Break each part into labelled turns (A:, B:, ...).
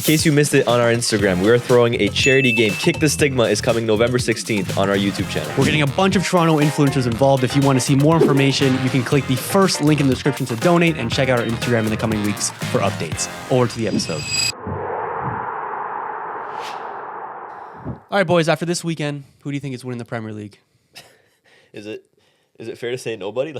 A: case you missed it on our Instagram, we are throwing a charity game. Kick the Stigma is coming November 16th on our YouTube channel.
B: We're getting a bunch of Toronto influencers involved. If you want to see more information, you can click the first link in the description to donate and check out our Instagram in the coming weeks for updates. Over to the episode. All right, boys, after this weekend, who do you think is winning the Premier League?
A: Is it fair to say nobody?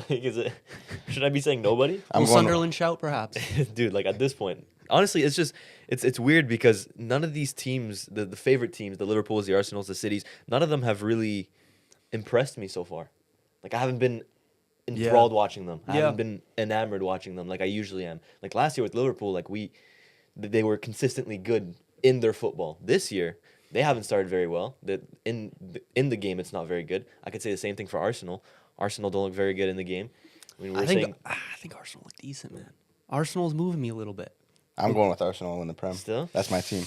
A: Should I be saying nobody?
B: Will Sunderland shout, perhaps?
A: Dude, at this point, honestly, it's weird because none of these teams, the favorite teams, the Liverpools, the Arsenals, the Cities, none of them have really impressed me so far. I haven't been enthralled watching them. I haven't been enamored watching them like I usually am. Last year with Liverpool, they were consistently good in their football. This year, they haven't started very well. In the game, it's not very good. I could say the same thing for Arsenal. Arsenal don't look very good in the game. I think
B: Arsenal look decent, man. Arsenal's moving me a little bit.
C: I'm going with Arsenal in the Prem.
A: Still?
C: That's my team.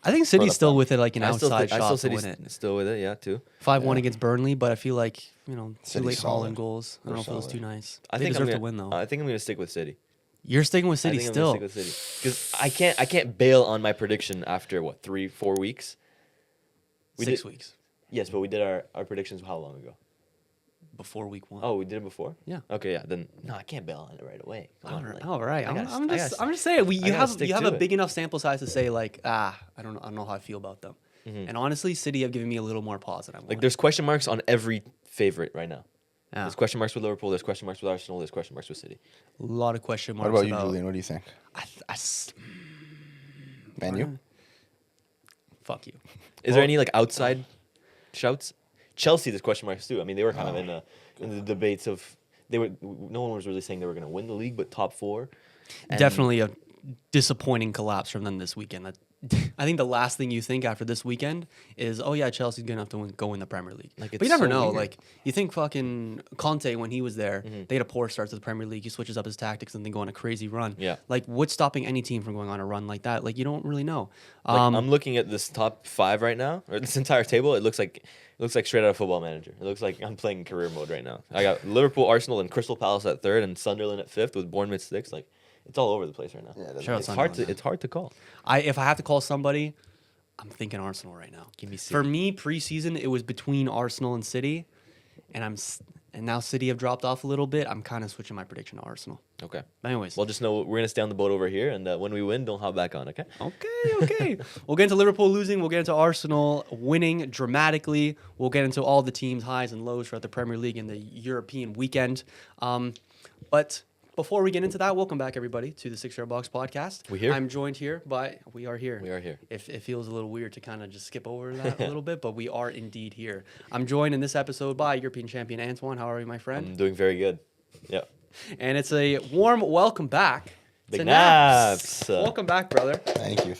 B: I think City's still with it, an outside shot to
A: City's
B: win it.
A: Still with it, yeah, too.
B: 5-1 against Burnley, but I feel like, two
C: City's
B: late Holland
C: solid.
B: goals. I don't know if it was
C: solid.
B: too nice.
A: I
B: They
A: think
B: deserve to win, though.
A: I think I'm going to stick with City.
B: You're sticking with City still.
A: Because I can't bail on my prediction after, 3-4 weeks?
B: 6 weeks.
A: Yes, but we did our predictions how long ago?
B: Before week 1.
A: Oh, we did it before?
B: Yeah.
A: Okay, yeah. Then no, I can't bail on it right away.
B: All right. I'm just saying you have a big enough sample size to say I don't know how I feel about them.
A: Mm-hmm.
B: And honestly, City have given me a little more pause than I want.
A: There's question marks on every favorite right now.
B: Yeah.
A: There's question marks with Liverpool. There's question marks with Arsenal. There's question marks with City.
B: A lot of question marks.
C: What about you, Julian? What do you think? Man U?
B: Fuck you.
A: Is there any outside shouts? Chelsea, there's question marks too. I mean, they were kind of in the debates of no one was really saying they were going to win the league, but top 4.
B: Definitely a disappointing collapse from them this weekend. I think the last thing you think after this weekend is, oh yeah, Chelsea's good enough to go in the Premier League. But you never know.
A: Weird.
B: You think fucking Conte, when he was there, they had a poor start to the Premier League. He switches up his tactics and then go on a crazy run.
A: Yeah.
B: What's stopping any team from going on a run like that? You don't really know.
A: I'm looking at this top 5 right now, or this entire table. It looks like straight out of Football Manager. It looks like I'm playing career mode right now. I got Liverpool, Arsenal, and Crystal Palace at 3rd, and Sunderland at 5th with Bournemouth 6th. It's all over the place right now.
C: Yeah,
A: It's hard to call.
B: If I have to call somebody, I'm thinking Arsenal right now.
A: Give me City.
B: For me, preseason, it was between Arsenal and City, and now City have dropped off a little bit. I'm kind of switching my prediction to Arsenal.
A: Okay.
B: But anyways.
A: Well, just know we're going to stay on the boat over here, and when we win, don't hop back on, okay?
B: Okay. We'll get into Liverpool losing. We'll get into Arsenal winning dramatically. We'll get into all the teams' highs and lows throughout the Premier League and the European weekend. But before we get into that, welcome back, everybody, to the 6 Yard Box podcast.
A: We here?
B: I'm joined here by... We are here.
A: We are here.
B: It feels a little weird to kind of just skip over that a little bit, but we are indeed here. I'm joined in this episode by European champion Antoine. How are you, my friend?
A: I'm doing very good. Yeah.
B: And it's a warm welcome back
A: Big
B: to
A: Naps.
B: Welcome back, brother.
C: Thank you.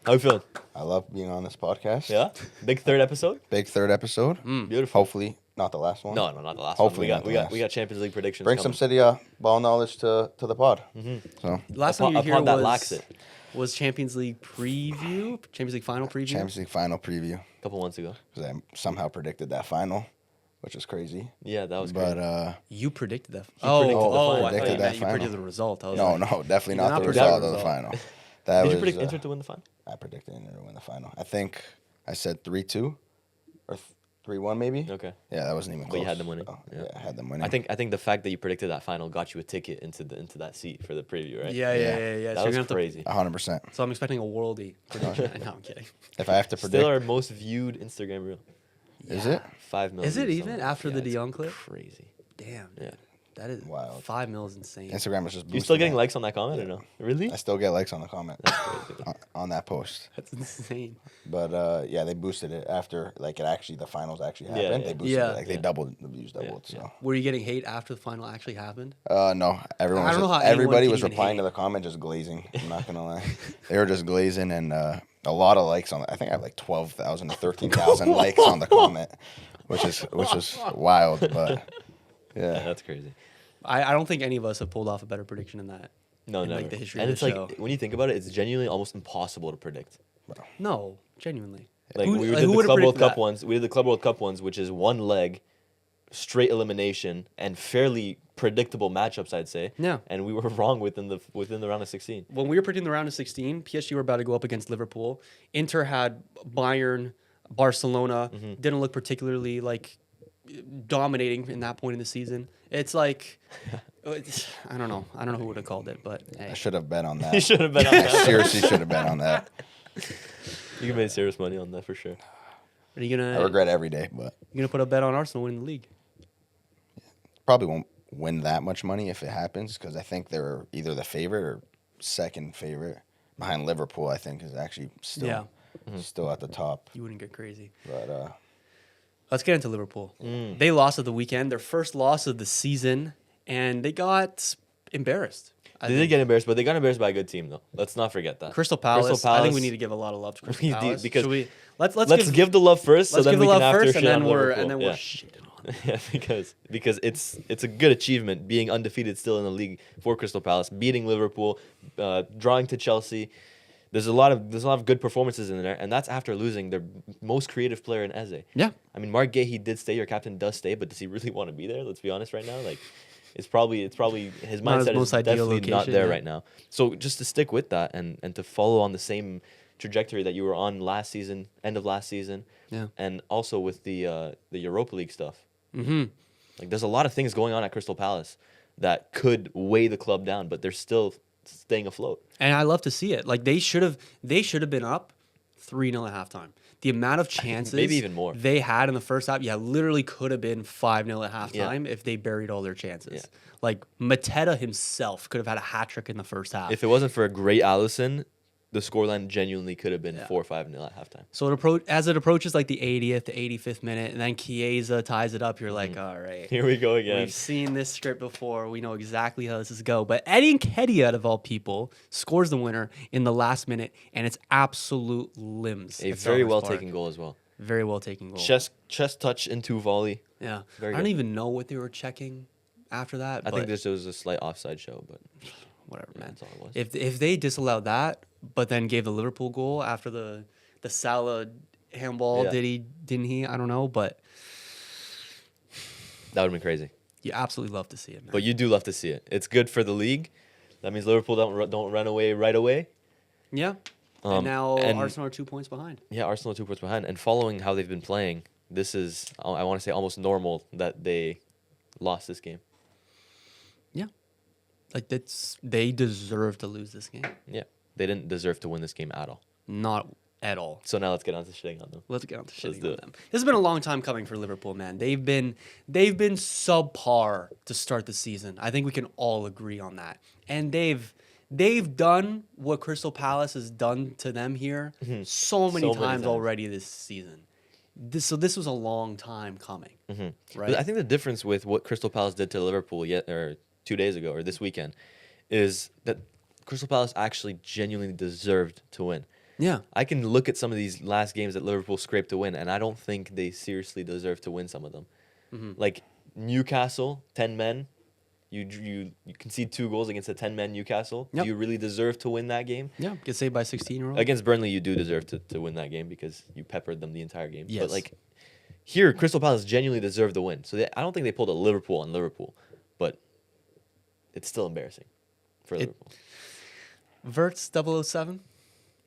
A: How you feeling?
C: I love being on this podcast.
A: Yeah? Big 3rd episode?
C: Big 3rd episode.
A: Beautiful.
C: Hopefully not the last one.
A: No, not the last
C: Hopefully
A: one.
C: not the last.
A: We got Champions League predictions
C: Bring
A: coming.
C: some City ball knowledge to the pod. So
B: Last time you were here
A: Upon that lacks it.
B: was Champions League preview, Champions League final preview.
C: Champions League final preview.
A: A couple months ago.
C: Because I somehow predicted that final, which is crazy.
A: Yeah, that was great.
C: But
B: You predicted that.
A: predicted the final.
B: I thought
C: Predicted
B: you meant
C: that
B: you
C: final.
B: predicted the result. I was
C: no,
B: like,
C: definitely
B: You
C: not
B: did not
C: the
B: predict
C: result
B: the
C: of the
B: result.
C: final. That
A: Did
C: was,
A: you predict Inter to win the final?
C: I predicted Inter to win the final. I think I said 3-2 or 3-1 maybe.
A: Okay.
C: Yeah, that wasn't even close.
A: But you had them winning.
C: So,
A: Yeah.
C: I had them winning.
A: I think the fact that you predicted that final got you a ticket into that seat for the preview, right?
B: Yeah.
A: That
B: So you're
A: was
B: gonna have
A: crazy.
C: 100%.
B: So I'm expecting a worldie prediction. No, I'm kidding.
C: If I have to predict,
A: Still our most viewed Instagram reel.
C: is it?
A: 5 million.
B: Is it
A: views
B: even
A: on
B: after the
A: it's
B: De Jong clip?
A: Crazy.
B: Damn.
A: Yeah.
B: That is
C: Wild.
B: 5 mil is insane.
C: Instagram was just.
A: You still
C: boosting
A: getting
C: it.
A: likes on that comment or no? Really?
C: I still get likes on the comment
A: That's crazy.
C: on that post.
B: That's insane.
C: But yeah, they boosted it after the finals actually happened.
A: yeah.
C: They boosted
B: Yeah.
C: it. They
A: Yeah.
C: doubled the views, doubled.
A: Yeah.
C: So
B: Were you getting hate after the final actually happened?
C: no, everyone.
B: I don't know how anyone
C: everybody
B: can
C: was
B: even
C: replying
B: hate.
C: to the comment, just glazing. I'm not gonna lie, they were just glazing and a lot of likes on it. I think I have 12,000 to 13,000 likes on the comment, which is wild. But
A: Yeah,
C: yeah,
A: that's crazy.
B: I don't think any of us have pulled off a better prediction than that.
A: No,
B: in,
A: never.
B: the history
A: And
B: of
A: it's
B: the show.
A: when you think about it, it's genuinely almost impossible to predict.
B: No, genuinely.
A: Like
B: Who-
A: we
B: like,
A: did
B: who
A: the
B: would've
A: Club World
B: predicted
A: Cup
B: that?
A: ones. We did the Club World Cup ones, which is one leg straight elimination and fairly predictable matchups, I'd say.
B: Yeah.
A: And we were wrong within the round of 16.
B: When we were predicting the round of 16, PSG were about to go up against Liverpool. Inter had Bayern, Barcelona. Didn't look particularly like dominating in that point in the season. It's like, I don't know who would have called it, but hey.
C: I should have bet on that.
A: You should have bet on
C: I
A: that.
C: seriously should have bet on that.
A: You can make serious money on that for sure.
B: Are you
C: I
B: gonna
C: regret every day, but
B: put a bet on Arsenal winning the league?
C: probably won't win that much money if it happens because I think they're either the favorite or second favorite behind Liverpool. I think is actually still still at the top.
B: You wouldn't get crazy.
C: But
B: Let's get into Liverpool. They lost at the weekend, their first loss of the season, and they got embarrassed.
A: They did get embarrassed, but they got embarrassed by a good team, though. Let's not forget that.
B: Crystal Palace. I think we need to give a lot of love to Crystal
A: We do,
B: Palace
A: because
B: Should we,
A: let's give the love first, so
B: let's
A: then
B: give
A: we
B: the
A: can
B: love
A: after
B: first,
A: shit
B: and
A: on
B: then we're
A: Liverpool.
B: we're
A: Yeah.
B: shitting on.
A: Yeah, because it's a good achievement being undefeated still in the league for Crystal Palace, beating Liverpool, drawing to Chelsea. There's a lot of good performances in there, and that's after losing their most creative player in Eze.
B: Yeah.
A: I mean, Mark Gay, he did stay. Your captain does stay, but does he really want to be there? Let's be honest right now. Like, it's probably his
B: Not his
A: mindset is
B: most ideal
A: definitely not
B: location,
A: there
B: yeah.
A: right now. So just to stick with that and to follow on the same trajectory that you were on last season, end of last season,
B: Yeah.
A: and also with the Europa League stuff.
B: Mm-hmm.
A: Like, there's a lot of things going on at Crystal Palace that could weigh the club down, but they're still staying afloat.
B: And I love to see it. Like they should have been up 3-0 at halftime. The amount of chances
A: Maybe even more.
B: they had in the first half, literally could have been 5-0 at halftime if they buried all their chances.
A: Yeah.
B: Like Mateta himself could have had a hat trick in the first half.
A: If it wasn't for a great Allison, the scoreline genuinely could have been 4-5-0 at halftime.
B: So as it approaches like the 80th, the 85th minute, and then Chiesa ties it up, you're like, all right.
A: Here we go again.
B: We've seen this script before. We know exactly how this is go. But Eddie Nketiah, out of all people, scores the winner in the last minute, and it's absolute limbs.
A: A
B: at
A: very
B: Selhurst
A: well
B: Park.
A: taken goal as well.
B: Very well taken goal.
A: Chest touch into volley.
B: Yeah.
A: Very
B: I don't
A: good.
B: even know what they were checking after that.
A: I think
B: but
A: this was a slight offside show, but
B: whatever, man.
A: that's all it was.
B: If they disallowed that, but then gave the Liverpool goal after the Salah handball,
A: Yeah.
B: didn't he? I don't know, but
A: That would have been crazy.
B: you absolutely love to see it, man.
A: But you do love to see it. It's good for the league. That means Liverpool don't run away right away.
B: yeah. And
A: Um,
B: now
A: and-
B: Arsenal are 2 points behind.
A: Yeah, Arsenal 2 points behind. And following how they've been playing, this is, I want to say, almost normal that they lost this game.
B: Yeah. Like they deserve to lose this game.
A: Yeah. They didn't deserve to win this game at all.
B: Not at all.
A: So now let's get on to shitting on them.
B: Let's get on to
A: Let's
B: shitting
A: do
B: on
A: it.
B: them. This has been a long time coming for Liverpool, man. They've been subpar to start the season. I think we can all agree on that. And they've done what Crystal Palace has done to them here so many times already this season. So this was a long time coming, right?
A: But I think the difference with what Crystal Palace did to Liverpool 2 days ago or this weekend is that Crystal Palace actually genuinely deserved to win.
B: Yeah.
A: I can look at some of these last games that Liverpool scraped to win, and I don't think they seriously deserve to win some of them. Like Newcastle, 10 men, you concede 2 goals against a 10-man Newcastle.
B: Yep.
A: Do you really deserve to win that game?
B: Yeah. Get saved by a 16-year-old.
A: Against Burnley, you do deserve to win that game because you peppered them the entire game.
B: Yes.
A: But like here, Crystal Palace genuinely deserved the win. So I don't think they pulled a Liverpool on Liverpool, but it's still embarrassing for Liverpool.
B: Verts 007.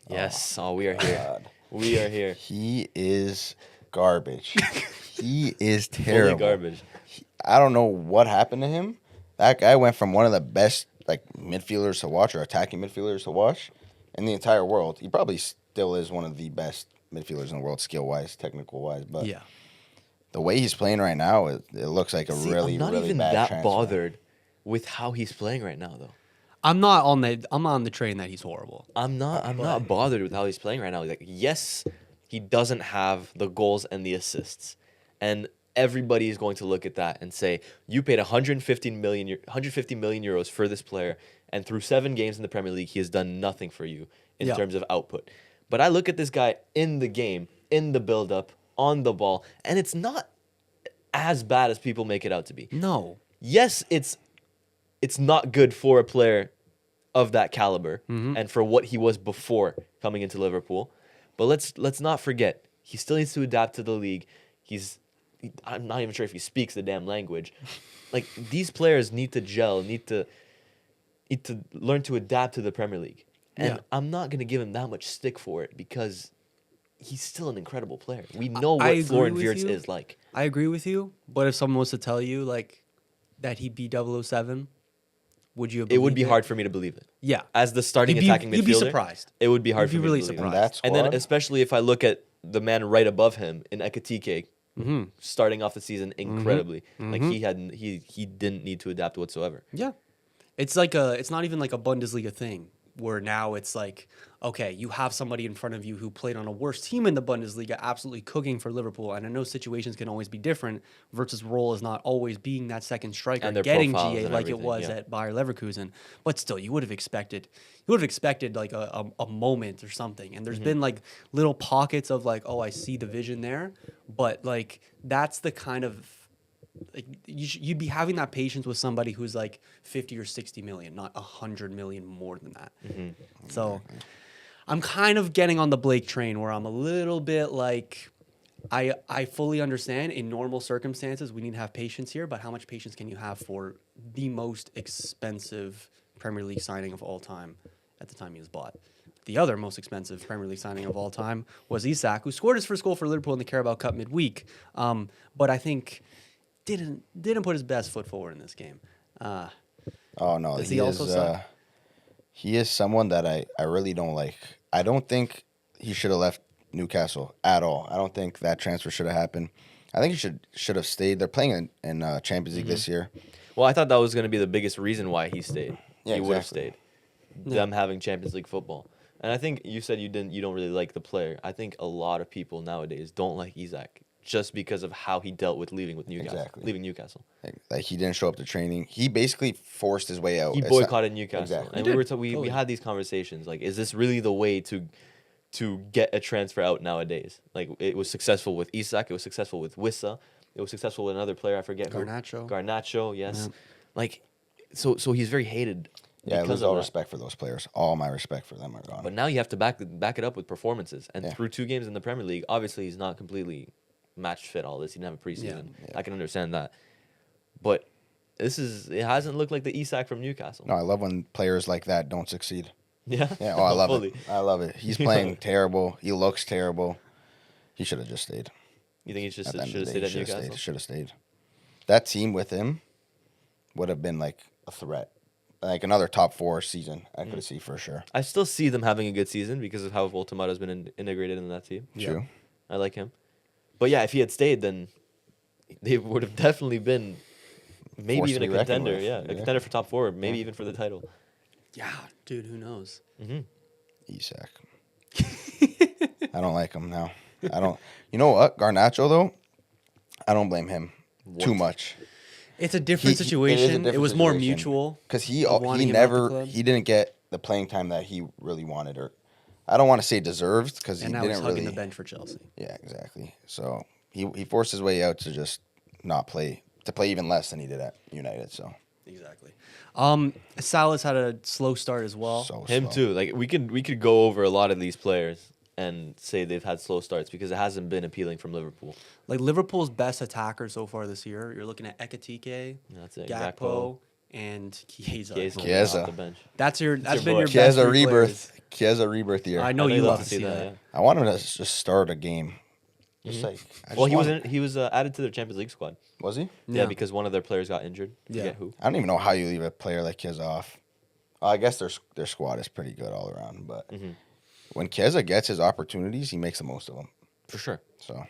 A: Yes. Oh, we are here.
C: God.
A: We are here.
C: he is garbage. He is
A: Fully
C: terrible.
A: garbage.
C: I don't know what happened to him. That guy went from one of the best like midfielders to watch or attacking midfielders to watch in the entire world. He probably still is one of the best midfielders in the world, skill wise, technical wise. But
B: Yeah.
C: the way he's playing right now, it looks like a
A: See,
C: really,
A: I'm not
C: really
A: even
C: bad
A: that
C: transfer.
A: bothered with how he's playing right now, though.
B: I'm on the train that he's horrible.
A: I'm not bothered with how he's playing right now. Like, yes, he doesn't have the goals and the assists, and everybody is going to look at that and say, you paid 150 million euros for this player, and through 7 games in the Premier League, he has done nothing for you in
B: Yeah.
A: terms of output. But I look at this guy in the game, in the build-up, on the ball, and it's not as bad as people make it out to be.
B: No.
A: Yes, it's not good for a player of that caliber and for what he was before coming into Liverpool. But let's not forget, he still needs to adapt to the league. He's I'm not even sure if he speaks the damn language. Like, these players need to gel, need to learn to adapt to the Premier League. And
B: Yeah.
A: I'm not going to give him that much stick for it because he's still an incredible player. We know
B: I
A: what
B: agree
A: Florian
B: with
A: Wirtz
B: you.
A: is like.
B: I agree with you, but if someone was to tell you like that he'd be 007, would you?
A: It would
B: believe
A: be hard for me to believe it.
B: Yeah,
A: As the starting
B: You'd be-
A: attacking midfielder,
B: you'd be surprised.
A: It would be hard
B: You'd
A: for
B: be
A: me
B: really
A: to believe.
B: surprised.
C: And that
A: And then
C: squad?
A: especially if I look at the man right above him in Ekatike, starting off the season incredibly. Like he didn't need to adapt whatsoever.
B: yeah. It's like it's not even like a Bundesliga thing where now it's like, okay, you have somebody in front of you who played on a worse team in the Bundesliga, absolutely cooking for Liverpool. And I know situations can always be different. Wirtz's role is not always being that second striker,
A: And their
B: getting
A: profiles
B: GA
A: and
B: like it
A: everything,
B: was
A: yeah.
B: at Bayer Leverkusen. But still, you would have expected like a moment or something. And there's been like little pockets of like, oh, I see the vision there. But like that's the kind of like you'd be having that patience with somebody who's like 50 or 60 million, not 100 million more than that. So I'm kind of getting on the Blake train where I'm a little bit like I fully understand in normal circumstances we need to have patience here, but how much patience can you have for the most expensive Premier League signing of all time at the time he was bought? The other most expensive Premier League signing of all time was Isak, who scored his first goal for Liverpool in the Carabao Cup midweek, but I think didn't put his best foot forward in this game.
C: Oh no,
B: Does he also suck?
C: He is someone that I really don't like. I don't think he should have left Newcastle at all. I don't think that transfer should have happened. I think he should have stayed. They're playing in Champions League this year.
A: Well, I thought that was going to be the biggest reason why he stayed.
C: Yeah,
A: he would have
C: exactly.
A: stayed. Them having Champions League football. And I think you said you don't really like the player. I think a lot of people nowadays don't like Isak just because of how he dealt with leaving Newcastle.
C: Exactly.
A: Leaving Newcastle.
C: Like he didn't show up to training. He basically forced his way out.
A: He
C: It's not-
A: boycotted Newcastle.
C: Exactly.
A: And
B: He
A: we
B: did.
A: were we
B: Totally.
A: had these conversations like, is this really the way to get a transfer out nowadays? Like, it was successful with Isak, it was successful with Wissa, it was successful with another player, I forget
B: Garnacho.
A: who. Garnacho, yes.
B: Yeah.
A: Like, so he's very hated.
C: Yeah, I
A: because
C: lose
A: of
C: all
A: that.
C: respect for those players. All my respect for them are gone.
A: But now you have to back it up with performances. And
C: Yeah.
A: through 2 games in the Premier League, obviously he's not completely match fit all this. He didn't have a preseason.
C: Yeah.
A: I can understand that. But it hasn't looked like the Isak from Newcastle.
C: No, I love when players like that don't succeed.
A: Yeah.
C: Yeah, oh, I love
A: Fully.
C: it. I love it. He's playing terrible. He looks terrible. He should have just stayed.
A: You think he should
C: At the end
A: have
C: of the
A: stayed
C: day,
A: at
C: he should have
A: Newcastle?
C: stayed. Should have stayed. That team with him would have been like a threat. Like another top 4 season, I could have seen for sure.
A: I still see them having a good season because of how Voltamato has been integrated in that team.
C: True.
A: I like him. But yeah, if he had stayed, then they would have definitely been maybe
C: Force
A: even
C: to
A: a
C: be reckoned
A: contender.
C: with.
A: Yeah, a
C: Yeah.
A: contender for top 4, maybe even for the title.
B: Yeah, dude, who knows?
C: Isak. I don't like him now. I don't. You know what? Garnacho though, I don't blame him too much.
B: It's a different
C: It is a
B: situation. It
C: different
B: was more
C: situation.
B: mutual.
C: Because
B: of wanting him at the club.
C: he didn't get the playing time that he really wanted, or I don't want to say deserved, because he
B: And now he's
C: didn't
B: hugging
C: really.
B: the bench for Chelsea.
C: Yeah, exactly. So he forced his way out to just not play, to play even less than he did at United. So
B: Exactly. Salah's had a slow start as well.
C: so
A: Him
C: slow.
A: too. Like, we could go over a lot of these players and say they've had slow starts because it hasn't been appealing from Liverpool.
B: Like Liverpool's best attacker so far this year, you're looking at Ekatike,
A: That's it.
B: Gakpo, and Chiesa.
A: Chiesa
C: Chiesa.
A: off the bench.
B: That's
A: your
B: been
A: boy.
B: your best
C: Chiesa
B: three
C: rebirth.
B: players.
C: Chiesa rebirth year.
B: I know
A: you'd
B: you love to see that.
A: yeah.
C: I want him to just start a game. Just like I
A: Well,
C: just
A: he was added to their Champions League squad.
C: was he?
A: Yeah, because one of their players got injured.
B: Yeah.
A: Forget who.
C: I don't even know how you leave a player like Chiesa off. Well, I guess their squad is pretty good all around, but when Chiesa gets his opportunities, he makes the most of them.
A: For sure.
C: So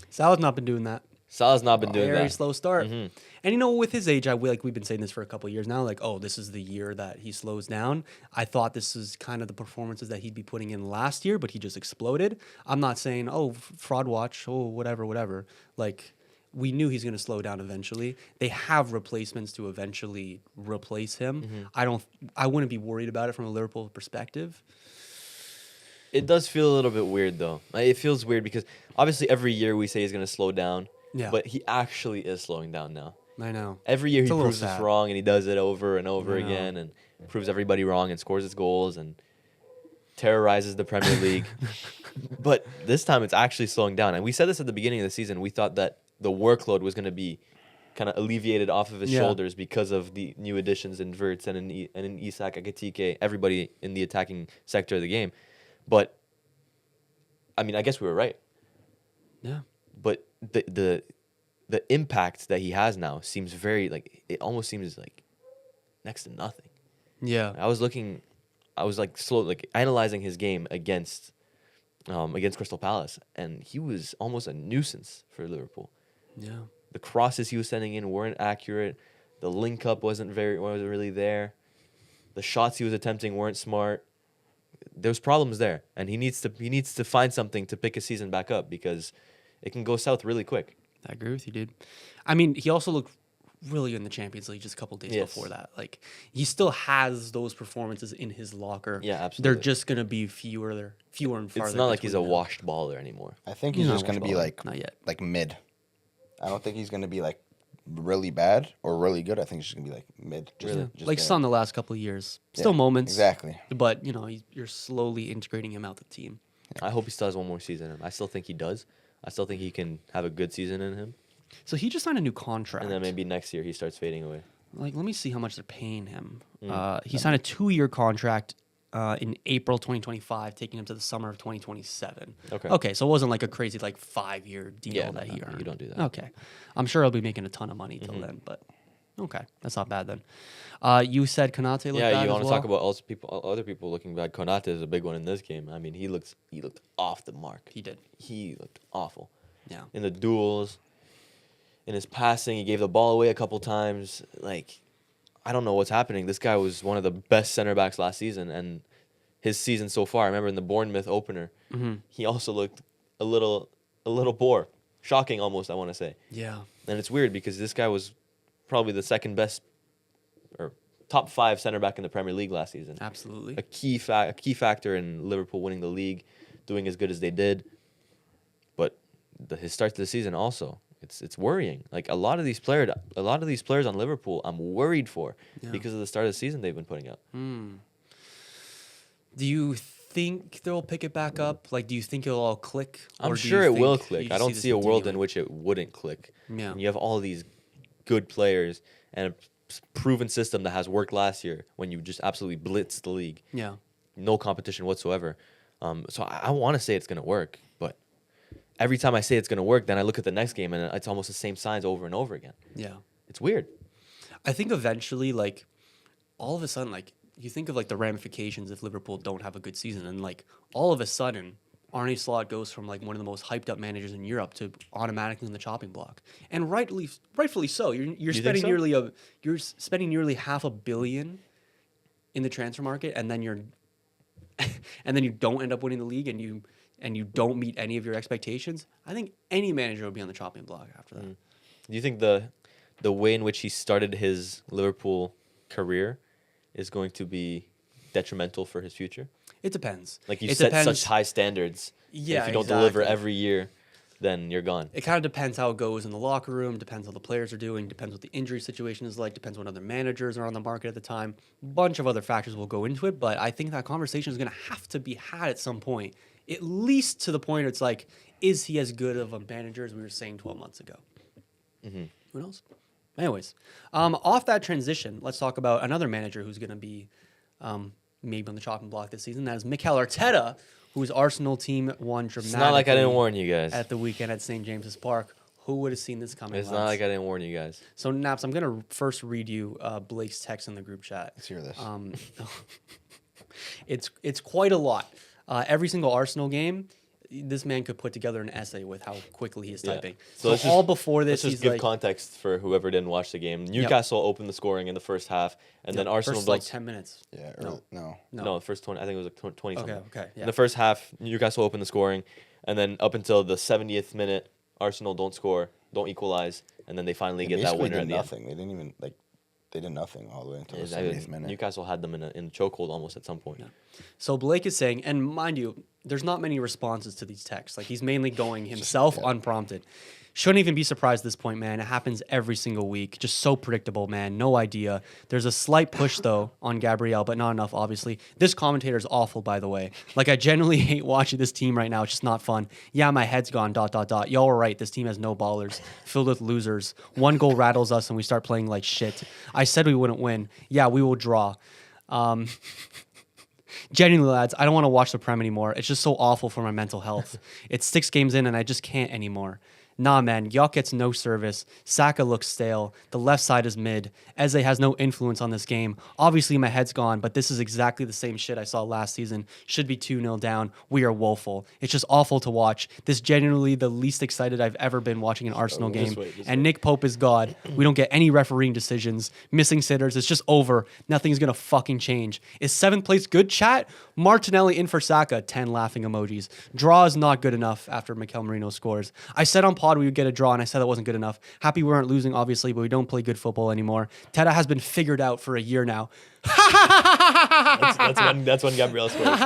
B: Salah's not been doing that.
A: Salah's not been doing
B: Very
A: that.
B: slow start. And you know, with his age, we've been saying this for a couple of years now. Like, oh, this is the year that he slows down. I thought this is kind of the performances that he'd be putting in last year, but he just exploded. I'm not saying, oh, fraud watch, oh, whatever. Like, we knew he's going to slow down eventually. They have replacements to eventually replace him. I wouldn't be worried about it from a Liverpool perspective.
A: It does feel a little bit weird, though. Like, it feels weird because obviously every year we say he's going to slow down.
B: Yeah.
A: But he actually is slowing down now.
B: I know.
A: Every year
B: It's
A: he
B: a little
A: proves us
B: sad.
A: wrong, and he does it over and over
B: I know.
A: again, and proves everybody wrong, and scores his goals, and terrorizes the Premier League. But this time it's actually slowing down. And we said this at the beginning of the season. We thought that the workload was going to be kind of alleviated off of his
B: Yeah.
A: shoulders because of the new additions in Wirtz and in Isak, Akatike, everybody in the attacking sector of the game. But I mean, I guess we were right.
B: Yeah.
A: But the impact that he has now seems very like it almost seems like next to nothing.
B: Yeah.
A: I was like analyzing his game against Crystal Palace, and he was almost a nuisance for Liverpool.
B: Yeah.
A: The crosses he was sending in weren't accurate. The link up wasn't really there. The shots he was attempting weren't smart. There's problems there, and he needs to find something to pick his season back up because it can go south really quick.
B: I agree with you, dude. I mean, he also looked really good in the Champions League just a couple days
A: Yes.
B: before that. Like, he still has those performances in his locker.
A: Yeah, absolutely.
B: They're just gonna be fewer and farther.
A: It's not like he's a
B: between them.
A: washed baller anymore.
C: I think
B: He's
C: he's
B: not
C: just going to
B: washed
C: be
B: baller.
C: like
B: Not yet.
C: like mid. I don't think he's going to be like really bad or really good. I think he's just going to be like mid. Just,
B: Yeah.
C: just
B: Like
C: there.
B: Son the last couple of years. Still
C: Yeah,
B: moments.
C: Exactly.
B: But, you're slowly integrating him out the team.
A: I hope he still has one more season in him. I still think he does. I still think he can have a good season in him,
B: So he just signed a new contract.
A: and then maybe next year he starts fading away.
B: Like, let me see how much they're paying him.
A: Mm.
B: He signed a 2-year contract in April 2025, taking him to the summer of 2027.
A: Okay.
B: Okay, so it wasn't like a crazy 5-year deal
A: Yeah,
B: that
A: no,
B: he
A: no,
B: earned.
A: you don't do that.
B: Okay, I'm sure he'll be making a ton of money till
A: Mhm.
B: then, but okay, that's not bad then. You said Konate looked
A: Yeah,
B: bad
A: you
B: as
A: want to
B: well?
A: talk about other people looking bad. Konate is a big one in this game. I mean, he looked off the mark.
B: He did.
A: He looked awful
B: Yeah.
A: in the duels, in his passing. He gave the ball away a couple times. Like, I don't know what's happening. This guy was one of the best center backs last season, and his season so far. I remember in the Bournemouth opener,
B: Mm-hmm.
A: he also looked a little poor, shocking almost. I want to say,
B: Yeah.
A: and it's weird because this guy was probably the second best or top 5 center back in the Premier League last season.
B: Absolutely.
A: A key factor in Liverpool winning the league, doing as good as they did. But his start to the season also, it's worrying. Like a lot of these players on Liverpool, I'm worried for
B: Yeah.
A: because of the start of the season they've been putting up.
B: Do you think they'll pick it back up? Like, do you think it'll all click?
A: I'm
B: Or do you
A: sure it will
B: think you
A: click.
B: just
A: I don't
B: this
A: see a world in
B: continuing?
A: which it wouldn't click.
B: Yeah.
A: And you have all these good players and a proven system that has worked last year when you just absolutely blitz the league.
B: Yeah.
A: No competition whatsoever. So I want to say it's going to work, but every time I say it's going to work, then I look at the next game and it's almost the same signs over and over again.
B: Yeah.
A: It's weird.
B: I think eventually, all of a sudden, you think of the ramifications if Liverpool don't have a good season, and all of a sudden, Arne Slot goes from one of the most hyped up managers in Europe to automatically in the chopping block, and rightfully so. You're
A: You think
B: spending
A: so?
B: you're spending nearly $500 million in the transfer market, and then you don't end up winning the league, and you don't meet any of your expectations. I think any manager would be on the chopping block after that.
A: Do you think the way in which he started his Liverpool career is going to be detrimental for his future?
B: It depends.
A: Like you
B: It
A: set
B: depends-
A: such high standards.
B: Yeah,
A: if you don't deliver
B: exactly.
A: every year, then you're gone.
B: It kind of depends how it goes in the locker room, depends how the players are doing, depends what the injury situation is like, depends what other managers are on the market at the time. Bunch of other factors will go into it, but I think that conversation is going to have to be had at some point, at least to the point it's is he as good of a manager as we were saying 12 months ago? Who knows? Anyways, off that transition, let's talk about another manager who's going to be maybe on the chopping block this season. That is Mikel Arteta, whose Arsenal team won dramatically.
A: It's not like I didn't warn you guys.
B: At the weekend at St. James's Park. Who would have seen this coming?
A: It's not like I didn't warn you guys.
B: So, Naps, I'm going to first read you Blake's text in the group chat.
C: Let's hear this.
B: It's quite a lot. Every single Arsenal game, this man could put together an essay with how quickly he's typing. So
A: let's
B: all
A: just-
B: before this,
A: Let's just
B: he's
A: give context for whoever didn't watch the game. Newcastle opened the scoring in the first half, and then Arsenal
B: first,
A: built
B: 10 minutes.
C: Yeah.
B: No.
C: No.
B: No.
A: the first 20. I think it was 20 something.
B: Okay, yeah.
A: In the first half, Newcastle opened the scoring, and then up until the 70th minute, Arsenal don't score, don't equalize, and then they finally
C: They
A: get that
C: basically
A: winner
C: did
A: at the end.
C: nothing. They didn't even They did nothing all the way until the
A: Exactly.
C: 70th minute.
A: Newcastle had them in a chokehold almost at some point.
B: So Blake is saying, and mind you, there's not many responses to these texts. Like he's mainly going himself unprompted. Shouldn't even be surprised at this point, man. It happens every single week. Just so predictable, man. No idea. There's a slight push, though, on Gabriel, but not enough, obviously. This commentator is awful, by the way. Like, I genuinely hate watching this team right now. It's just not fun. Yeah, my head's gone, ... Y'all were right. This team has no ballers. Filled with losers. One goal rattles us, and we start playing like shit. I said we wouldn't win. Yeah, we will draw. Genuinely, lads, I don't want to watch the Prem anymore. It's just so awful for my mental health. It's 6 games in, and I just can't anymore. Nah, man, Yok gets no service. Saka looks stale. The left side is mid. Eze has no influence on this game. Obviously, my head's gone, but this is exactly the same shit I saw last season. Should be 2-0 down. We are woeful. It's just awful to watch. This genuinely the least excited I've ever been watching an Arsenal game. And Nick Pope is God. We don't get any refereeing decisions. Missing sitters. It's just over. Nothing's going to fucking change. Is 7th place good, chat? Martinelli in for Saka. 10 laughing emojis. Draw is not good enough after Mikel Merino scores. I said on pod we would get a draw, and I said that wasn't good enough. Happy we weren't losing, obviously, but we don't play good football anymore. Teta has been figured out for a year now.
A: that's when Gabriel scores.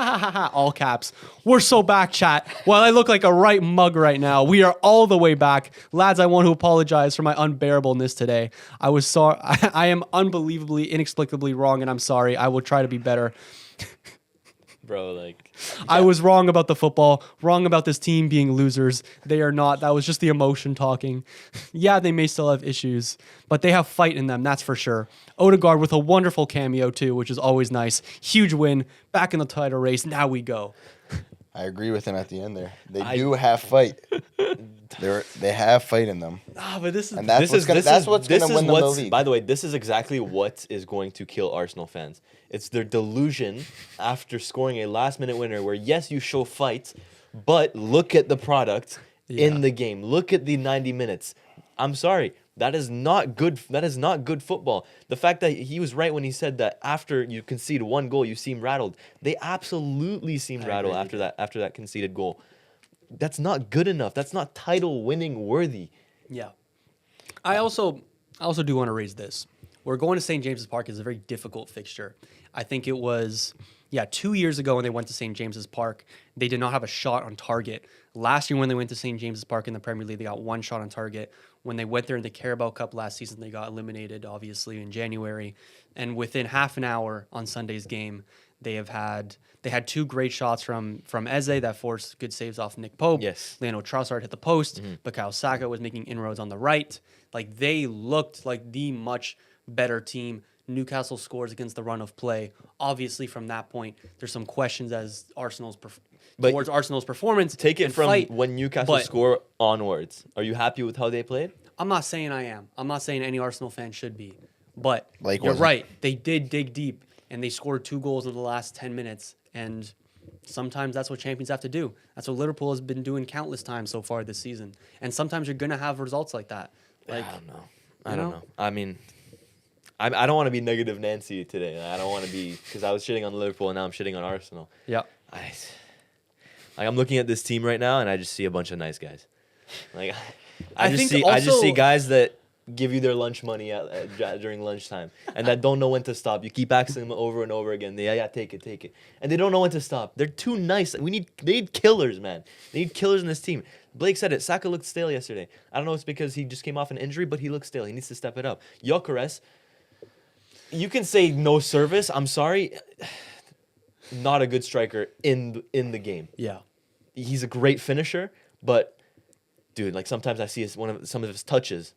B: All caps. We're so back, chat. While I look like a right mug right now, we are all the way back. Lads, I want to apologize for my unbearableness today. I was sorry. I am unbelievably, inexplicably wrong, and I'm sorry. I will try to be better.
A: Bro, like...
B: I was wrong about the football, wrong about this team being losers. They are not. That was just the emotion talking. Yeah, they may still have issues, but they have fight in them, that's for sure. Odegaard with a wonderful cameo too, which is always nice. Huge win, back in the title race. Now we go.
C: I agree with him at the end there. They do have fight. They have fight in them.
B: But this is...
C: And that's what's going to win them the league.
A: By the way, this is exactly what is going to kill Arsenal fans. It's their delusion after scoring a last-minute winner where, yes, you show fight, but look at the product in the game. Look at the 90 minutes. I'm sorry. That is not good. That is not good football. The fact that he was right when he said that after you concede 1 goal, you seem rattled. They absolutely seemed rattled after that conceded goal. That's not good enough. That's not title-winning worthy.
B: Yeah. I also do want to raise this. We're going to St. James's Park is a very difficult fixture. I think it was, 2 years ago when they went to St. James's Park, they did not have a shot on target. Last year when they went to St. James's Park in the Premier League, they got 1 shot on target. When they went there in the Carabao Cup last season, they got eliminated, obviously, in January. And within half an hour on Sunday's game, they had 2 great shots from Eze that forced good saves off Nick Pope.
A: Yes.
B: Leandro Trossard hit the post. Bukayo Saka was making inroads on the right. Like, they looked like the much better team. Newcastle scores against the run of play. Obviously, from that point, there's some questions as towards Arsenal's performance.
A: Take it from
B: fight.
A: when Newcastle score onwards. Are you happy with how they played?
B: I'm not saying I am. I'm not saying any Arsenal fan should be. But
C: Blake
B: you're
C: wasn't.
B: right. They did dig deep, and they scored 2 goals in the last 10 minutes. And sometimes that's what champions have to do. That's what Liverpool has been doing countless times so far this season. And sometimes you're going to have results like that. Like,
A: I don't know. I mean... I don't want to be negative Nancy today. I don't want to be, because I was shitting on Liverpool and now I'm shitting on Arsenal.
B: Yeah.
A: I'm looking at this team right now and I just see a bunch of nice guys. Like I just see guys that give you their lunch money during lunchtime and that don't know when to stop. You keep asking them over and over again. Take it. And they don't know when to stop. They're too nice. They need killers, man. They need killers in this team. Blake said it. Saka looked stale yesterday. I don't know if it's because he just came off an injury, but he looked stale. He needs to step it up. Gyökeres, you can say no service. I'm sorry. Not a good striker in the game.
B: Yeah.
A: He's a great finisher, but dude, like sometimes I see some of his touches.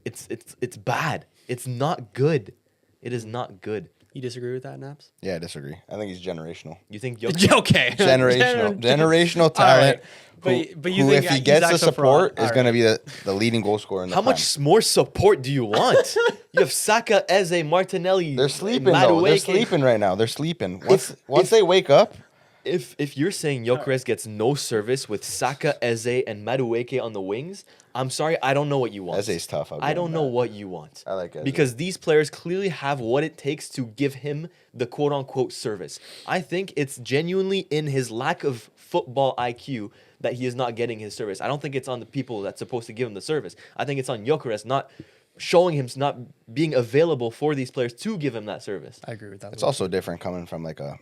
A: It's bad. It's not good. It is not good.
B: You disagree with that, Naps?
C: Yeah, I disagree. I think he's generational.
A: You think Gyökeres?
B: Okay.
C: Generational talent.
B: Right. But you
C: who
B: think
C: if he gets the support, is
B: right.
C: going to be the leading goal scorer in the
A: How much more support do you want? You have Saka, Eze, Martinelli.
C: They're sleeping, though. They're sleeping right now. They're sleeping. Once they wake up.
A: If you're saying Gyökeres gets no service with Saka, Eze, and Madueke on the wings, I'm sorry, I don't know what you want.
C: Eze's tough.
A: I don't know what you want.
C: I like Eze.
A: Because these players clearly have what it takes to give him the quote-unquote service. I think it's genuinely in his lack of football IQ that he is not getting his service. I don't think it's on the people that's supposed to give him the service. I think it's on Gyökeres not showing him, not being available for these players to give him that service.
B: I agree with that.
C: It's also different coming from like a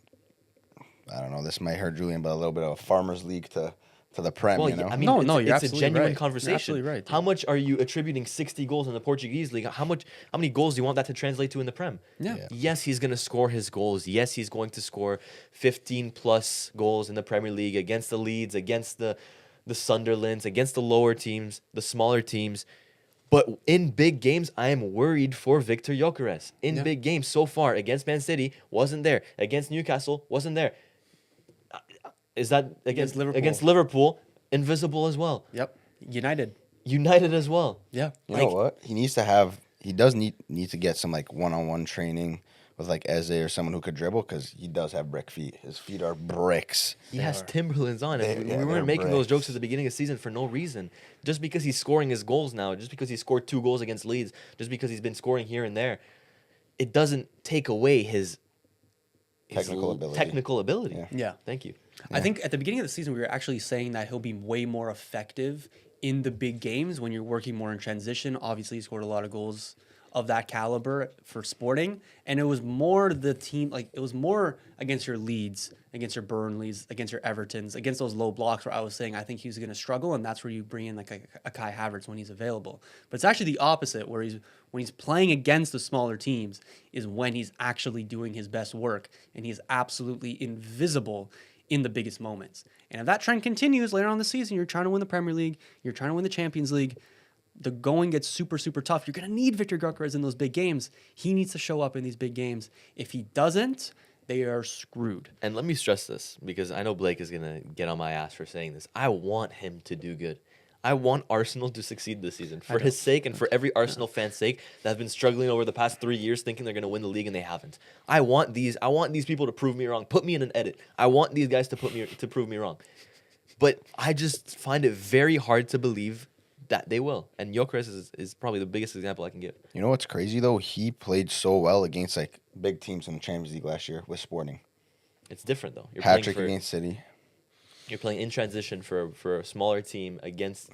C: I don't know. This might hurt Julian, but a little bit of a farmers league to the Prem.
A: Well,
C: You know.
A: I mean,
B: No,
A: it's,
B: no, you're
A: it's a
B: absolutely
A: genuine
B: right. You're
A: conversation.
B: absolutely right,
A: How
B: dude.
A: much are you attributing 60 goals in the Portuguese league? How many goals do you want that to translate to in the Prem?
B: Yeah.
C: Yeah.
A: Yes, he's going to score his goals. Yes, he's going to score 15 plus goals in the Premier League against the Leeds, against the Sunderlands, against the lower teams, the smaller teams. But in big games, I am worried for Victor Gyökeres. In
B: Yeah.
A: big games so far, against Man City, wasn't there. Against Newcastle, wasn't there. Is that against
B: Liverpool.
A: Against Liverpool, invisible as well.
B: Yep. United.
A: United as well.
B: Yeah.
C: You know what? He does need to get some like one-on-one training with like Eze or someone who could dribble because he does have brick feet. His feet are bricks.
A: He has Timberlands on. And we
C: they're
A: weren't making those
C: bricks.
A: jokes at the beginning of the season for no reason. Just because he's scoring his goals now, just because he scored 2 goals against Leeds, just because he's been scoring here and there, it doesn't take away his
C: Technical ability.
A: Yeah.
B: Yeah.
A: Thank you.
B: I think at the beginning of the season, we were actually saying that he'll be way more effective in the big games when you're working more in transition. Obviously, he scored a lot of goals of that caliber for Sporting, and it was more the team, like it was more against your Leeds, against your Burnleys, against your Evertons, against those low blocks where I was saying I think he was going to struggle, and that's where you bring in like a Kai Havertz when he's available. But it's actually the opposite, where when he's playing against the smaller teams is when he's actually doing his best work, and he's absolutely invisible in the biggest moments. And if that trend continues later on in the season, you're trying to win the Premier League, you're trying to win the Champions League, the going gets super, super tough. You're going to need Victor Gyökeres in those big games. He needs to show up in these big games. If he doesn't, they are screwed.
A: And let me stress this, because I know Blake is going to get on my ass for saying this. I want him to do good. I want Arsenal to succeed this season for his sake and for every Arsenal fan's sake that have been struggling over the past 3 years thinking they're going to win the league and they haven't. I want these people to prove me wrong. Put me in an edit. I want these guys to prove me wrong. But I just find it very hard to believe that they will. And Gyökeres is probably the biggest example I can give.
C: You know what's crazy though? He played so well against like big teams in the Champions League last year with Sporting.
A: It's different though.
C: Hat trick against City.
A: You're playing in transition for a smaller team against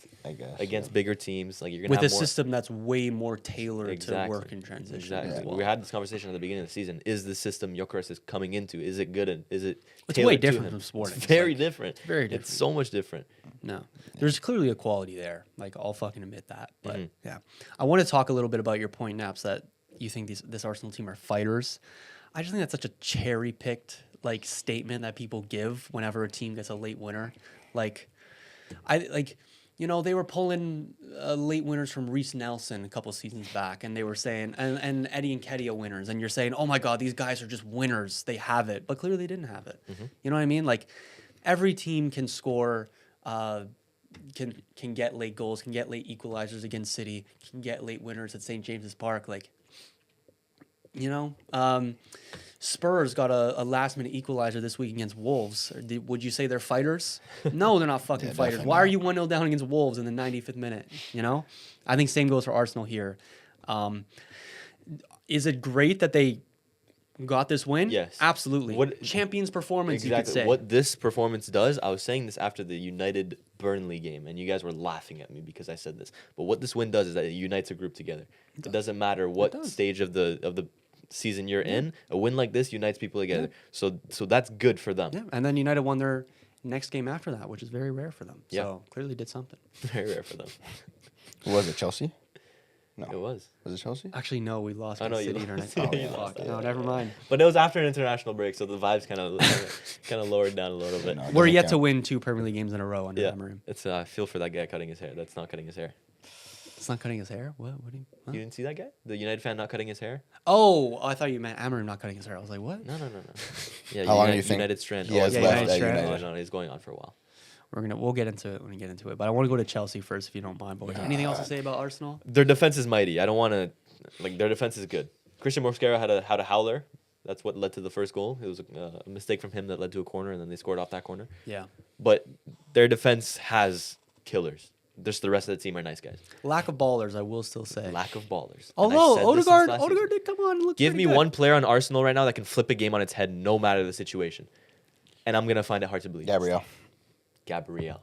A: bigger teams. Like you're gonna
B: With
A: have
B: a
A: more,
B: system that's way more tailored
A: exactly.
B: to work in transition.
A: Exactly.
B: as well.
A: We had this conversation at the beginning of the season. Is the system Gyökeres is coming into? Is it good? And is it?
B: It's
A: tailored
B: way
A: to
B: different
A: him?
B: from Sporting.
A: It's very different.
B: very
A: It's
B: different.
A: so much different.
B: No, there's clearly a quality there. Like I'll fucking admit that. But
A: Mhm.
B: yeah, I want to talk a little bit about your point, Naps, that you think this Arsenal team are fighters. I just think that's such a cherry picked like statement that people give whenever a team gets a late winner. They were pulling late winners from Reece Nelson a couple seasons back, and they were saying, and Eddie Nketiah winners, and you're saying, oh my God, these guys are just winners. They have it, but clearly they didn't have it. You know what I mean? Like every team can score, can get late goals, can get late equalizers against City, can get late winners at St. James's Park. Spurs got a last-minute equalizer this week against Wolves. Would you say they're fighters? No, they're not fucking fighters.
C: definitely
B: Why are
C: not.
B: you 1-0 down against Wolves in the 95th minute? You know? I think same goes for Arsenal here. Is it great that they got this win?
A: Yes.
B: Absolutely.
A: What-
B: Champions performance, you could
A: Exactly.
B: say.
A: What this performance does, I was saying this after the United Burnley game, and you guys were laughing at me because I said this. But what this win does is that it unites a group together. It doesn't matter what
B: does.
A: stage of the season you're in. A win like this unites people together. So that's good for them.
B: Yeah, and then United won their next game after that, which is very rare for them.
A: Yeah.
B: So clearly did something.
A: Very rare for them.
C: Who was it? Chelsea? No.
A: It was.
C: Was it Chelsea?
B: Actually, no, we lost
A: I know
B: against
A: you
B: City in our
A: lost.
B: next.
A: Yeah,
B: Oh,
A: you
B: fuck.
A: lost that.
B: No, never mind.
A: But it was after an international break, so the vibes kind of lowered down a little bit.
C: No, it
B: We're
C: doesn't
B: yet
C: count.
B: to win 2 Premier League games in a row under
A: Yeah,
B: Amorim.
A: it's I feel for that guy cutting his hair. That's not cutting his hair.
B: It's not cutting his hair. What do you? Huh?
A: You didn't see that guy? The United fan not cutting his hair?
B: Oh, I thought you meant Amorim not cutting his hair. I was like, what?
A: No. Yeah,
C: How long do you think
A: United strand.
C: he has
B: Yeah,
C: left
B: United
C: at
B: strand.
C: United?
A: No, he's going on for a while.
B: We'll get into it when we get into it. But I want to go to Chelsea first, if you don't mind, boys. Anything else to say about Arsenal?
A: Their defense is mighty. I don't want to their defense is good. Christian Mosquera had a howler. That's what led to the first goal. It was a mistake from him that led to a corner, and then they scored off that corner.
B: Yeah.
A: But their defense has killers. Just the rest of the team are nice guys.
B: Lack of ballers, I will still say.
A: Lack of ballers. And I
B: Although
A: said this since last
B: Odegaard
A: season.
B: did come on. And look
A: Give
B: pretty
A: me
B: good.
A: one player on Arsenal right now that can flip a game on its head, no matter the situation, and I'm gonna find it hard to believe.
C: Gabriel.
A: Gabriel,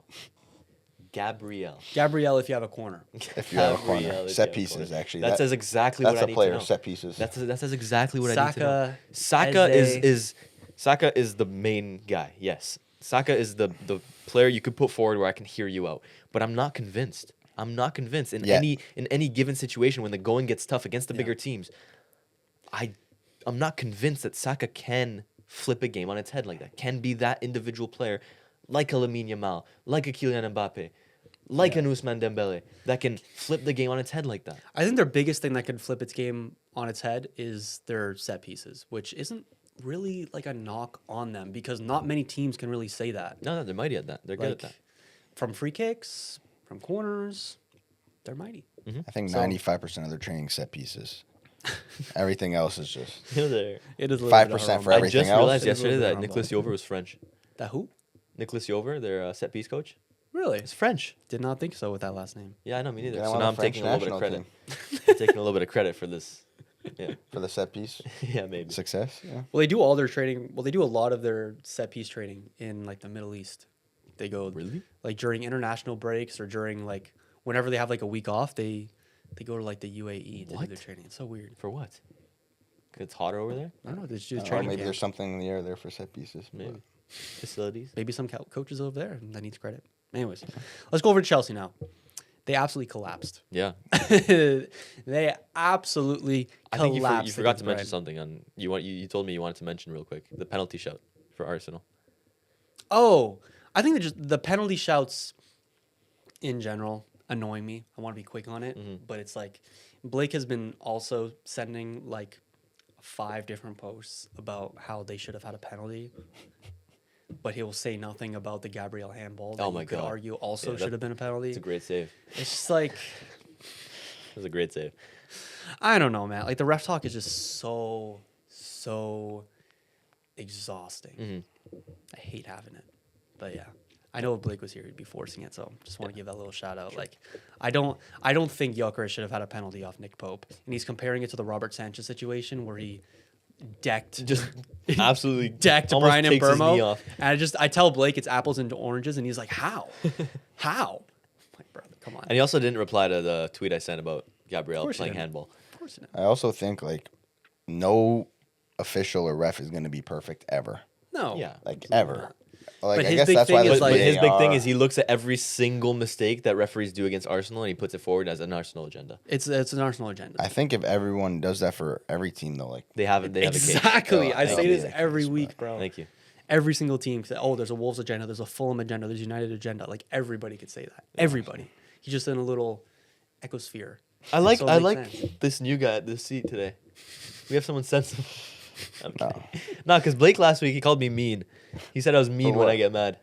B: Gabrielle, if you have a corner.
C: If you have a corner.
A: Gabriel, if you
C: Set
A: have a
C: pieces,
A: corner.
C: actually.
A: That says exactly what
C: That's
A: I
C: a
A: need
C: player,
A: to know.
C: set pieces.
A: That says exactly what I need to know.
B: Saka,
A: Saka
B: Eze.
A: is Saka is the main guy. Yes, Saka is the player you could put forward where I can hear you out. But I'm not convinced. I'm not convinced in
C: Yeah.
A: any given situation when the going gets tough against the
B: Yeah.
A: bigger teams. I'm not convinced that Saka can flip a game on its head like that. Can be that individual player, like a Lamine Yamal, like a Kylian Mbappe, like an Ousmane Dembele, that can flip the game on its head like that.
B: I think their biggest thing that could flip its game on its head is their set pieces, which isn't really like a knock on them because not many teams can really say that.
A: No, they're mighty at that. They're good at
B: Like
A: that.
B: from free kicks, from corners, they're mighty.
C: I think
B: So-
C: 95% of their training set pieces. Everything else is just
A: They're-
B: It is a little
C: 5%
B: bit
C: for
B: of a
A: I
C: everything
A: just
C: else?
A: realized
B: It is a
A: yesterday
B: little
A: that
B: bit
A: Nicolas
B: humble.
A: Jover was French.
B: That who?
A: Nicolas Jover, their set piece coach,
B: Really?
A: is French.
B: Did not think so with that last name.
A: Yeah, I know, me neither.
C: Yeah, I
A: So
C: want
A: now
C: a
A: I'm
C: French
A: taking a little bit of
C: national
A: credit. I'm taking a little bit of credit for this. Yeah,
C: for the set piece
A: yeah, maybe.
C: success. Yeah.
B: Well, they do all their training. Well, they do a lot of their set piece training in like the Middle East. They go
A: Really?
B: like during international breaks or during like whenever they have like a week off. They go to like the UAE to do
A: What?
B: their training. It's so weird.
A: For what? 'Cause it's hotter over there.
B: I don't know. They just do
C: Or
B: training.
C: maybe
B: camp.
C: there's something in the air there for set pieces. but-
A: Maybe facilities.
B: Maybe some coaches over there that needs credit. Anyways, let's go over to Chelsea now. They absolutely collapsed.
A: Yeah,
B: They absolutely
A: I think
B: collapsed.
A: you forgot
B: against
A: to mention
B: Brighton.
A: something on you told me you wanted to mention real quick the penalty shout for Arsenal.
B: Oh, I think that just the penalty shouts in general annoy me. I want to be quick on it, but it's like Blake has been also sending like 5 different posts about how they should have had a penalty. But he'll say nothing about the Gabriel handball. That
A: Oh my
B: you could
A: God.
B: argue also
A: Yeah,
B: should have been a penalty.
A: It's a great save.
B: It's just like
A: It was a great save.
B: I don't know, man. Like the ref talk is just so exhausting.
A: Mm-hmm.
B: I hate having it, but yeah, I know if Blake was here, he'd be forcing it. So just want to give that little shout out. Like, I don't think Gyökeres should have had a penalty off Nick Pope, and he's comparing it to the Robert Sanchez situation where he decked
A: Just absolutely
B: decked
A: almost
B: Brian and
A: takes his knee
B: Burmo.
A: off.
B: And I tell Blake it's apples and oranges, and he's like, how, how? I'm like, brother, come on.
A: And he also didn't reply to the tweet I sent about Gabriel
B: course he
A: playing
B: didn't.
A: handball.
B: Of course not.
C: I also think like no official or ref is going to be perfect ever.
B: No.
A: Yeah.
C: Like
B: absolutely
C: ever.
B: not.
C: Like
B: But
C: I
B: his
C: guess
B: big
C: that's why
B: thing is,
C: there's
A: But
B: like-
A: his big thing
C: VAR.
A: is he looks at every single mistake that referees do against Arsenal and he puts it forward as an Arsenal agenda.
B: It's an Arsenal agenda.
C: I think if everyone does that for every team though, like
A: They have a case.
B: Exactly.
C: Oh,
B: I
C: thank
B: say
C: you.
B: this
C: Thank you,
B: every
C: Spot.
B: week, bro.
A: Thank you.
B: Every single team said, "Oh, there's a Wolves agenda, there's a Fulham agenda, there's United agenda." Like everybody could say that. Everybody. He's just in a little ecosphere.
A: I like
B: So it makes
A: like
B: sense.
A: this new guy at this seat today. We have someone sensible. I'm
C: No.
A: kidding. No, because Blake last week he called me mean. He said I was mean
C: For
A: when
C: what?
A: I get mad.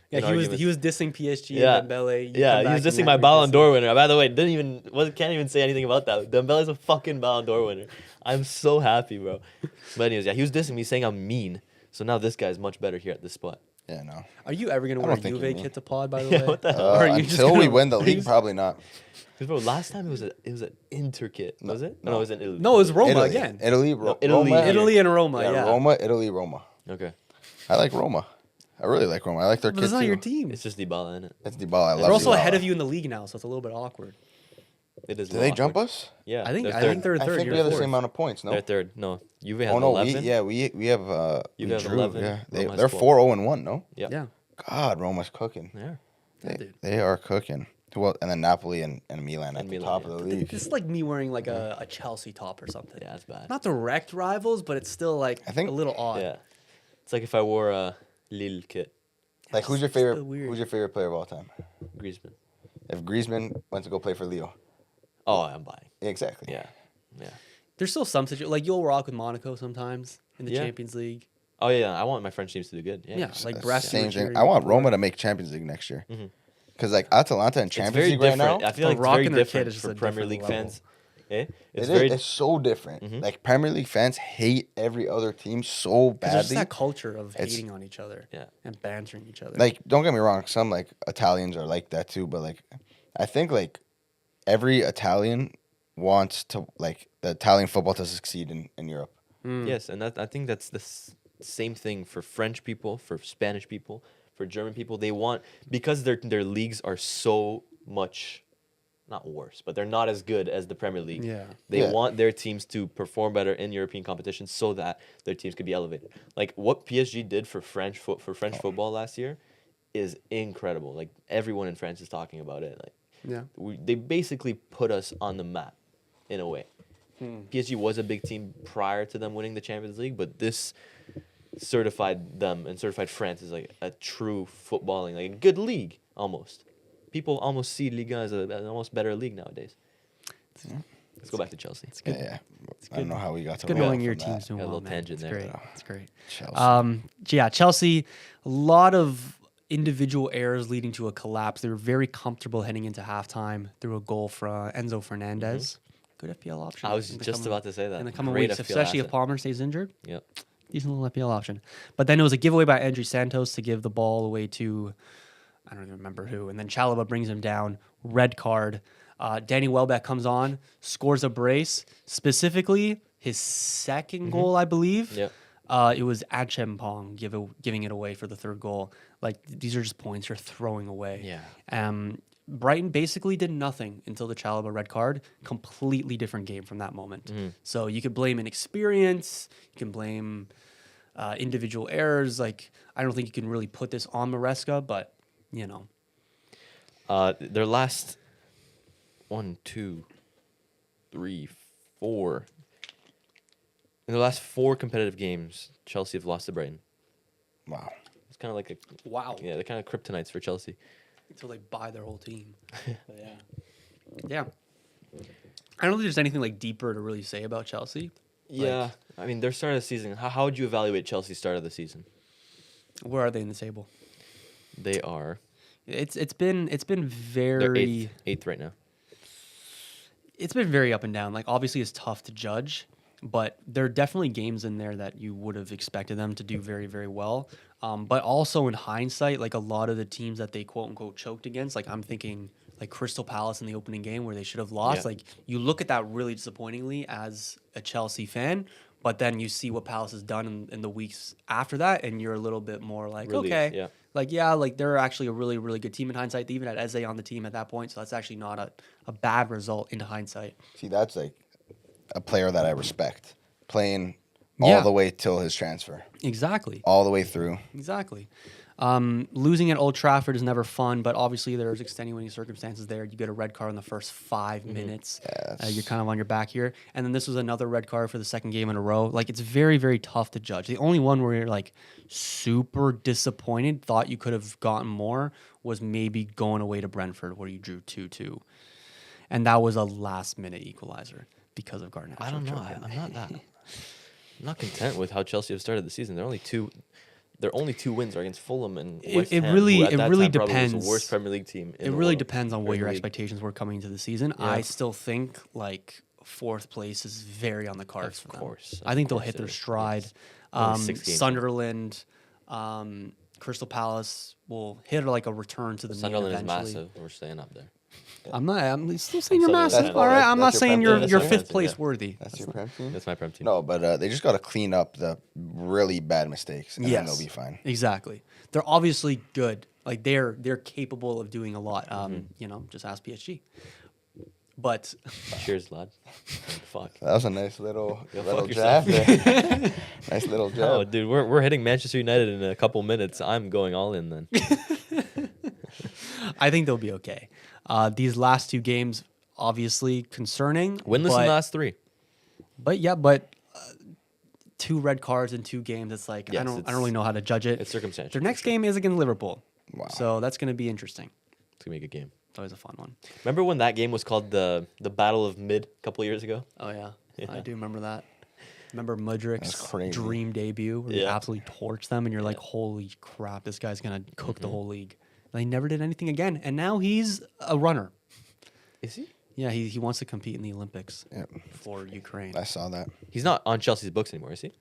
B: Yeah,
A: In
B: he was
A: arguments.
B: dissing PSG
A: Yeah.
B: and Dembele. You
A: Yeah,
B: come
A: he
B: back
A: was
B: and
A: dissing
B: now
A: my
B: you're
A: Ballon
B: dissing-
A: d'Or winner. By the way, can't even say anything about that. Dembele's a fucking Ballon d'Or winner. I'm so happy, bro. But anyways, yeah, he was dissing me, saying I'm mean. So now this guy's much better here at this spot.
C: yeah, no.
B: Are you ever gonna
C: I
B: wear a
C: don't think
B: Juve
C: you're mean.
B: kit to pod? By the
A: Yeah,
B: way,
A: what the hell?
B: Or are you just
C: Until we
B: gonna-
C: win the
B: are you
C: league,
B: just-
C: probably not.
A: 'Cause, bro, last time it was an Inter kit, was it? No,
C: no.
A: it was in Italy.
B: No, it was Roma
C: Italy,
B: again.
C: Italy,
A: No,
C: Roma.
A: Italy.
B: Italy and Roma. Yeah,
C: Roma, Italy, Roma.
A: Okay,
C: I like Roma. I really like Roma. I like their
B: But
C: kids
B: it's not
C: too.
B: your team.
A: it's just Dybala, isn't it?
C: It's Dybala. I love
B: They're also
C: Dybala.
B: ahead of you in the league now, so it's a little bit awkward.
A: It is.
C: Did they jump us?
A: Yeah,
B: I think
A: they're
B: I
A: third.
B: think they're
C: I
B: third.
C: think
B: you're
C: we have the
B: fourth.
C: same amount of points. No.
A: They're third. No, Juve has
C: Oh no,
A: 11.
C: we have
A: You
C: we
A: have
C: drew,
A: 11,
C: Yeah,
A: Roma has
C: they're
A: 12.
C: 4-0-1. No.
A: Yeah.
B: Yeah.
C: God, Roma's cooking.
A: Yeah.
B: dude.
C: They are cooking. Well, and then Napoli and Milan at
A: And
C: the
A: Milan,
C: top
A: yeah.
C: of the league.
B: This is like me wearing like a Chelsea top or something.
A: Yeah, that's bad.
B: Not direct rivals, but it's still like
C: I think-
B: a little odd.
A: Yeah, it's like if I wore a Lille kit,
C: Like, who's your
B: It's still
C: favorite?
B: weird.
C: Who's your favorite player of all time?
A: Griezmann.
C: If Griezmann went to go play for Leo,
A: Oh, I'm buying.
C: exactly.
A: Yeah, yeah.
B: There's still some situations like you'll rock with Monaco sometimes in the
A: Yeah.
B: Champions League.
A: Oh yeah, I want my French teams to do good. Yeah.
B: Yeah, like
C: That's
B: Brest.
C: the same
B: you were
C: thing.
B: cheering
C: I want
B: for.
C: Roma to make Champions League next year.
A: Mhm.
C: Because like Atalanta in
A: It's
C: Champions
A: very
C: League right
A: different.
C: now,
A: I feel like
B: The
A: it's very
B: rock in their kit
A: different
B: is just
A: for
B: a
A: Premier
B: different
A: League
B: level.
A: fans. Eh? It's
C: it
A: very.
C: is, it's so different.
A: Mhm.
C: Like Premier League fans hate every other team so
B: 'Cause There's just
C: badly.
B: that culture of
C: It's-
B: hating on each other
A: Yeah.
B: and bantering each other.
C: Like, don't get me wrong, some like Italians are like that too, but like I think like every Italian wants to like the Italian football to succeed in Europe.
A: Yes, and I think that's the same thing for French people, for Spanish people, for German people. They want because their leagues are so much not worse, but they're not as good as the Premier League.
B: Yeah.
A: They
C: Yeah.
A: want their teams to perform better in European competitions so that their teams could be elevated. Like what PSG did for French football last year is incredible. Like everyone in France is talking about it. Like
B: Yeah.
A: they basically put us on the map in a way. PSG was a big team prior to them winning the Champions League, but this certified them and certified France as like a true footballing, like a good league almost. People almost see Liga as an almost better league nowadays. Let's go back to Chelsea.
B: It's good.
C: Yeah. I don't know how we got to
B: Good
C: rail
B: knowing your
C: from
B: team's
C: that.
B: doing
A: Got a
B: well,
A: little
B: man.
A: tangent
B: It's
A: there.
B: great. It's great.
C: Chelsea.
B: Chelsea, a lot of individual errors leading to a collapse. They were very comfortable heading into halftime through a goal from Enzo Fernandez. Good FPL option.
A: I was
B: in the
A: just
B: coming-
A: about to say that.
B: in the coming
A: Great
B: weeks,
A: FPL
B: especially if
A: asset.
B: Palmer stays injured.
A: Yep.
B: Decent little FPL option. But then it was a giveaway by Andrew Santos to give the ball away to, I don't even remember who. And then Chalobah brings him down. Red card. Danny Welbeck comes on, scores a brace. Specifically, his second goal, I believe.
A: Yep.
B: It was Achempong giving it away for the third goal. Like, these are just points you're throwing away.
A: Yeah.
B: Brighton basically did nothing until the Chalobah red card. Completely different game from that moment. So you could blame inexperience. You can blame individual errors. Like, I don't think you can really put this on Maresca, but, you know.
A: Their last 1, 2, 3, 4. In the last 4 competitive games, Chelsea have lost to Brighton.
C: Wow.
A: It's kind of like
B: Wow.
A: yeah, they're kind of kryptonites for Chelsea.
B: Until they buy their whole team. But yeah. I don't think there's anything like deeper to really say about Chelsea.
A: Yeah, I mean their start of the season. How would you evaluate Chelsea's start of the season?
B: Where are they in the table?
A: They are
B: It's been
A: they're
B: very
A: eighth right now.
B: it's been very up and down. Like obviously it's tough to judge, but there are definitely games in there that you would have expected them to do very, very well. But also in hindsight, like a lot of the teams that they quote unquote choked against, like I'm thinking like Crystal Palace in the opening game where they should have lost.
A: Yeah.
B: Like you look at that really disappointingly as a Chelsea fan, but then you see what Palace has done in the weeks after that, and you're a little bit more like,
A: Relieved,
B: okay,
A: yeah.
B: like they're actually a really, really good team in hindsight. They even had Eze on the team at that point, so that's actually not a bad result in hindsight.
C: See, that's like a player that I respect. Playing all
B: Yeah.
C: the way till his transfer.
B: Exactly.
C: All the way through.
B: Exactly. Losing at Old Trafford is never fun, but obviously there's extenuating circumstances there. You get a red card in the first 5 minutes.
C: Yes.
B: You're kind of on your back here. And then this was another red card for the second game in a row. Like, it's very, very tough to judge. The only one where you're, like, super disappointed, thought you could have gotten more, was maybe going away to Brentford where you drew 2-2. And that was a last-minute equalizer because of Garnacho.
A: I don't know.
B: choking.
A: I'm not that. I'm not content with how Chelsea have started the season. Their only two wins are against Fulham and West Ham, who
B: really
A: at that time probably was
B: depends.
A: the worst Premier League team.
B: It really depends on what
A: Premier
B: your
A: League.
B: expectations were coming into the season.
A: Yeah.
B: I still think like 4th place is very on the cards for them.
A: course,
B: I
A: of
B: think they'll
A: course
B: hit
A: it
B: their
A: is,
B: stride.
A: yes. Only 6 games.
B: Sunderland, Crystal Palace will hit like a return to the mean
A: Sunderland is
B: eventually.
A: massive. We're staying up there.
B: I'm still saying you're
A: Sunderland
B: massive.
A: fan.
B: All right, I'm not
C: That's your
B: saying
C: prem
B: you're
C: team.
A: That's
B: you're
A: my
B: 5th
A: prem team,
B: place
A: yeah.
B: worthy.
C: That's your prem team?
A: That's my prem team.
C: No, but they just got to clean up the really bad mistakes, and then
B: Yes.
C: they'll be fine.
B: Exactly. They're obviously good. Like they're capable of doing a lot. You know, just ask PSG. But
A: Cheers, lad. Fuck.
C: That was a nice little
A: fuck
C: jab
A: yourself.
C: there. Nice little jab.
A: Oh, dude, we're hitting Manchester United in a couple minutes. I'm going all in then.
B: I think they'll be okay. These last 2 games, obviously concerning.
A: Winless in
B: but,
A: the last 3.
B: But 2 red cards in 2 games. It's like
A: Yes,
B: I don't
A: it's-
B: really know how to judge it.
A: It's circumstantial.
B: Their next game is against Liverpool.
C: Wow.
B: So that's going to be interesting.
A: It's gonna be a good game.
B: It's always a fun one.
A: Remember when that game was called the Battle of Mid a couple years ago?
B: Oh yeah,
A: Yeah.
B: I do remember that. Remember Mudrik's
C: That's crazy.
B: dream debut where he
A: Yeah.
B: absolutely torched them, and you're like, "Holy crap, this guy's gonna cook the whole league." And he never did anything again, and now he's a runner.
A: Is he?
B: Yeah, he wants to compete in the Olympics
C: Yep.
B: for Ukraine.
C: I saw that.
A: He's not on Chelsea's books anymore, is he?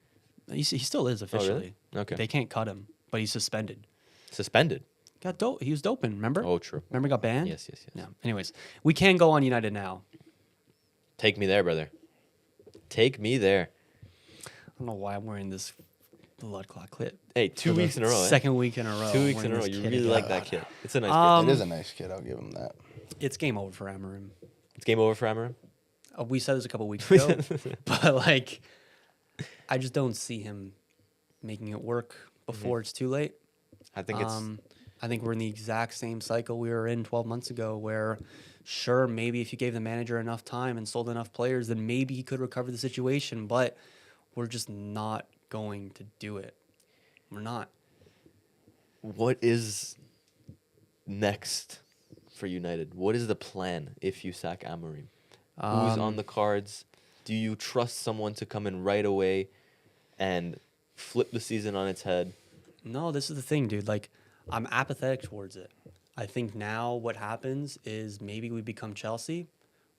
B: He still is officially.
A: Okay.
B: They can't cut him, but he's suspended.
A: Suspended.
B: Got dope. He was doping. Remember?
A: Oh, true.
B: Remember, he got banned.
A: Yes.
B: Yeah. Anyways, we can go on United now.
A: Take me there, brother. Take me there.
B: I don't know why I'm wearing this blood clot clip.
A: Hey, 2
B: for the
A: weeks in a row.
B: Second week in a row.
A: 2 weeks in
B: when
A: a row.
B: this
A: You
B: kid
A: really
B: again.
A: like that kid. It's a nice
C: It
A: kid.
C: is a nice kid. I'll give him that.
B: It's game over for Amorim.
A: It's game over for Amorim.
B: We said this a couple weeks ago, but like, I just don't see him making it work before it's too late.
A: I think it's
B: I think we're in the exact same cycle we were in 12 months ago, where sure, maybe if you gave the manager enough time and sold enough players, then maybe he could recover the situation, but we're just not going to do it. We're not.
A: what is next for United? What is the plan if you sack Amorim? Who's on the cards? Do you trust someone to come in right away and flip the season on its head?
B: No, this is the thing, dude. Like, I'm apathetic towards it. I think now what happens is maybe we become Chelsea,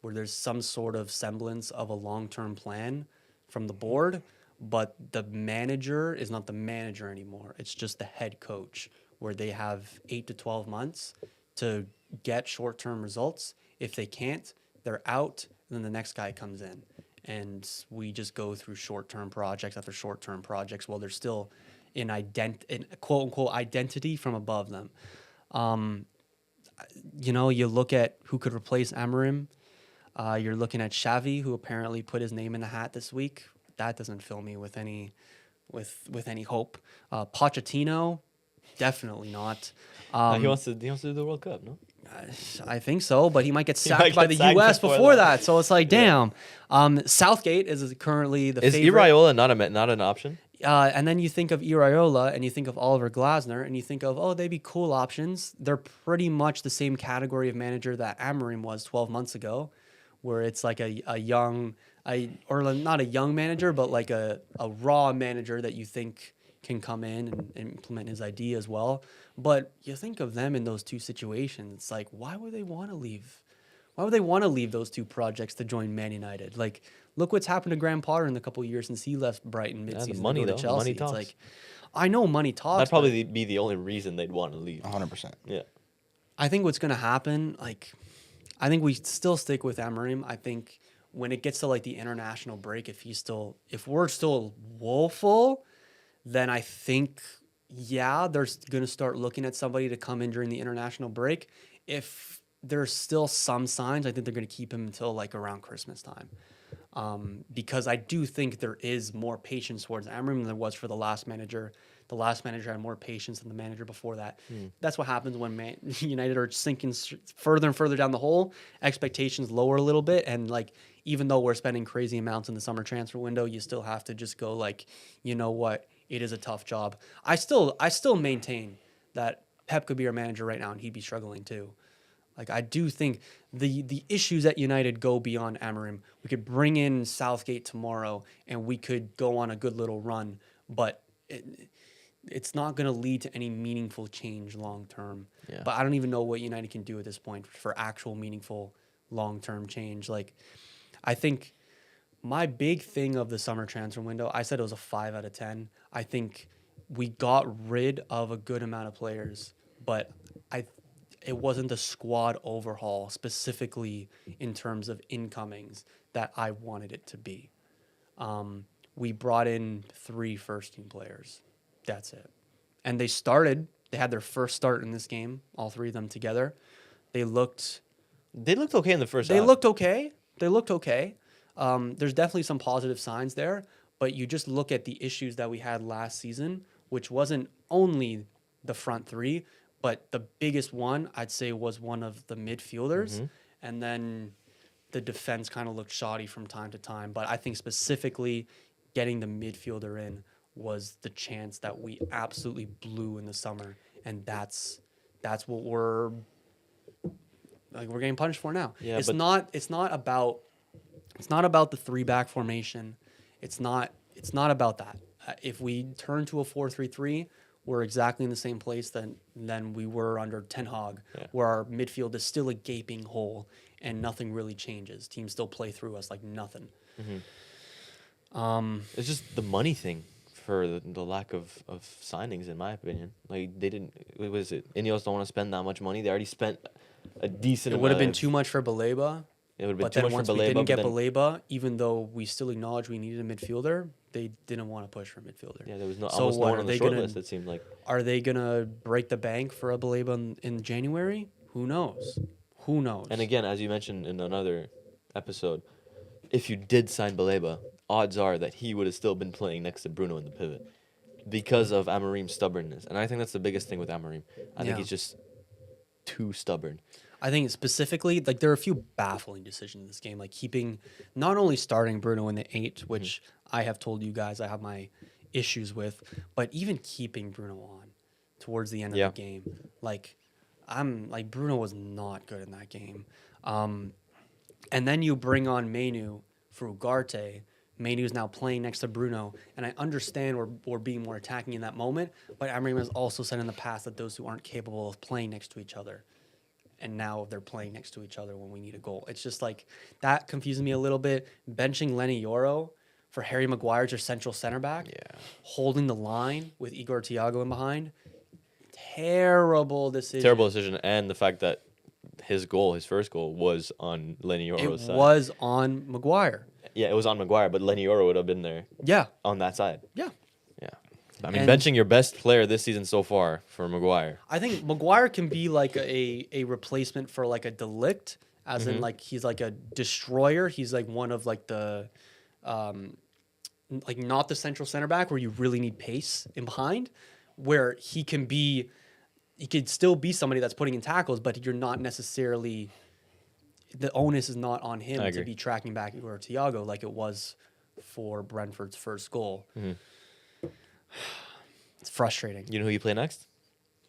B: where there's some sort of semblance of a long-term plan from the board, but the manager is not the manager anymore. It's just the head coach, where they have 8 to 12 months to get short-term results. If they can't, they're out, and then the next guy comes in. And we just go through short-term projects after short-term projects while they're still in quote-unquote identity from above them. You look at who could replace Amorim. You're looking at Xavi, who apparently put his name in the hat this week. That doesn't fill me with any hope. Pochettino, definitely not.
A: He wants to do the World Cup, no?
B: I think so, but he might get
A: might
B: sacked
A: get
B: by the
A: sacked
B: U.S.
A: before
B: before
A: that.
B: that. So it's like, damn. Southgate is currently the
A: Is
B: favorite.
A: Iraola not an option?
B: And then you think of Iraola and you think of Oliver Glasner and you think of, oh, they'd be cool options. They're pretty much the same category of manager that Amorim was 12 months ago, where it's like a young, or not a young manager, but like a raw manager that you think can come in and implement his idea as well. But you think of them in those two situations, it's like, why would they want to leave? Why would they want to leave those two projects to join Man United? Like, look what's happened to Graham Potter in the couple of years since he left Brighton midseason
A: the money,
B: to go
A: though.
B: to
A: The
B: Chelsea.
A: money
B: It's
A: talks.
B: like, I know money talks.
A: That'd
B: but
A: probably be the only reason they'd want to leave.
C: 100%.
A: Yeah.
B: I think what's going to happen, I think we still stick with Amorim. I think when it gets to like the international break, if we're still woeful, then I think, yeah, they're going to start looking at somebody to come in during the international break. If there's still some signs, I think they're going to keep him until like around Christmas time. Because I do think there is more patience towards Amorim than there was for the last manager. The last manager had more patience than the manager before that. That's what happens when United are sinking further and further down the hole. Expectations lower a little bit, and like even though we're spending crazy amounts in the summer transfer window, you still have to just go like, you know what, it is a tough job. I still maintain that Pep could be our manager right now, and he'd be struggling too. Like, I do think the issues at United go beyond Amorim. We could bring in Southgate tomorrow, and we could go on a good little run, but it's not going to lead to any meaningful change long term.
A: Yeah.
B: But I don't even know what United can do at this point for actual meaningful long term change. Like, I think my big thing of the summer transfer window, I said it was a 5 out of 10. I think we got rid of a good amount of players, but it wasn't the squad overhaul specifically in terms of incomings that I wanted it to be. We brought in 3 first-team players. That's it. And they had their first start in this game, all 3 of them together. They looked
A: okay in the first half.
B: They looked okay. There's definitely some positive signs there, but you just look at the issues that we had last season, which wasn't only the front 3, but the biggest one, I'd say, was one of the midfielders.
A: Mm-hmm.
B: And then the defense kind of looked shoddy from time to time. But I think specifically getting the midfielder in was the chance that we absolutely blew in the summer. And that's what we're getting punished for now.
A: Yeah,
B: it's not about the 3-back formation. It's not about that. If we turn to a 4-3-3, we're exactly in the same place than we were under Ten Hag, where our midfield is still a gaping hole and nothing really changes. Teams still play through us like nothing.
A: Mm-hmm. It's just the money thing for the lack of signings, in my opinion. Like, they didn't. What was it? Ineos don't want to spend that much money. They already spent a decent.
B: It would have been too much for Baleba.
A: It would have been
B: But
A: too
B: then
A: much
B: once
A: for
B: we
A: Baleba.
B: didn't get Baleba, even though we still acknowledge we needed a midfielder, they didn't want to push for a midfielder.
A: Yeah, there was no
B: So
A: almost no
B: what,
A: one
B: are
A: on the
B: they
A: short
B: gonna-
A: list. It seemed like.
B: Are they gonna break the bank for a Baleba in January? Who knows? Who knows?
A: And again, as you mentioned in another episode, if you did sign Baleba, odds are that he would have still been playing next to Bruno in the pivot because of Amorim's stubbornness. And I think that's the biggest thing with Amorim. I think
B: Yeah.
A: he's just too stubborn.
B: I think specifically, like there are a few baffling decisions in this game, like keeping not only starting Bruno in the 8, which I have told you guys I have my issues with, but even keeping Bruno on towards the end
A: Yeah.
B: of the game. Like Bruno was not good in that game. And then you bring on Menu for Ugarte. Menu's now playing next to Bruno, and I understand we're being more attacking in that moment, but Amorim has also said in the past that those who aren't capable of playing next to each other, and now they're playing next to each other when we need a goal. It's just like that confuses me a little bit. Benching Lenny Yoro for Harry Maguire as your central center back, holding the line with Igor Thiago in behind. Terrible decision.
A: Terrible decision, and the fact that his first goal, was on Lenny Yoro's
B: It
A: side.
B: was on Maguire.
A: Yeah, it was on Maguire, but Lenny Yoro would have been there
B: Yeah,
A: on that side.
B: yeah.
A: Yeah. I mean,
B: And-
A: benching your best player this season so far for Maguire.
B: I think Maguire can be like a replacement for like a Delict, as in like he's like a destroyer. He's like one of like the like not the central center back where you really need pace in behind, where he could still be somebody that's putting in tackles, but you're not necessarily, the onus is not on him
A: I
B: to
A: agree.
B: be tracking back Igor Thiago like it was for Brentford's first goal. It's frustrating.
A: You know who you play next?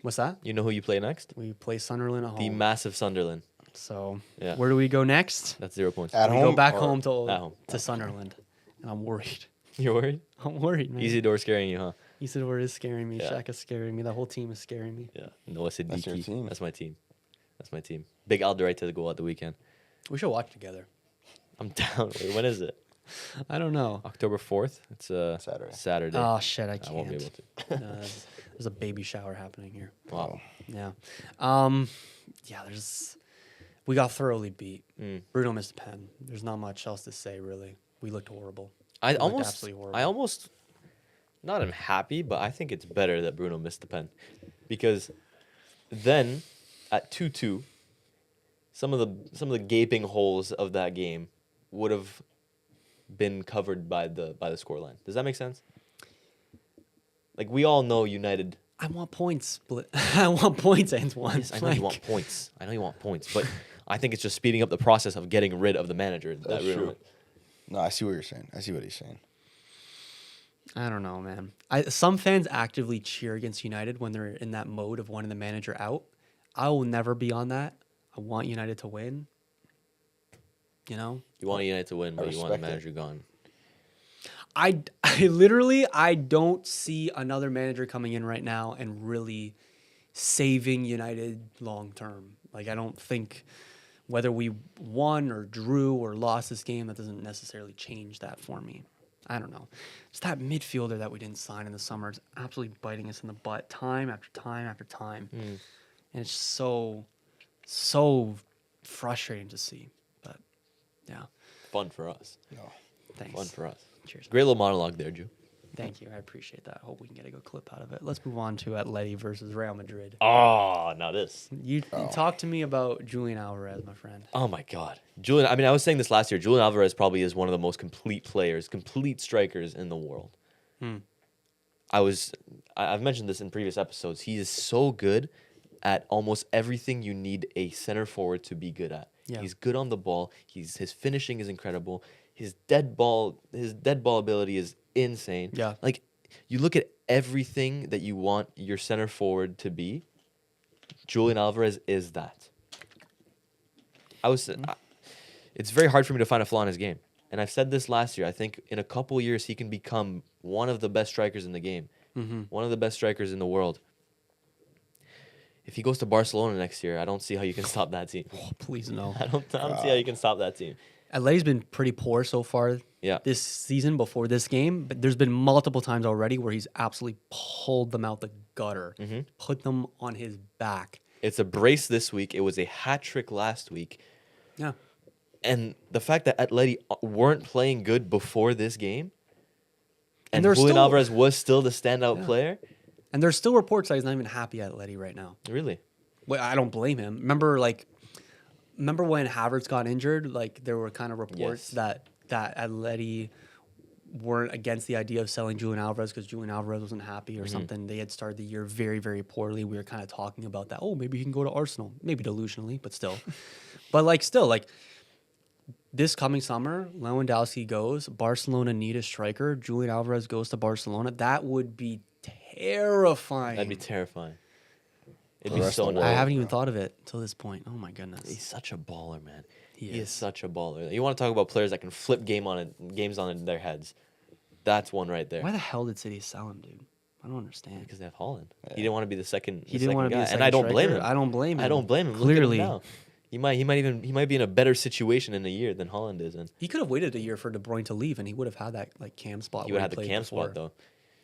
B: What's that?
A: You know who you play next?
B: We play Sunderland at
A: The
B: home.
A: massive Sunderland.
B: So
A: Yeah.
B: where do we go next?
A: That's 0 points.
C: At
B: We
C: home
B: go back
C: or-
B: home to
A: At home.
B: Sunderland, and I'm worried.
A: You're worried?
B: I'm worried, man.
A: Easy door scaring you, huh?
B: Isidore is scaring me.
A: Yeah.
B: Shaq is scaring me. The whole team is scaring me.
A: Yeah. Noah Siddiqui.
C: That's your team.
A: That's my team. That's my team. Big Alderete to the goal at the weekend.
B: We should watch together.
A: I'm down. Wait, when is it?
B: I don't know.
A: October 4th? It's
C: Saturday.
A: Saturday.
B: Oh shit, I
A: I
B: can't.
A: won't be able to.
B: No, there's a baby shower happening here.
A: Wow.
B: Yeah. Yeah. We got thoroughly beat. Bruno missed a pen. There's not much else to say really. We looked horrible.
A: I
B: looked
A: almost,
B: absolutely horrible.
A: I almost, not am happy, but I think it's better that Bruno missed the pen, because then at 2-2, some of the gaping holes of that game would have been covered by the scoreline. Does that make sense? Like, we all know United.
B: I want points. I want points, Antoine.
A: Yes, I know you want points. I know you want points, but I think it's just speeding up the process of getting rid of the manager.
C: That's
A: Bruno-
C: true. No, I see what you're saying. I see what he's saying.
B: I don't know, man. Some fans actively cheer against United when they're in that mode of wanting the manager out. I will never be on that. I want United to win. You know?
A: You want United to win, but you want the
C: respect it.
A: manager gone.
B: I literally, I don't see another manager coming in right now and really saving United long term. Like, I don't think whether we won or drew or lost this game, that doesn't necessarily change that for me. I don't know. It's that midfielder that we didn't sign in the summer. It's absolutely biting us in the butt time after time after time. And it's so frustrating to see. But, yeah.
A: Fun for us.
C: No.
B: Thanks.
A: Fun for us.
B: Cheers.
A: Great little monologue there, Drew.
B: Thank you. I appreciate that. I hope we can get a good clip out of it. Let's move on to Atleti versus Real Madrid.
A: Oh, now this.
B: You talk to me about Julian Alvarez, my friend.
A: Oh my God, Julian. I mean, I was saying this last year. Julian Alvarez probably is one of the most complete players, complete strikers in the world. I've mentioned this in previous episodes. He is so good at almost everything you need a center forward to be good at.
B: Yeah.
A: He's good on the ball. His finishing is incredible. His dead ball ability is insane.
B: Yeah.
A: Like, you look at everything that you want your center forward to be. Julian Alvarez is that. It's very hard for me to find a flaw in his game. And I've said this last year. I think in a couple years he can become one of the best strikers in the game. One of the best strikers in the world. If he goes to Barcelona next year, I don't see how you can stop that team.
B: Please no.
A: I don't see how you can stop that team.
B: Atleti's been pretty poor so far
A: Yeah.
B: this season before this game, but there's been multiple times already where he's absolutely pulled them out the gutter, put them on his back.
A: It's a brace this week. It was a hat trick last week.
B: Yeah.
A: And the fact that Atleti weren't playing good before this game And
B: there's
A: Julian
B: still-
A: Alvarez was still the standout
B: Yeah.
A: player?
B: And there's still reports that he's not even happy at Atleti right now.
A: Really?
B: Well, I don't blame him. Remember when Havertz got injured? Like there were kind of reports
A: Yes.
B: that Atleti weren't against the idea of selling Julian Alvarez because Julian Alvarez wasn't happy or something. They had started the year very, very poorly. We were kind of talking about that. Oh, maybe he can go to Arsenal. Maybe delusionally, but still. But this coming summer, Lewandowski goes. Barcelona need a striker. Julian Alvarez goes to Barcelona. That would be terrifying.
A: That'd be terrifying. It'd
C: The
A: be
C: rest
A: so
C: of the
A: nice.
B: I
C: world.
B: haven't even thought of it till this point. Oh my
A: He's
B: goodness.
A: such a baller, man.
B: He
A: He is
B: is.
A: such a baller. You want to talk about players that can flip games on their heads? That's one right there.
B: Why the hell did City sell him, dude? I don't understand.
A: Because they have Holland. He didn't want to be the second.
B: He didn't want to be
A: guy.
B: the second
A: and I don't blame
B: striker.
A: him.
B: I don't blame him.
A: I don't blame him.
B: Clearly,
A: Look at him now. He might be in a better situation in a year than Holland is in.
B: he could have waited a year for De Bruyne to leave, and he would have had that cam spot.
A: He
B: where
A: would have had the
B: played
A: cam
B: before.
A: spot though.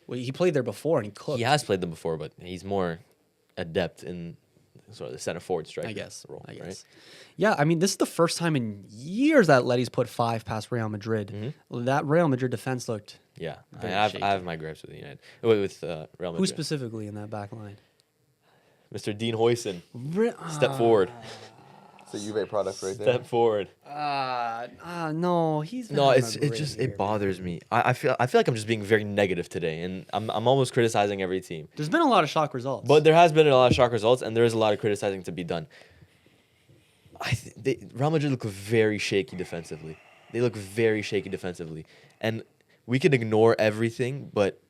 B: Well, he played there before, and he cooked.
A: He has played them before, but he's more adept in sort of the center forward striker
B: I guess.
A: role,
B: I guess.
A: right?
B: Yeah, I mean, this is the first time in years that Letty's put 5 past Real Madrid.
A: Mm-hmm.
B: That Real Madrid defense looked.
A: Yeah,
B: Very
A: I
B: shaky.
A: have my gripes with United. With Real Madrid.
B: Who specifically in that back line?
A: Mr. Dean Huijsen, step forward.
C: It's a Juve product right there.
A: Step forward.
B: No, he's
A: No,
B: having
A: it's
B: a
A: it
B: great
A: just
B: year,
A: it bothers me. I feel like I'm just being very negative today, and I'm almost criticizing every team.
B: There's been a lot of shock results.
A: But there has been a lot of shock results, and there is a lot of criticizing to be done. Real Madrid look very shaky defensively. They look very shaky defensively, and we can ignore everything, but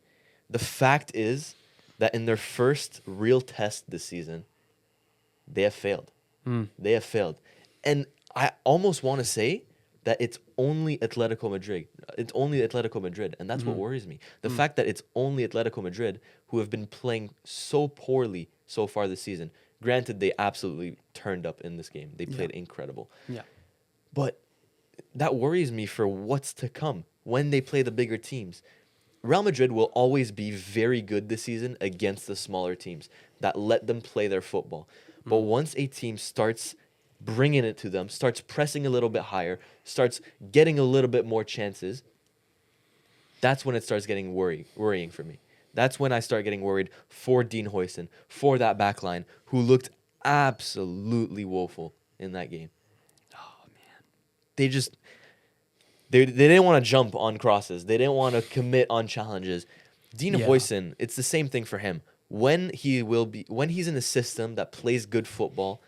A: the fact is that in their first real test this season, they have failed. They have failed, and I almost want to say that it's only Atletico Madrid. It's only Atletico Madrid, and that's what worries me. The fact that it's only Atletico Madrid who have been playing so poorly so far this season. Granted, they absolutely turned up in this game. They played incredible.
B: yeah,
A: But that worries me for what's to come when they play the bigger teams. Real Madrid will always be very good this season against the smaller teams that let them play their football. But once a team starts bringing it to them, starts pressing a little bit higher, starts getting a little bit more chances, that's when it starts getting worrying for me. That's when I start getting worried for Dean Huijsen, for that back line, who looked absolutely woeful in that game.
B: oh man,
A: They didn't want to jump on crosses. They didn't want to commit on challenges. Dean
B: Yeah.
A: Huijsen, it's the same thing for him. When he's in a system that plays good football,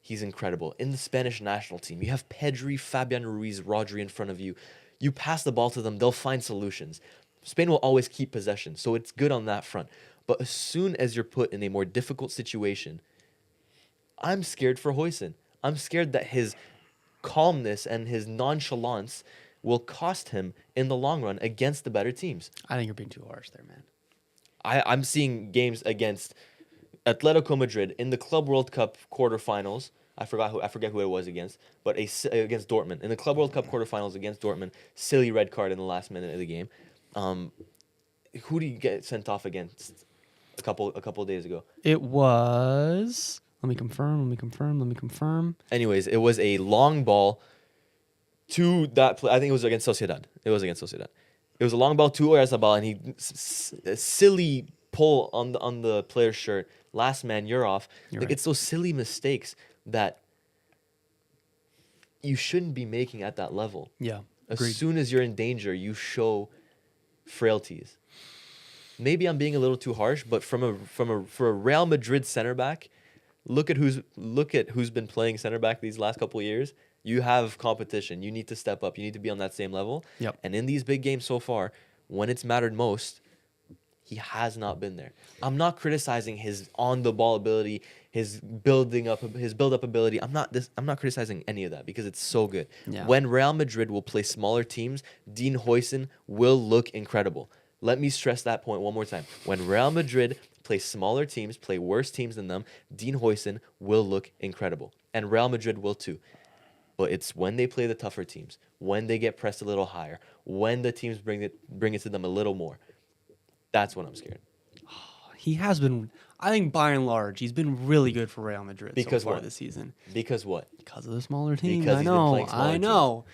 A: he's incredible. In the Spanish national team, you have Pedri, Fabian Ruiz, Rodri in front of you. You pass the ball to them, they'll find solutions. Spain will always keep possession, so it's good on that front. But as soon as you're put in a more difficult situation, I'm scared for Huijsen. I'm scared that his calmness and his nonchalance will cost him in the long run against the better teams.
B: I think you're being too harsh there, man.
A: I'm seeing games against Atletico Madrid in the Club World Cup quarterfinals. I forget who it was against, but against Dortmund in the Club World Cup quarterfinals against Dortmund. Silly red card in the last minute of the game. Who do you get sent off against a couple days ago?
B: It was. Let me confirm.
A: Anyways, it was a long ball to that play. I think it was against Sociedad. It was a long ball to Oyarzabal, and he a silly pull on the player's shirt. Last man, you're off.
B: You're
A: Like,
B: right.
A: it's those silly mistakes that you shouldn't be making at that level.
B: Yeah,
A: As
B: agreed.
A: soon as you're in danger, you show frailties. Maybe I'm being a little too harsh, but for a Real Madrid center back, look at who's been playing center back these last couple of years. You have competition. You need to step up. You need to be on that same level.
B: Yep.
A: And in these big games so far, when it's mattered most, he has not been there. I'm not criticizing his on the ball ability, his build up ability. I'm not criticizing any of that because it's so good.
B: Yeah.
A: When Real Madrid will play smaller teams, Dean Huijsen will look incredible. Let me stress that point one more time. When Real Madrid play smaller teams, play worse teams than them, Dean Huijsen will look incredible. And Real Madrid will too. But it's when they play the tougher teams, when they get pressed a little higher, when the teams bring it to them a little more. That's when I'm scared.
B: He has been. I think by and large, he's been really good for Real Madrid
A: Because
B: so far
A: what?
B: this season.
A: Because what?
B: Because of the smaller teams.
A: Because
B: I
A: he's been
B: know.
A: playing smaller
B: I know.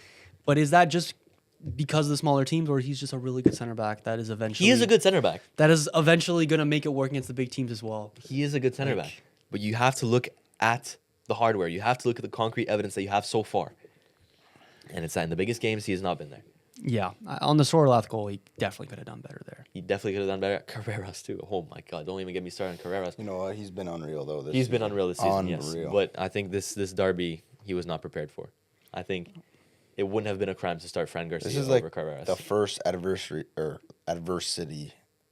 B: But is that just because of the smaller teams, or he's just a really good center back that is eventually
A: He is a good center back.
B: that is eventually going to make it work against the big teams as well.
A: He is a good center
B: Like-
A: back. But you have to look at the hardware. You have to look at the concrete evidence that you have so far. And it's that in the biggest games, he has not been there.
B: Yeah, on the Sorlath goal, he definitely could have done better there.
A: He definitely could have done better. Carreras, too. Oh, my God. Don't even get me started on Carreras.
C: You know what? He's been unreal though.
A: He's been unreal this season, yes.
C: Unreal.
A: But I think this derby, he was not prepared for. I think it wouldn't have been a crime to start Fran Garcia
C: This is
A: over
C: like
A: Carreras.
C: the first adversity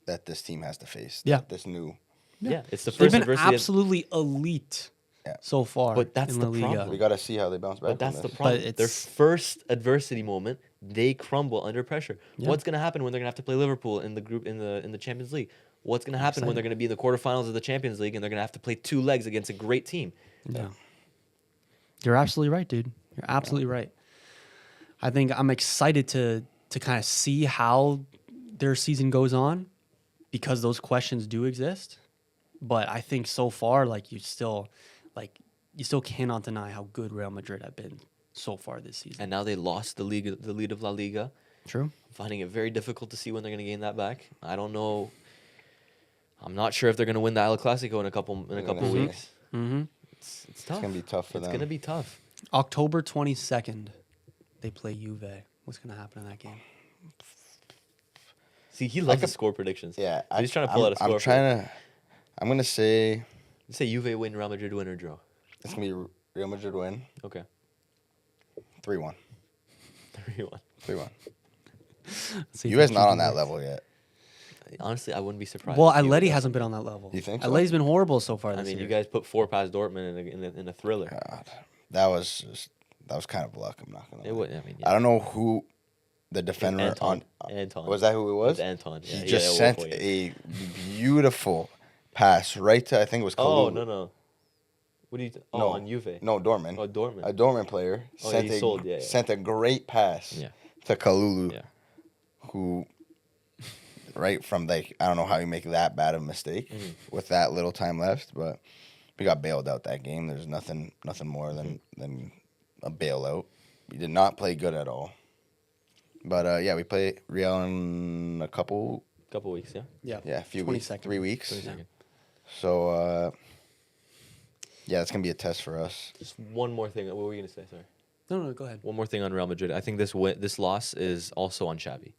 C: that this team has to face.
B: Yeah.
C: This new.
A: yeah, it's the
B: They've
A: first
B: been
A: adversity.
B: absolutely elite
C: Yeah.
B: so far.
A: But that's
B: in
A: the
B: La Liga.
A: problem.
C: We got to see how they bounce back.
A: But that's
C: from
A: the
C: this.
A: problem.
B: But
A: Their
B: it's-
A: first adversity moment, they crumble under pressure.
B: Yeah.
A: What's going to happen when they're going to have to play Liverpool in the group in the Champions League? What's going to happen when
B: Exciting.
A: they're going to be in the quarterfinals of the Champions League and they're going to have to play 2 legs against a great team?
B: Yeah. You're absolutely right, dude. You're absolutely right. I think I'm excited to kind of see how their season goes on because those questions do exist. But I think so far, you still cannot deny how good Real Madrid have been so far this season.
A: And now they lost the lead of La Liga.
B: True.
A: I'm finding it very difficult to see when they're going to gain that back. I don't know. I'm not sure if they're going to win the El Clasico in a couple
C: Mhm.
A: weeks.
B: Mm-hmm.
A: It's tough.
C: It's gonna be tough for
A: It's
C: them.
A: going to be tough.
B: October 22nd, they play Juve. What's going to happen in that game?
A: See, he loves
C: could-
A: to score predictions.
C: Yeah,
A: So he's trying to pull out a score.
C: I'm gonna say
A: You say Juve win, Real Madrid win, or draw.
C: it's gonna be Real Madrid win
A: Okay.
C: 3-1.
A: 3-1.
C: 3-1.
B: See if
C: You guys
B: they
C: not
B: keep
C: on that
B: it.
C: level yet.
A: Honestly, I wouldn't be surprised.
B: Well,
A: if Juve
B: Atleti
A: does.
B: hasn't been on that level.
C: You think so?
B: Atleti's been horrible so far
A: I
B: this
A: mean,
B: year.
A: you guys put 4 past Dortmund in a thriller.
C: God, that was kind of luck. I'm not gonna.
A: It
C: lie.
A: would. I mean,
C: I don't know who the defender
A: Anton.
C: on.
A: Anton.
C: Was that who it was?
A: It Anton. Yeah,
C: He
A: got
C: just
A: that
C: sent
A: one point.
C: a beautiful pass right to I think it was.
A: Oh
C: Kalulu.
A: no. What do you?
C: No.
A: On Juve.
C: No, Dortmund.
A: Oh, Dortmund.
C: A Dortmund player
A: Oh, yeah,
C: sent
A: he sold, yeah.
C: sent a great pass
A: Yeah.
C: to Kalulu,
A: Yeah.
C: who right from I don't know how you make that bad of a mistake
A: Mm-hmm.
C: with that little time left, but we got bailed out that game. There's nothing more than a bailout. We did not play good at all. But yeah, we play Real in a couple
A: Weeks. Yeah.
C: a few weeks,
B: 22nd.
C: 3 weeks.
A: 22nd.
C: So yeah, it's gonna be a test for us.
A: Just one more thing. What were you gonna say? Sorry.
B: No, go ahead.
A: One more thing on Real Madrid. I think this loss is also on Xavi.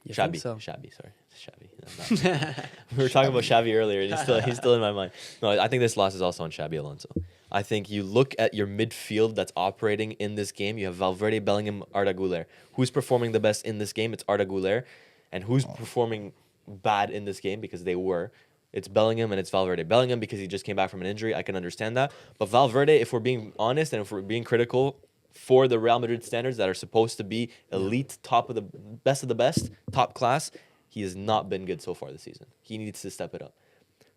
B: You
A: Xavi.
B: think so?
A: Xavi. Sorry. Xavi. I'm not- we were talking about Xavi earlier, and he's still in my mind. No, I think this loss is also on Xabi Alonso. I think you look at your midfield that's operating in this game. You have Valverde, Bellingham, Arda Güler. Who's performing the best in this game? It's Arda Güler. And who's performing bad in this game? Because they were. It's Bellingham and it's Valverde. Bellingham because he just came back from an injury. I can understand that. But Valverde, if we're being honest and if we're being critical for the Real Madrid standards that are supposed to be elite, top of the best, top class, he has not been good so far this season. He needs to step it up.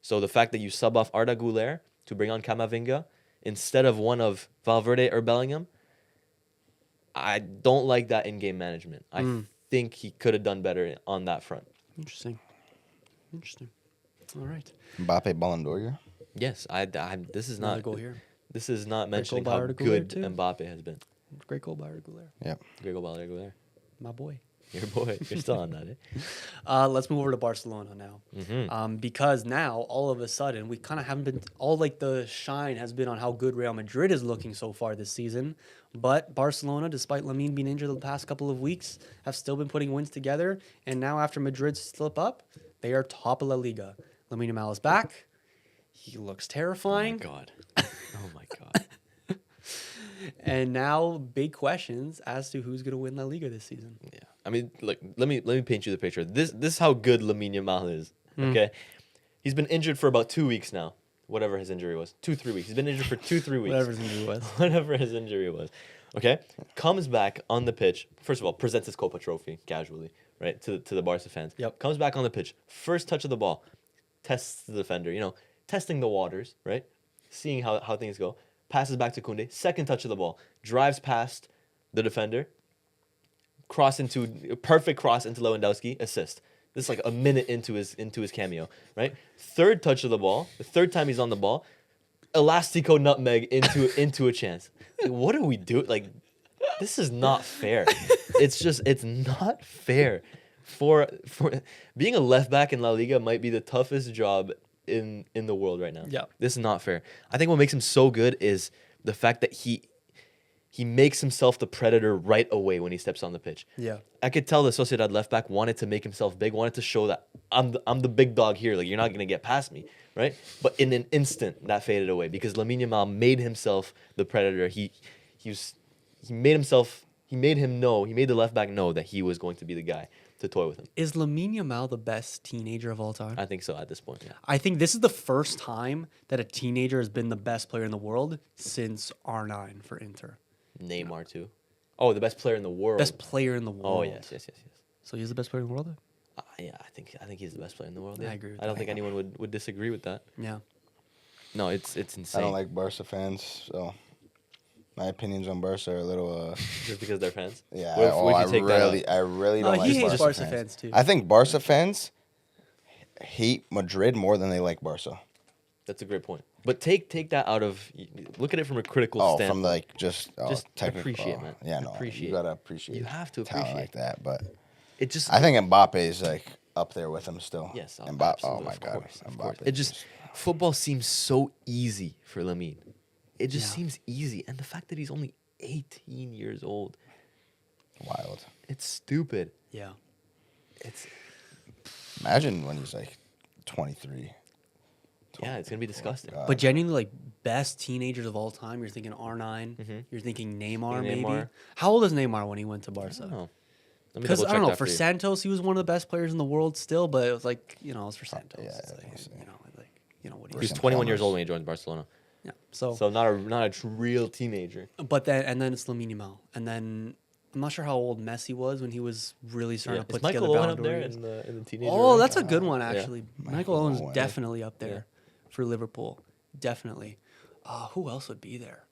A: So the fact that you sub off Arda Güler to bring on Camavinga instead of one of Valverde or Bellingham, I don't like that in-game management. I think he could have done better on that front.
B: Interesting. All right.
C: Mbappe Ballon d'Or year?
A: Yes, this is
B: Another
A: not
B: goal here.
A: This is not mentioning
B: goal by
A: how
B: Arda Güler
A: good
B: too.
A: Mbappe has been.
B: Great goal by Arda Güler.
C: Yeah.
A: Great goal by Arda Güler.
B: My boy.
A: Your boy, you're still on that, eh?
B: Let's move over to Barcelona now.
A: Mm-hmm.
B: Because now, all of a sudden, we kind of haven't been, the shine has been on how good Real Madrid is looking so far this season. But Barcelona, despite Lamine being injured the past couple of weeks, have still been putting wins together. And now, after Madrid's slip up, they are top of La Liga. Lamine Yamal is back. He looks terrifying.
A: Oh my god. Oh my god.
B: And now, big questions as to who's going to win La Liga this season.
A: Yeah. I mean, look, let me paint you the picture. This is how good Lamine Yamal is. Okay? He's been injured for about 2 weeks now. Whatever his injury was. 2-3 weeks. He's been injured for 2-3 weeks.
B: Whatever his injury was.
A: Whatever his injury was. Okay? Comes back on the pitch. First of all, presents his Copa trophy casually, right? To the Barca fans.
B: Yep.
A: Comes back on the pitch. First touch of the ball. Tests the defender, testing the waters, right? Seeing how things go. Passes back to Koundé. Second touch of the ball. Drives past the defender. Perfect cross into Lewandowski. Assist. This is like a minute into his cameo, right? Third touch of the ball. The third time he's on the ball. Elastico nutmeg into a chance. Like, what do we do? Like, this is not fair. it's not fair. For being a left back in La Liga might be the toughest job in the world right now.
B: Yeah.
A: This is not fair. I think what makes him so good is the fact that he makes himself the predator right away when he steps on the pitch.
B: Yeah.
A: I could tell the Sociedad left back wanted to make himself big, wanted to show that I'm the big dog here. Like, you're not gonna get past me, right? But in an instant, that faded away because Lamine Yamal made himself the predator. He made the left back know that he was going to be the guy to toy with him.
B: Is Lamine Yamal the best teenager of all time?
A: I think so at this point. Yeah.
B: I think this is the first time that a teenager has been the best player in the world since R9 for Inter.
A: Neymar too. Oh, the best player in the world.
B: Best player in the world.
A: Oh yes.
B: So he's the best player in the world?
A: Yeah, I think he's the best player in the world.
B: I
A: Yeah.
B: agree with
A: I don't
B: that.
A: think anyone would disagree with that.
B: Yeah.
A: No, it's insane.
C: I don't like Barca fans, so my opinions on Barca are a little.
A: Just because they're fans.
C: Yeah,
A: Where'd you take that out?
C: I really don't
B: he
C: like
B: hates
C: Barca
B: Barca
C: fans.
B: fans too.
C: I think Barca fans hate Madrid more than they like Barca.
A: That's a great point. But take that out of. Look at it from a critical
C: Oh,
A: standpoint.
C: from like just technical.
A: appreciate, man.
C: Yeah, no,
A: Appreciate.
C: you gotta appreciate.
A: You have to
C: talent
A: appreciate.
C: like that, but
A: It just.
C: I think Mbappe is like up there with him still.
A: Yes,
C: Mbappe.
A: absolutely,
C: Oh my
A: of
C: god,
A: course, of course.
C: Mbappe
A: It just football seems so easy for Lamine. It just
B: Yeah.
A: seems easy, and the fact that he's only 18 years old,
C: wild.
A: it's stupid.
B: Yeah.
A: It's
C: Imagine when he's like 23.
A: yeah, it's gonna be disgusting.
C: God.
B: But genuinely, like, best teenagers of all time, you're thinking R9.
A: Mhm.
B: You're thinking Neymar,
A: Thinking
B: maybe.
A: Neymar.
B: How old is Neymar when he went to
A: I
B: Barca?
A: don't know. Let me
B: Because I
A: double-check
B: don't know,
A: that
B: for
A: you.
B: Santos, he was one of the best players in the world still, but it was like, it was for Santos.
C: yeah,
B: It's like,
C: obviously.
B: what do
A: He
B: you
A: was
C: Some
A: 21 years
C: plumbers.
A: old when he joined Barcelona,
B: Yeah. So,
A: so not a real teenager.
B: but then it's Lamine Yamal, and then I'm not sure how old Messi was when he was really starting
A: Yeah.
B: to put
A: Is Michael
B: together
A: Owen
B: Ballon
A: up there
B: d'Ors.
A: in the teenager?
B: Oh,
A: rank?
B: that's a good one
A: Yeah.
B: actually. Michael
C: Michael
B: Owen's
C: Owen.
B: definitely up there
A: Yeah.
B: for Liverpool. Definitely. Who else would be there?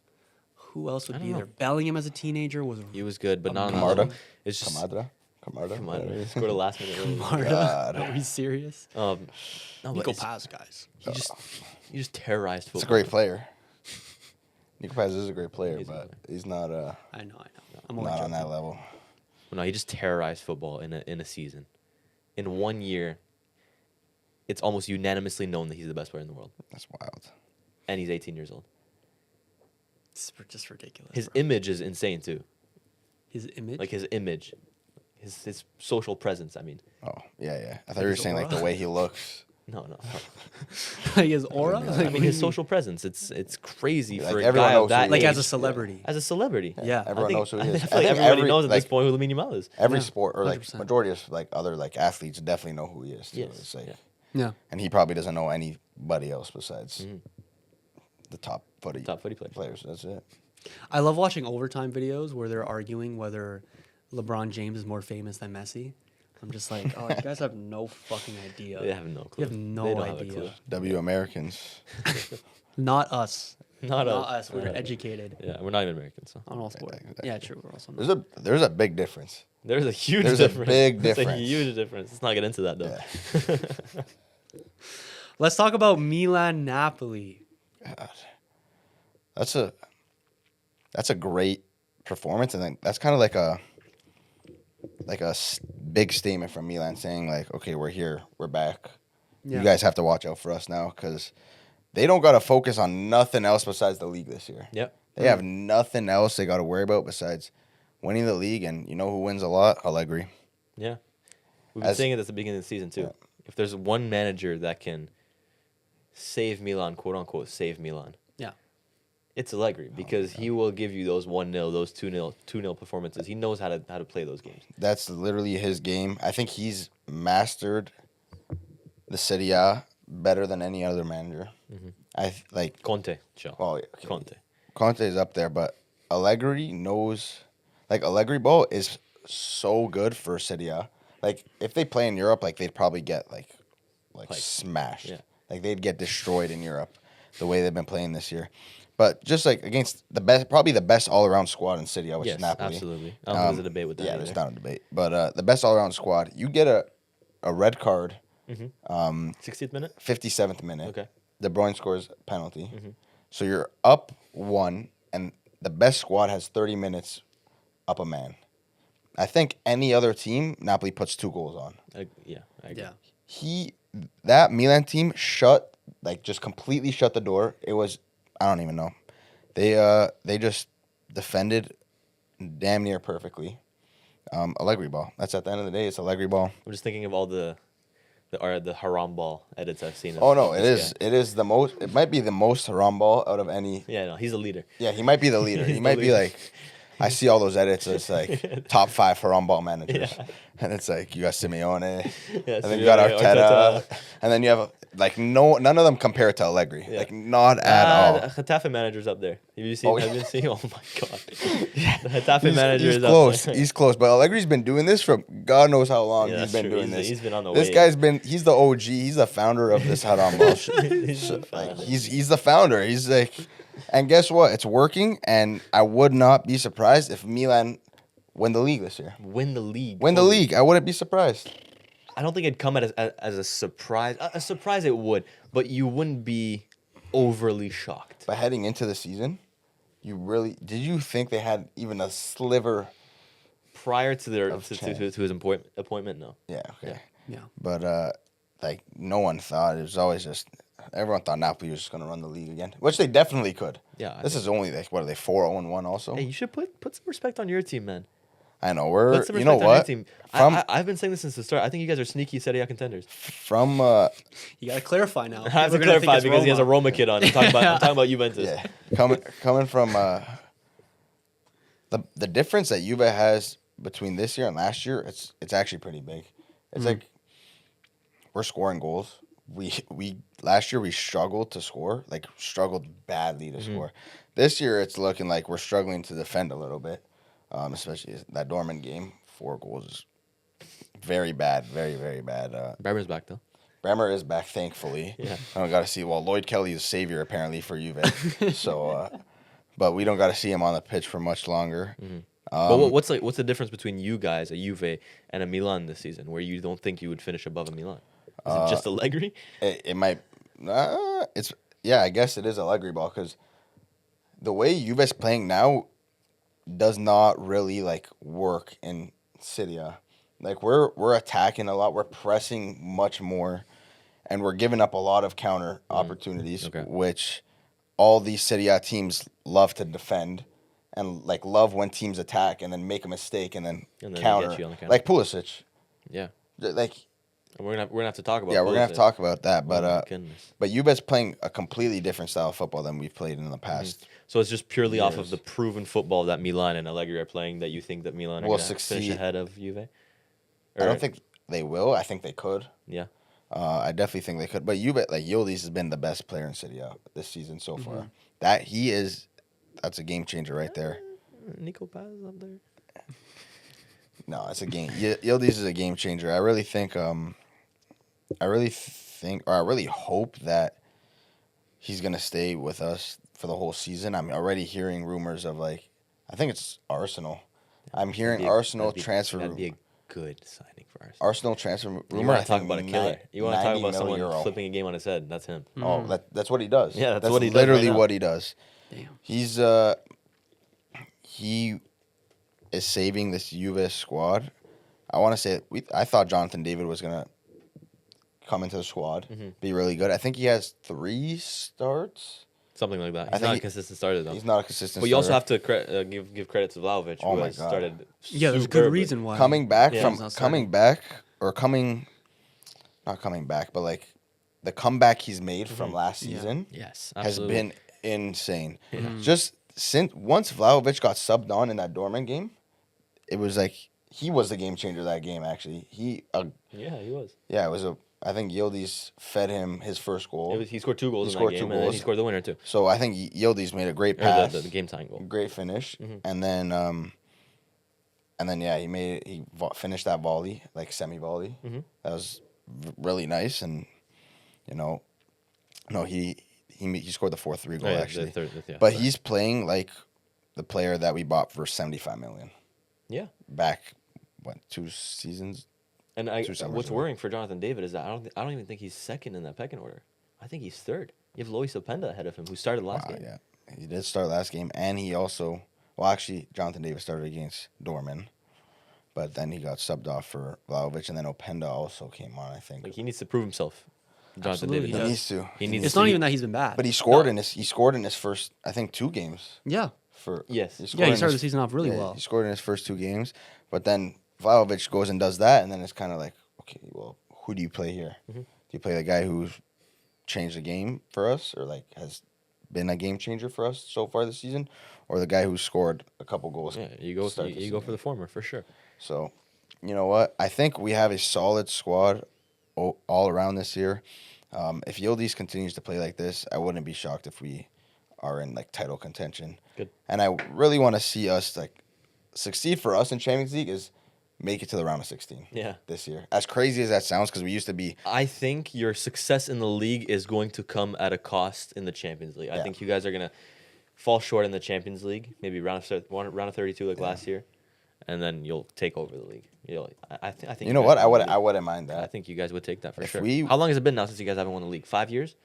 B: Who else would
A: I
B: be
A: don't know.
B: there? Bellingham as a teenager was
A: He was good, but not on that
C: Camarda?
A: level. It's just
C: Camarda.
A: Come on, he scored a last minute. goal.
C: God.
B: Are we serious?
A: No, but
B: Nico
A: it's-
B: Paz, guys.
A: he just terrorized football.
C: It's a great player. Nico Paz is a great player,
A: He's a
C: but
A: good
C: he's not
B: I know. I'm only
C: not
B: joking.
C: on that level.
A: No, he just terrorized football in a season. In 1 year, it's almost unanimously known that he's the best player in the world,
C: That's wild.
A: and he's 18 years old.
B: It's just ridiculous.
A: His
B: bro.
A: image is insane too.
B: His image.
A: Like his image, his social presence. I mean,
C: Oh, yeah. I thought you were
B: his
C: saying like the
B: aura?
C: way he looks.
A: no.
B: like his aura.
C: Yeah.
B: Like,
A: I
B: what
A: mean,
B: do
A: his
B: you
A: social presence. It's crazy
C: Like,
A: for a
C: everyone
A: guy
C: knows
A: of
C: who
A: that
C: he
B: like
C: is.
B: as a
C: Yeah.
B: celebrity.
A: As a celebrity.
B: Yeah.
C: Everyone knows who he
A: I
C: is.
A: feel like everybody knows at this
C: like,
A: point who Lamine Yamal is.
C: every
B: Yeah,
C: sport or like
B: 100%.
C: majority of like other like athletes definitely know who he is. Too.
A: Yes,
C: It's like,
A: yeah.
B: Yeah.
C: and he probably doesn't know anybody else besides
A: Mhm.
C: the top footy
A: players.
C: That's it.
B: I love watching overtime videos where they're arguing whether LeBron James is more famous than Messi. I'm just like, oh, you guys have no fucking idea.
A: They have no clue.
B: You have no
A: They don't have a
B: idea.
A: clue.
C: W Americans.
B: Not us.
A: Not
B: Not
A: us.
B: us. We're
A: Not us.
B: educated
A: Yeah, we're not even Americans. So.
B: on all sports.
C: Exactly.
B: Yeah, true. We're also not.
C: There's a big difference.
A: There's a huge
C: There's a
A: difference.
C: big
A: There's a
C: difference.
A: huge difference. Let's not get into that though.
B: Let's talk about Milan Napoli.
C: God. That's a great performance, and then that's kind of like a big statement from Milan saying like, okay, we're here, we're back.
B: Yeah.
C: You guys have to watch out for us now because they don't got to focus on nothing else besides the league this year.
A: Yep.
C: They have nothing else they got to worry about besides winning the league, and you know who wins a lot? Allegri.
A: Yeah. We've been
C: As-
A: saying it at the beginning of the season too.
C: Yeah.
A: If there's one manager that can save Milan, quote unquote, save Milan,
B: Yeah.
A: it's Allegri because he will give you those 1-0, those 2-0 performances. He knows how to play those games.
C: That's literally his game. I think he's mastered the Serie A better than any other manager. Like
A: Conte, Joe.
C: well, okay.
A: Conte.
C: Conte is up there, but Allegri knows, like Allegri ball is so good for Serie A. Like if they play in Europe, like they'd probably get like
A: Piped.
C: smashed.
A: Yeah.
C: Like they'd get destroyed in Europe, the way they've been playing this year. But just like against the best, probably the best all around squad in Serie A, which
A: Yes,
C: is Napoli.
A: absolutely. I don't think there's a debate with that.
C: Yeah,
A: either.
C: there's not a debate. But the best all around squad, you get a red card,
A: 60th minute?
C: 57th minute.
A: Okay.
C: De Bruyne scores a penalty. So you're up 1, and the best squad has 30 minutes up a man. I think any other team, Napoli puts 2 goals on.
A: I agree.
B: Yeah.
C: That Milan team just completely shut the door. It was, I don't even know. They just defended damn near perfectly. Allegri ball. That's at the end of the day. It's Allegri ball.
A: I'm just thinking of all the haram ball edits I've seen.
C: Oh no,
A: of
C: it
A: this
C: is.
A: guy.
C: It is the most. It might be the most haram ball out of any.
A: Yeah, no, he's a leader.
C: Yeah, he might be the leader.
A: He's
C: He
A: the
C: might be
A: leader.
C: like. I see all those edits. It's like top 5 haram ball managers,
A: Yeah.
C: and it's like you got Simeone,
A: Yeah,
C: and then you got
A: Simeone,
C: Arteta, and then you have none of them compare to Allegri.
A: Yeah.
C: Like not at all.
A: The Getafe manager's up there. Have you seen?
C: Oh,
A: Have
C: yeah.
A: you seen? Oh my god. The Getafe manager
C: He's
A: is
C: close.
A: up there.
C: He's close. But Allegri's been doing this from God knows how long.
A: Yeah,
C: He's
A: that's
C: been
A: true.
C: doing this.
A: He's been on the
C: This
A: way.
C: guy's been. He's the OG. He's the founder of this haram ball. He's the founder. He's like, and guess what? It's working. And I would not be surprised if Milan win the league this year.
A: Win the league.
C: Win the
A: Totally.
C: league. I wouldn't be surprised.
A: I don't think it'd come as a surprise. A surprise it would, but you wouldn't be overly shocked.
C: But heading into the season, did you think they had even a sliver?
A: Prior to their
C: Of
A: to
C: chance.
A: his appointment, no.
C: Yeah. Okay.
B: Yeah.
C: But no one thought it was always just. Everyone thought Napoli was just going to run the league again, which they definitely could.
A: Yeah.
C: This is only what are they 4-0-1 also?
A: Hey, you should put some respect on your team, man.
C: I know
A: Put some
C: you
A: respect
C: know
A: on your
C: what
A: team.
C: from
A: I've been saying this since the start. I think you guys are sneaky Serie A contenders.
C: from
B: You got to clarify now.
A: I have to
B: We're gonna think
A: clarify
B: it's
A: because he has a
B: Roma.
A: Roma kid on. I'm talking about Juventus.
C: yeah coming from the difference that Juve has between this year and last year, it's actually pretty big. It's like we're scoring goals. We last year we struggled to score, struggled badly to score. This year it's looking like we're struggling to defend a little bit, especially that Dortmund game. 4 goals is very bad, very very bad.
A: Bremer's back though.
C: Bremer is back, thankfully.
A: Yeah.
C: I don't got to see. Well, Lloyd Kelly is savior apparently for Juve, so but we don't got to see him on the pitch for much longer.
A: But what's the difference between you guys, a Juve, and a Milan this season, where you don't think you would finish above a Milan? Is it just Allegri?
C: It might. I guess it is Allegri ball because the way Juve's playing now does not really work in Serie A. We're attacking a lot, we're pressing much more, and we're giving up a lot of counter opportunities,
A: Okay.
C: which all these Serie A teams love to defend. And love when teams attack and then make a mistake and then
A: And then they
C: counter,
A: get you on the counter.
C: like Pulisic.
A: Yeah.
C: Like
A: And we're gonna have to talk about.
C: yeah, we're gonna have to
A: Pulisic.
C: talk about that.
A: Oh my
C: But
A: goodness.
C: Juve's playing a completely different style of football than we've played in the past.
A: So it's just purely off of
C: Years.
A: the proven football that Milan and Allegri are playing that you think that Milan are
C: Will
A: gonna finish
C: succeed.
A: ahead of Juve?
C: I don't think they will. I think they could.
A: Yeah.
C: I definitely think they could. But Juve, Yildiz has been the best player in Serie A this season so far. That's a game changer right there.
A: Nico Paz up there.
C: No, it's a game. Yildiz is a game changer. I really think. I really hope that he's gonna stay with us for the whole season. I'm already hearing rumors of I think it's Arsenal. I'm hearing Arsenal transfer.
A: That'd be a good signing for Arsenal.
C: Arsenal transfer rumor.
A: You want
C: I
A: to talk
C: think
A: about a killer? You want to talk
C: 90
A: about someone
C: million euro.
A: flipping a game on his head? That's him.
C: Oh, that's what he does.
A: Yeah, that's what he does
C: literally
A: right now.
C: what he does.
B: Damn.
C: He's he is saving this Juve squad. I want to say I thought Jonathan David was gonna come into the squad, be really good. I think he has 3 starts.
A: Something like that.
C: I
A: He's
C: think
A: not a
C: he-
A: consistent starter though.
C: He's not a consistent.
A: But you also
C: starter.
A: have to give credit to Vlahovic,
C: Oh
A: who
C: my
A: has
C: God.
A: started.
B: Yeah, there's a good
A: superbly.
B: reason why.
C: coming back
A: Yeah.
C: from
B: He's not
C: coming back or coming, not coming back, but the comeback he's made from last
B: Yeah.
C: season
A: Yes,
C: has
A: absolutely.
C: been insane. Just once Vlahovic got subbed on in that Dortmund game, it was he was the game changer of that game. Actually,
A: Yeah, he was.
C: it was I think Yildiz fed him his first goal.
A: He scored 2 goals
C: He
A: in
C: scored
A: that
C: 2
A: game, and then he
C: goals.
A: scored the winner too.
C: So I think Yildiz made a great
A: Or
C: pass,
A: the game tying goal.
C: great finish, and then he finished that volley semi volley. That was really nice, and he scored the 4-3 goal
A: Oh, yeah,
C: actually.
A: But
C: He's playing like the player that we bought for 75 million
A: yeah.
C: back 2 seasons.
A: And
C: 2 summers
A: what's
C: ago.
A: worrying for Jonathan David is that I don't even think he's second in that pecking order. I think he's third. You have Lois Openda ahead of him, who started last game.
C: Yeah, he did start last game, and he also Jonathan Davis started against Dortmund, but then he got subbed off for Vlahovic, and then Openda also came on, I think.
A: Like he needs to prove himself. Jonathan
B: Absolutely,
A: David
B: he
A: does.
C: needs to.
A: He needs
B: It's
A: to.
B: not even that he's been bad.
C: But he scored in his first, I think, 2 games.
B: Yeah.
A: Yes.
B: Yeah, he
C: in
B: started the
C: his-
B: season off really well.
C: He scored in his first 2 games, but then Vlahovic goes and does that, and then it's kind of like, okay, well, who do you play here?
A: Mm-hmm.
C: Do you play the guy who's changed the game for us, or like has been a game changer for us so far this season, or the guy who scored a couple goals?
A: Yeah, you go.
C: to start the
A: You go
C: season?
A: for the former for sure.
C: So, you know what? I think we have a solid squad all around this year. If Yildiz continues to play like this, I wouldn't be shocked if we are in like title contention.
A: Good.
C: And I really want to see us like succeed for us in Champions League is make it to the round of 16.
A: Yeah.
C: This year. As crazy as that sounds, because we used to be.
A: I think your success in the league is going to come at a cost in the Champions League. I
C: Yeah.
A: think you guys are gonna fall short in the Champions League, maybe round of 32 like last year, and then you'll take over the league. I think.
C: You know what? I wouldn't mind
A: I
C: that.
A: think you guys would take that for
C: If
A: sure.
C: we-
A: How long has it been now since you guys haven't won the league? 5 years?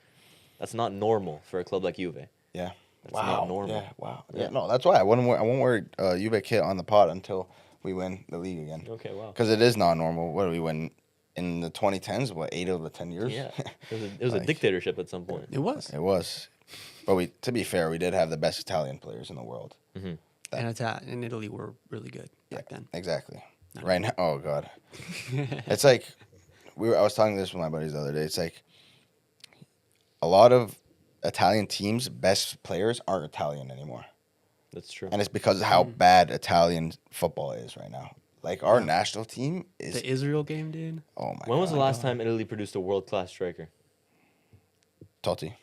A: That's not normal for a club like Juve.
C: Yeah.
A: That's
C: wow.
A: not normal.
C: Yeah. Wow.
A: Yeah.
C: Yeah. No, that's why I won't wear Juve kit on the pod until we win the league again.
A: Okay, wow.
C: Because it is not normal. What do we win in the 2010s? What, 8 of the 10 years?
A: Yeah, it was a
C: Like-
A: dictatorship at some point.
B: It was.
C: It was. But to be fair, we did have the best Italian players in the world.
A: Mm-hmm.
B: And in Italy were really good back then.
C: Exactly. Right now, oh god, it's like I was talking to this with my buddies the other day. It's like a lot of Italian teams' best players aren't Italian anymore,
A: That's true.
C: and it's because of how bad Italian football is right now. Like our national team is.
B: The Israel game, dude.
C: Oh my.
A: When was the
C: God.
A: last time Italy produced a world-class striker?
C: Totti?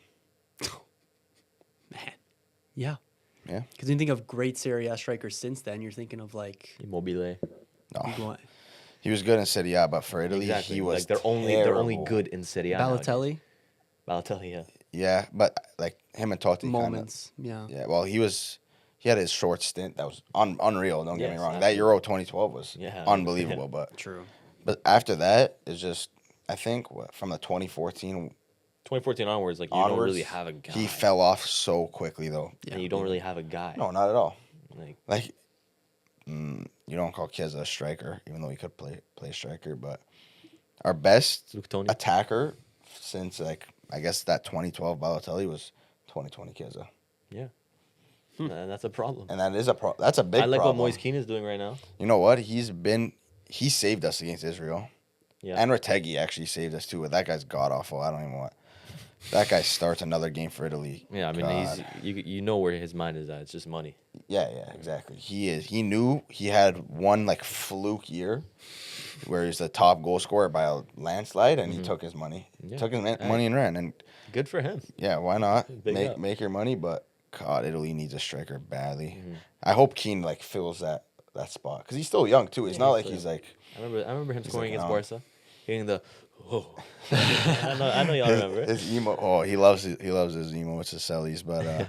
B: Man. Yeah.
C: Yeah.
B: Because you think of great Serie A strikers since then, you're thinking of like
A: Immobile.
C: No,
B: Higuain-
C: he was good in Serie A, but for Italy,
A: Exactly.
C: he was.
A: like they're only
C: terrible.
A: good in Serie A. nowadays.
B: Balotelli
A: Balotelli, yeah.
C: Yeah, but like him and Totti. Kinda,
B: moments. Yeah.
C: Yeah, well, he had his short stint that was unreal. Don't get me
A: Yes,
C: wrong.
A: absolutely.
C: That Euro 2012 was
A: Yeah.
C: unbelievable.
B: True.
C: But after that, it's just I think from the 2014
A: 2014 onwards, like you
C: onwards,
A: don't really have a guy.
C: he fell off so quickly though.
B: Yeah.
A: And you don't really have a guy.
C: No, not at all.
A: Like
C: You don't call Chiesa a striker, even though he could play striker. But our best
A: Luke Toni.
C: attacker since like I guess that 2012 Balotelli was 2020 Chiesa,
A: Yeah. And that's a problem.
C: and that is that's a big.
A: I like
C: problem.
A: what Moise Keane is doing right now.
C: You know what? He saved us against Israel.
A: Yeah.
C: And Retegui actually saved us too. But that guy's god awful. I don't even want. That guy starts another game for Italy.
A: Yeah, I mean,
C: God.
A: you know where his mind is at. It's just money.
C: Yeah, exactly. He is. He knew he had one like fluke year, where he's the top goal scorer by a landslide, and he took his money.
A: Yeah.
C: Took his money and ran. And
A: Good for him.
C: yeah, why not
A: Big up.
C: make your money? But God, Italy needs a striker badly.
A: Mm-hmm.
C: I hope Keane like fills that spot because he's still young too. It's
A: Yeah,
C: not
A: he's
C: like
A: still
C: he's like.
A: I remember him scoring
C: like,
A: against Barca, hitting the. Oh. I know y'all remember.
C: His emo. Oh, he loves his emo. It's his cellies, but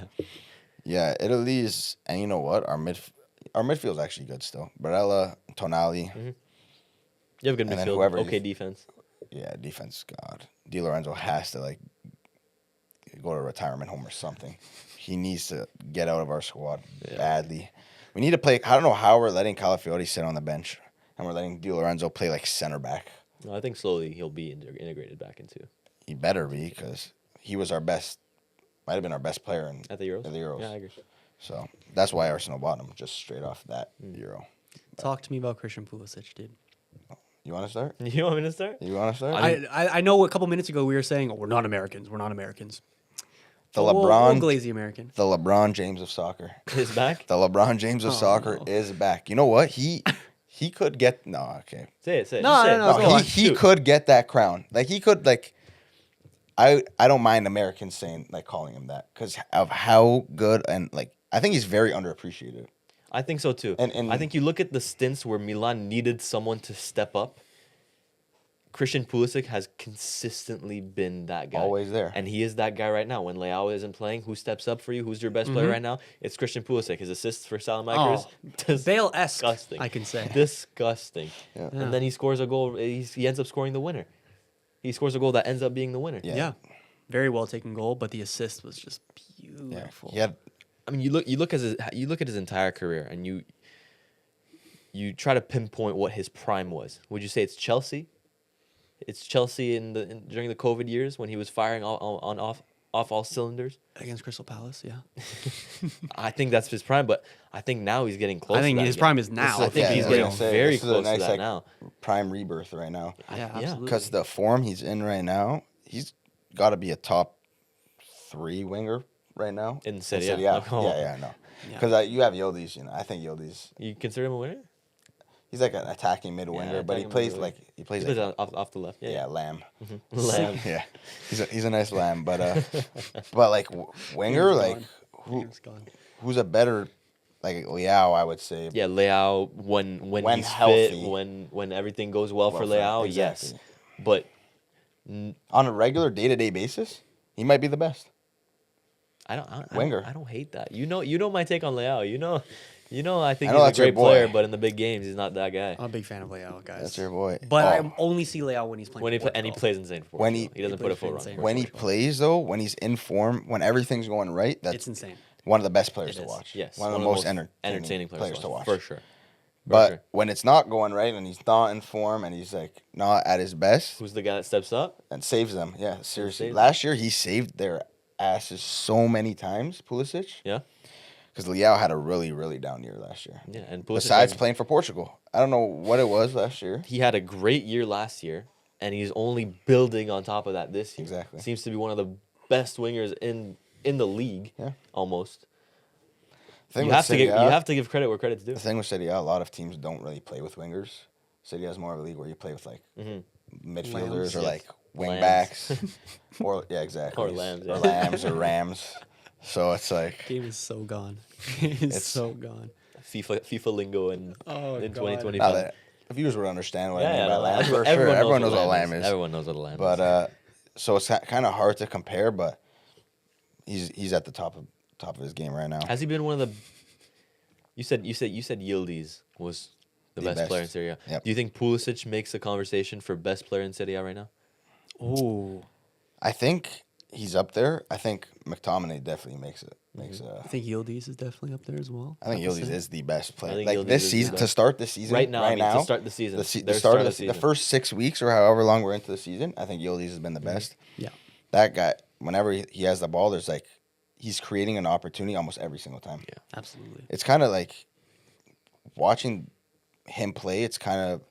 C: yeah, Italy's and you know what? Our midfield's actually good still. Barella, Tonali,
A: You have a good
C: And then
A: midfield.
C: whoever
A: Okay,
C: you-
A: defense.
C: yeah, defense. God, Di Lorenzo has to like go to a retirement home or something. He needs to get out of our squad badly. We need to play. I don't know how we're letting Calafiori sit on the bench and we're letting Di Lorenzo play like center back.
A: No, I think slowly he'll be integrated back into
C: He better be because he was our best. Might have been our best player
A: at the Euros.
C: At the Euros.
A: Yeah, I agree.
C: So that's why Arsenal bought him, just straight off that Euro.
B: Talk to me about Christian Pulisic, dude.
C: You want to start?
A: You want me to start?
C: You want to start?
B: I know a couple minutes ago we were saying, oh, we're not Americans. We're not Americans.
C: the
B: We'll
C: LeBron,
B: glaze the American.
C: the LeBron James of soccer.
A: His back.
C: The LeBron James of soccer
B: no.
C: is back. You know what? He could get okay.
A: Say it. Say it.
B: No,
A: Just say
B: no,
A: it.
B: no,
A: Just
B: go
A: go
C: he
A: on.
C: he
A: Shoot.
C: could get that crown. Like he could like. I don't mind Americans saying like calling him that because of how good and like I think he's very underappreciated.
A: I think so too.
C: And-
A: I think you look at the stints where Milan needed someone to step up. Christian Pulisic has consistently been that guy.
C: Always there.
A: And he is that guy right now. When Leao isn't playing, who steps up for you? Who's your best player right now? It's Christian Pulisic. His assists for Salamakers.
B: Bale-esque,
A: Disgusting.
B: I can say.
A: Disgusting.
C: Yeah.
B: Yeah.
A: And then he scores a goal. He ends up scoring the winner. He scores a goal that ends up being the winner.
B: Yeah. Very well taken goal, but the assist was just
C: Yeah.
B: beautiful.
C: He had
A: I mean, you look at his entire career, and you try to pinpoint what his prime was, would you say it's Chelsea? It's Chelsea during the COVID years when he was firing off all cylinders.
B: Against Crystal Palace, yeah.
A: I think that's his prime, but I think now he's getting close.
B: I think
A: to that
B: his
A: again.
B: prime is now.
A: I think
C: Yeah,
A: he's
C: I was
A: getting
C: gonna say,
A: very
C: this is a
A: close to
C: nice,
A: that
C: like,
A: now.
C: Prime rebirth right now.
B: Yeah, absolutely.
C: Because the form he's in right now, he's got to be a top 3 winger right now.
A: In Serie A.
C: Serie A.
A: Oh.
C: Yeah, no.
B: Yeah.
C: Because you have Yildiz, I think Yildiz,
A: You consider him a winner?
C: he's like an attacking mid winger, but he
A: attacking
C: plays
A: mid-winger.
C: like
A: He plays off the left.
C: yeah, lamb.
A: Lamb.
C: Yeah, he's a nice lamb, but like winger,
B: He's
C: like
B: gone. He's gone.
C: who's a better like Leao, I would say.
A: Yeah, Leao when he's
C: healthy.
A: fit, when everything goes well for
C: Well,
A: Leao,
C: exactly.
A: yes. But
C: On a regular day-to-day basis, he might be the best. Winger.
A: I don't hate that. You know my take on Leao. You know I think
C: I know
A: he's
C: that's
A: a
C: your
A: great player,
C: boy.
A: but in the big games he's not that guy.
B: I'm a big fan of Leao, guys.
C: That's your boy.
B: But
C: Oh.
B: I only see Leao when he's playing.
A: When he
B: for
A: and he
B: Portugal.
A: plays insane for
C: When
A: Portugal.
C: he
A: doesn't put a
B: plays
A: foot
B: insane.
A: wrong.
C: When he plays though, when he's in form, when everything's going right, that's
B: It's insane.
C: one of the best players
A: It
C: to
A: is,
C: watch.
A: yes.
C: One of the most entertaining
A: players
C: to watch.
A: for sure.
C: But
A: sure.
C: when it's not going right and he's not in form and he's like not at his best
A: Who's the guy that steps up?
C: and saves them, yeah, seriously.
A: saves
C: Last year he saved their asses so many times, Pulisic,
A: Yeah.
C: because Leao had a really, really down year last year.
A: Yeah, and Pulisic,
C: Besides playing for Portugal, I don't know what it was last year.
A: he had a great year last year, and he's only building on top of that this year.
C: Exactly.
A: Seems to be one of the best wingers in the league.
C: Yeah.
A: Almost.
C: The thing
A: You
C: with
A: have to
C: Serie
A: give
C: A-
A: give credit where credit's due.
C: The thing with Serie A, a lot of teams don't really play with wingers. Serie A is more of a league where you play with like midfielders
B: Lambs.
C: or
A: Yes.
C: like wing
A: Lambs.
C: backs, or yeah, exactly,
A: Or lambs, yeah.
C: or lambs or rams. So it's like
B: Game is so gone. It's
C: It's-
B: so gone.
A: FIFA lingo in
B: Oh,
A: in
B: God.
A: 2025.
C: now that the viewers would understand what I mean by
A: no,
C: lamb. For sure,
A: everyone
C: everyone knows what lamb
A: lamb
C: is.
A: Everyone knows what a lamb is.
C: But so it's kind of hard to compare. But he's at the top of his game right now.
A: Has he been one of the? You said Yildiz was the
C: The
A: best player in
C: best.
A: Serie A.
C: Yep.
A: Do you think Pulisic makes the conversation for best player in Serie A right now?
B: Oh,
C: I think he's up there. I think McTominay definitely makes it.
B: I think Yildiz is definitely up there as well.
C: I think Yildiz is the best player.
A: I think
C: Like
A: Yildiz
C: this
A: is the
C: season, to
A: best.
C: start the season,
A: Right now, I mean, to start the season.
C: the
A: Their
C: start of
A: of
C: the
A: season.
C: first 6 weeks or however long we're into the season, I think Yildiz has been the best.
B: Yeah.
C: That guy, whenever he has the ball, there's like he's creating an opportunity almost every single time.
A: Yeah.
B: Absolutely.
C: It's kind of like watching him play. It's kind of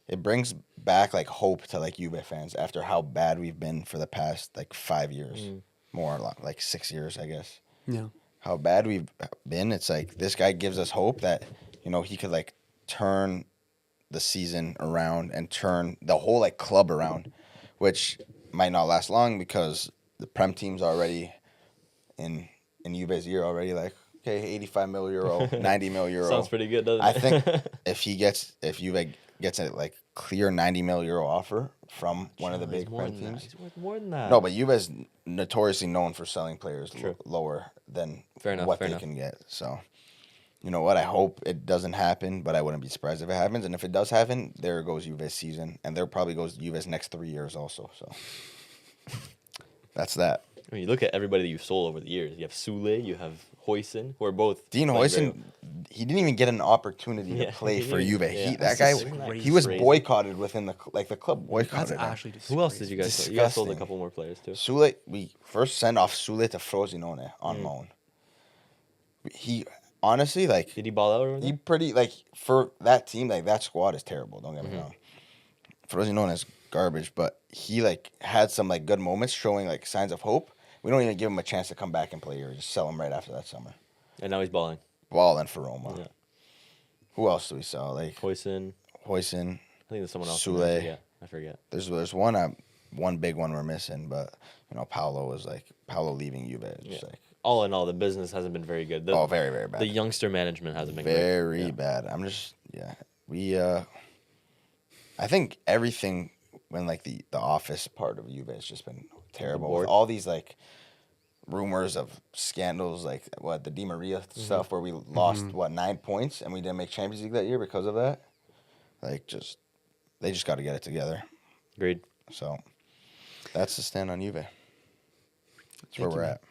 C: it brings back like hope to like Juve fans after how bad we've been for the past like 5 years, more or less, like 6 years, I guess.
B: Yeah.
C: How bad we've been. It's like this guy gives us hope that he could like turn the season around and turn the whole like club around, which might not last long because the Prem team's already in Juve's year already. Like, okay, 85 mil euro, 90 mil euro.
A: Sounds pretty good, doesn't
C: I
A: it?
C: think if Juve gets a like clear 90 mil euro offer from one of the
A: No, he's
C: big
A: more
C: Prem
A: than that.
C: teams.
A: He's worth more than that.
C: No, but Juve's notoriously known for selling players
A: True.
C: lower than
A: Fair enough,
C: what
A: fair
C: they
A: enough.
C: can get. So, you know what? I hope it doesn't happen, but I wouldn't be surprised if it happens. And if it does happen, there goes Juve's season, and there probably goes Juve's next 3 years also. So, that's that.
A: I mean, you look at everybody that you've sold over the years. You have Sule, you have Hoyson, who are both
C: Dean
A: playing very
C: Hoyson, he didn't even get an opportunity
A: Yeah,
C: to play
A: he
C: for
A: didn't-
C: Juve.
A: yeah.
C: That
A: That's
C: guy,
A: just
C: he was
A: crazy.
C: boycotted within the club
B: That's
C: boycotted him.
B: actually
A: Who else did you guys sell? You guys sold a
C: Disgusting.
A: couple more players too.
C: Sule, we first sent off Sule to Frosinone on
A: Mm.
C: loan. He honestly like
A: Did he ball out over there?
C: he pretty like for that team like that squad is terrible. Don't
A: Mm-hmm.
C: get me wrong. Frosinone is garbage, but he like had some like good moments showing like signs of hope. We don't even give him a chance to come back and play or just sell him right after that summer.
A: And now he's balling.
C: Ball and for Roma.
A: Yeah.
C: Who else do we sell? Like
A: Hoyson.
C: Hoyson.
A: I think there's someone else.
C: Sule.
A: I forget.
C: There's one big one we're missing, but Paolo leaving Juve. It's just
A: Yeah.
C: like
A: All in all, the business hasn't been very good.
C: very very bad.
A: The youngster management hasn't been great.
C: Very
A: Yeah.
C: bad. I'm just we I think everything when like the office part of Juve has just been terrible
A: board?
C: with all these like rumors of scandals like the Di Maria
A: Mm-hmm.
C: stuff where we lost 9 points and we didn't make Champions League that year because of that. Like they just got to get it together.
A: Agreed.
C: So that's the stand on Juve. That's where
B: you,
C: we're
B: man.
C: at.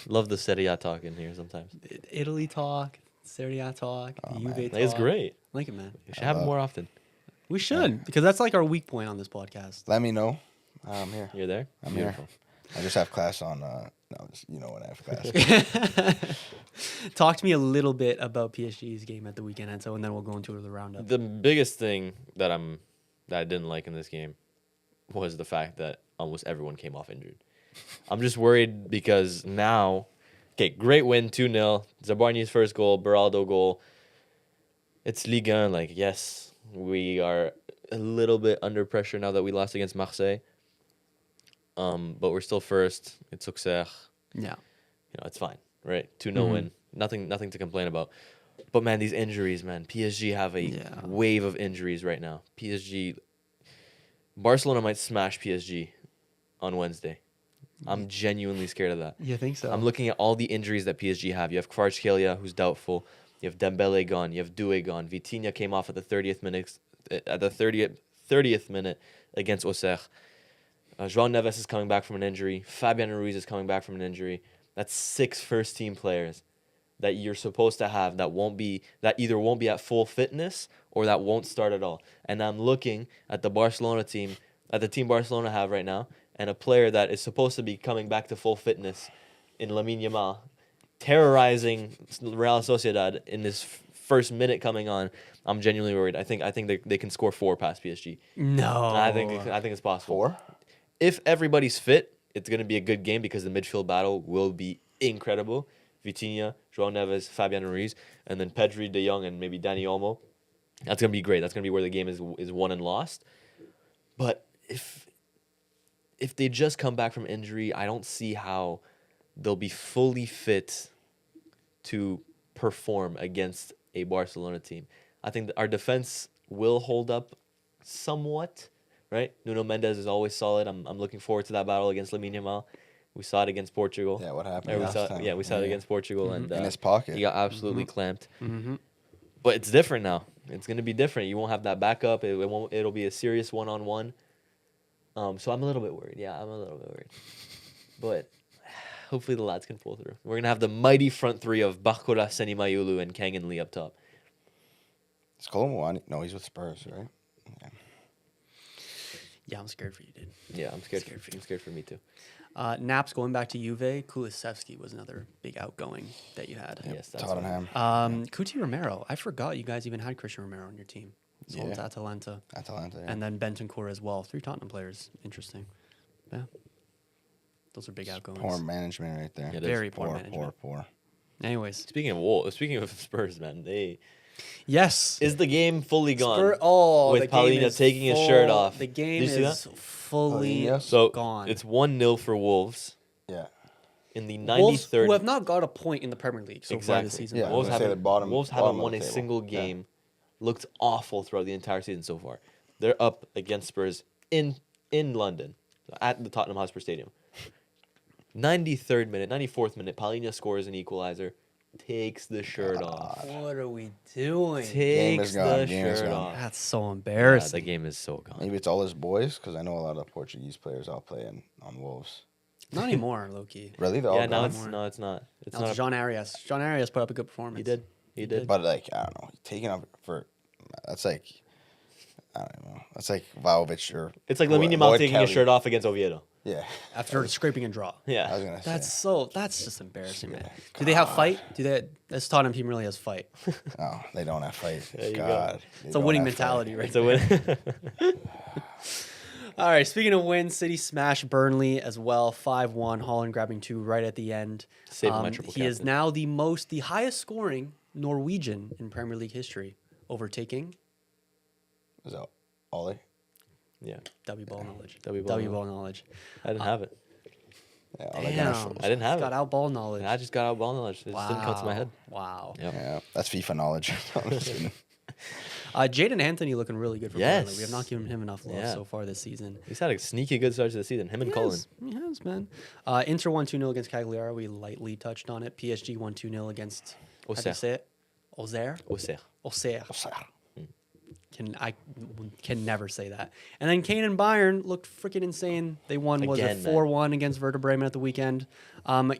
A: Love the Serie A talk in here sometimes.
B: Italy talk, Serie A talk,
C: Oh,
B: Juve
C: man.
B: talk.
A: It's great.
B: I like it, man.
A: We should have it
C: love-
A: more often.
B: We should, because that's like our weak point on this podcast.
C: Let me know. I'm here.
A: You're there?
C: I'm
A: Beautiful.
C: here. I just have class on. No, you know when I have class.
B: Talk to me a little bit about PSG's game at the weekend, and then we'll go into the roundup.
A: The biggest thing that I didn't like in this game was the fact that almost everyone came off injured. I'm just worried because now, okay, great win, 2-0. Zabarni's first goal, Beraldo goal. It's Ligue 1, like, yes, we are a little bit under pressure now that we lost against Marseille. But we're still first. It's Auxerre.
B: Yeah.
A: It's fine, right? 2-0 win. Nothing to complain about. But, man, these injuries, man. PSG have a wave of injuries right now. Barcelona might smash PSG on Wednesday. I'm genuinely scared of that.
B: You think so?
A: I'm looking at all the injuries that PSG have. You have Kvaratskhelia, who's doubtful. You have Dembele gone. You have Doué gone. Vitinha came off at the 30th minute. At the 30th minute against Auxerre. João Neves is coming back from an injury. Fabian Ruiz is coming back from an injury. That's 6 first-team players that you're supposed to have that either won't be at full fitness or that won't start at all. And I'm looking at the Barcelona team, at the team Barcelona have right now, and a player that is supposed to be coming back to full fitness in Lamine Yamal, terrorizing Real Sociedad in this first minute coming on. I'm genuinely worried. I think they can score 4 past PSG.
B: No.
A: I think it's possible.
C: 4?
A: If everybody's fit, it's going to be a good game because the midfield battle will be incredible. Vitinha, João Neves, Fabian Ruiz, and then Pedri, De Jong, and maybe Dani Olmo. That's going to be great. That's going to be where the game is won and lost. But if they just come back from injury, I don't see how they'll be fully fit to perform against a Barcelona team. I think that our defense will hold up somewhat, right? Nuno Mendes is always solid. I'm looking forward to that battle against Lamine Yamal. We saw it against Portugal.
C: Yeah, what happened?
A: Yeah, we
C: last
A: saw,
C: time?
A: yeah, we saw it against Portugal, and
C: In his pocket.
A: he got absolutely clamped.
B: Mm-hmm.
A: But it's different now. It's gonna be different. You won't have that backup. It won't. It'll be a serious one-on-one. So I'm a little bit worried. Yeah, I'm a little bit worried. But hopefully the lads can pull through. We're gonna have the mighty front three of Bakura, Senimayulu, and Kang and Lee up top.
C: Is Colomwani? No, he's with Spurs, right?
B: Yeah, I'm scared for you, dude.
A: Yeah, I'm scared.
B: Scared for you.
A: I'm scared for me too.
B: Naps, going back to Juve, Kulusevski was another big outgoing that you had.
A: Yes, that's
C: Tottenham.
B: Cuti Romero. I forgot you guys even had Christian Romero on your team. Sold to Atalanta.
C: Atalanta. Yeah.
B: And then Bentancur as well. 3 Tottenham players. Interesting. Yeah. Those are big outgoings.
C: Poor management right there.
A: Yeah, it is.
B: Very poor management.
C: Poor.
B: Anyways.
A: Speaking of Spurs, man,
B: Yes.
A: is the game fully gone?
B: the
A: with
B: game
A: Paulina
B: is
A: taking his shirt
B: full-
A: off.
B: The game
A: Did you see
B: is
A: that?
B: fully
C: Paulina?
A: So
B: gone.
A: it's 1-0 for Wolves
C: Yeah.
A: in the
B: Wolves,
A: 93rd.
B: who have not got a point in the Premier League so far
A: exactly.
B: this season.
C: Yeah, I
A: Wolves
C: was gonna say
A: haven't,
C: the bottom-
A: Wolves
C: bottom
A: haven't
C: of
A: won
C: the
A: a
C: table.
A: single
C: Yeah.
A: game. Looked awful throughout the entire season so far. They're up against Spurs in London at the Tottenham Hotspur Stadium. 93rd minute, 94th minute, Paulina scores an equalizer, takes the shirt off.
B: What are we doing?
C: Game
A: Takes
C: is gone,
A: the
C: game is
A: shirt
C: gone.
A: off.
B: That's so
A: Yeah,
B: embarrassing.
A: the game is so gone.
C: Maybe it's all his boys, because I know a lot of Portuguese players all play on Wolves.
B: Not anymore, Loki.
C: Really? They're all
A: Yeah,
C: gone?
A: it's not. It's
B: That
A: not.
B: was John Arias. John Arias put up a good performance.
A: He did. He did.
C: But like, I don't know, taking up for that's like, I don't know, that's like Vlahovic or
A: It's like Lamine Yamal
C: Lloyd
A: taking
C: Kelly.
A: his shirt off against Oviedo.
C: Yeah,
B: After scraping and draw.
C: I was
A: Yeah.
C: gonna say.
B: That's just embarrassing, man.
C: Yeah.
B: Do they have fight? This Tottenham team really has fight.
C: No, they don't have fight.
A: There you go.
C: God, they
B: It's a
C: don't
B: winning
C: have fight.
B: mentality, right?
A: It's a win.
B: All right, speaking of wins, City smashed Burnley as well, 5-1. Holland grabbing 2 right at the end.
A: Saving my triple
B: He is
A: captain.
B: now the highest scoring Norwegian in Premier League history, overtaking
C: Is that Ollie?
A: Yeah.
B: W ball knowledge.
A: W ball
B: ball knowledge.
A: I didn't have it.
C: Yeah, Ole Gunnar
B: Damn,
C: Solskjaer.
A: I didn't have
B: got
A: it.
B: out ball knowledge.
A: I just got out ball knowledge. It just didn't come to my head.
B: Wow.
A: Yep.
C: Yeah, that's FIFA knowledge. I'm just kidding.
B: Jaden Anthony looking really good for
A: Yes.
B: Burnley. We have not given him enough love
A: Yeah.
B: so far this season.
A: He's had a sneaky good start to the season. Him and Cullen.
B: He has, man. Inter won 2-0 against Cagliari. We lightly touched on it. PSG won 2-0 against, how do you
A: Auxerre.
B: say it? Auxerre?
A: Auxerre.
B: Auxerre.
C: Solskjaer.
B: I can never say that. And then Kane and Bayern looked freaking insane. They won, was
A: Again,
B: it
A: man.
B: 4-1 against Werder Bremen at the weekend.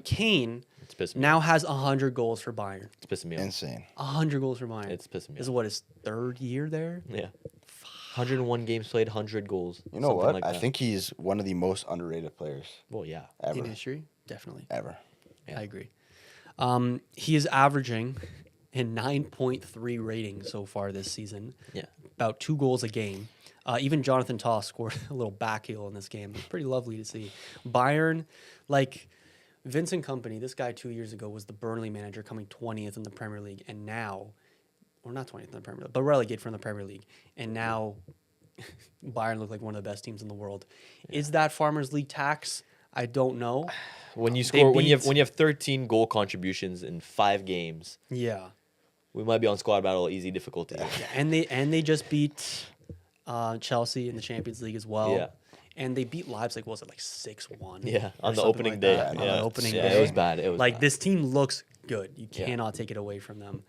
B: Kane,
A: It's pissing me
B: now
A: off.
B: has 100 goals for Bayern.
A: It's pissing me off.
C: Insane.
B: 100 goals for Bayern.
A: It's pissing me
B: This is
A: off.
B: what his third year there.
A: Yeah. 101 games played, 100 goals.
C: You know
A: something
C: what?
A: Like
C: I
A: that.
C: think he's one of the most underrated players
A: Well, yeah.
C: ever.
B: In history, definitely.
C: Ever.
A: Yeah.
B: I agree. He is averaging a 9.3 rating so far this season.
A: Yeah.
B: About 2 goals a game. Even Jonathan Tah scored a little back heel in this game. It's pretty lovely to see. Bayern, like Vincent Kompany, this guy 2 years ago was the Burnley manager, coming 20th in the Premier League, and now, or not 20th in the Premier League, but relegated from the Premier League, and now Bayern look like one of the best teams in the world. Is that Farmers League tax? I don't know.
A: When you
B: They
A: score,
B: beat-
A: when you have 13 goal contributions in 5 games,
B: Yeah.
A: we might be on squad battle easy difficulty.
B: And they just beat Chelsea in the Champions League as well.
A: Yeah.
B: And they beat Leipzig, what was it, like 6-1?
A: Yeah,
B: or
A: on the
B: something
A: opening
B: like
A: day.
B: that,
A: Yeah,
B: on the opening
A: yeah,
B: day.
A: it was bad. It was
B: Like
A: bad.
B: this team looks good. You
A: Yeah.
B: cannot take it away from them.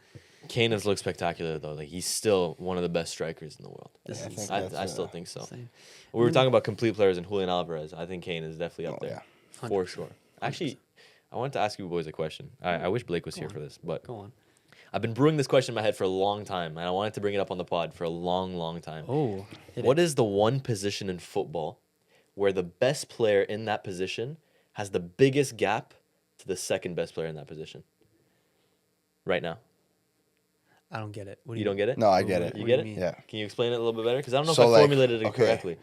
A: Kane has looked spectacular though. Like he's still one of the best strikers in the world.
B: This
C: I
B: is
C: think
A: I,
C: that's,
A: I still think so.
B: insane.
A: We were talking about complete players and Julian Alvarez. I think Kane is definitely up
C: Oh,
A: there
C: yeah.
A: for sure. Actually, I wanted to ask you boys a question. I wish Blake was here
B: on.
A: for this, but
B: Go on.
A: I've been brewing this question in my head for a long time, and I wanted to bring it up on the pod for a long, long time.
B: Oh.
A: What is the one position in football where the best player in that position has the biggest gap to the second best player in that position? Right now.
B: I don't get it. What do
A: You don't get it?
C: No, I get it.
A: You
B: What
A: get
B: do
A: it?
B: you mean?
C: Yeah.
A: Can you explain it a little bit better? Because I don't know
C: So,
A: if I
C: like,
A: formulated it
C: okay.
A: correctly.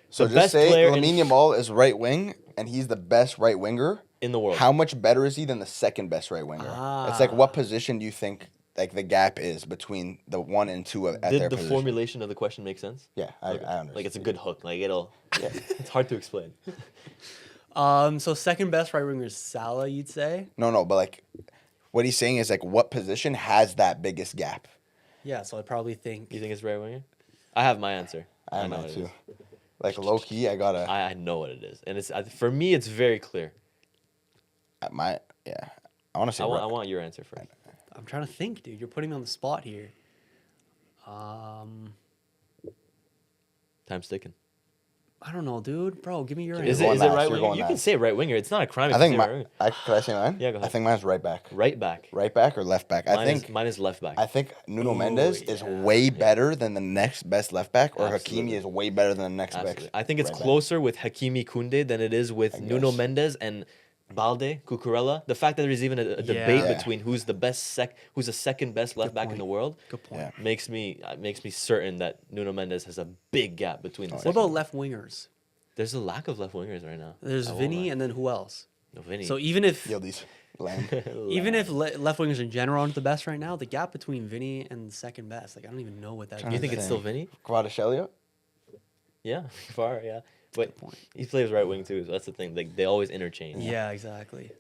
C: So
A: The
C: just
A: best
C: say
A: player in-
C: Lamine Yamal is right wing, and he's the best right winger.
A: In the world.
C: How much better is he than the second best right winger? It's like, what position do you think like the gap is between the 1 and 2 at
A: Did
C: their
A: the
C: position?
A: formulation of the question make sense?
C: Yeah, I
A: Okay.
C: understand.
A: Like it's a good hook. Like it'll. It's hard to explain.
B: So second best right winger is Salah, you'd say?
C: No, but like, what he's saying is like, what position has that biggest gap?
B: Yeah, so I'd probably think
A: You think it's right winger? I have my answer.
C: I have
A: know
C: mine
A: what it
C: too.
A: is.
C: Like low key, I gotta
A: I know what it is, and it's for me. It's very clear.
C: my yeah. I want to say
A: I
C: right.
A: want your answer first.
B: I'm trying to think, dude. You're putting me on the spot here.
A: Time's ticking.
B: I don't know, dude. Bro, give me your
A: Is
B: answer.
A: it
C: going
A: is it
C: last,
A: right
C: you're
A: winger?
C: going
A: You can
C: last.
A: say right winger. It's not a crime. If
C: I think
A: you say right winger.
C: Can I say mine?
A: Yeah, go ahead.
C: I think mine's right back.
A: Right back.
C: Right back or left back?
A: Mine is left back.
C: I think Nuno
B: Ooh,
C: Mendes is
B: yeah.
C: way better than the next best left back, or
A: Absolutely.
C: Hakimi is way better than the next
A: Absolutely.
C: best.
A: I think it's
C: right back.
A: closer with Hakimi Kunde than it is with Nuno
C: guess.
A: Mendes and Balde, Cucurella. The fact that there's even a debate
C: Yeah.
A: between who's the second best left back in
B: point.
A: the world
B: Good point.
C: Yeah.
A: makes me certain that Nuno Mendes has a big gap between the
B: What
A: second.
B: about left wingers?
A: There's a lack of left wingers right now.
B: There's
A: I won't
B: Vinny
A: lie.
B: and then who else?
A: No, Vinny.
B: So even if
C: Yildiz. Lamb.
B: left wingers in general aren't the best right now, the gap between Vinny and second best, like I don't even know what that
C: Trying
A: You
B: is.
A: think it's still
C: Insane.
A: Vinny?
C: Kvaratskhelia?
A: Yeah, far, yeah. But he plays right wing too, so that's the thing. Like they always interchange.
B: Yeah, exactly.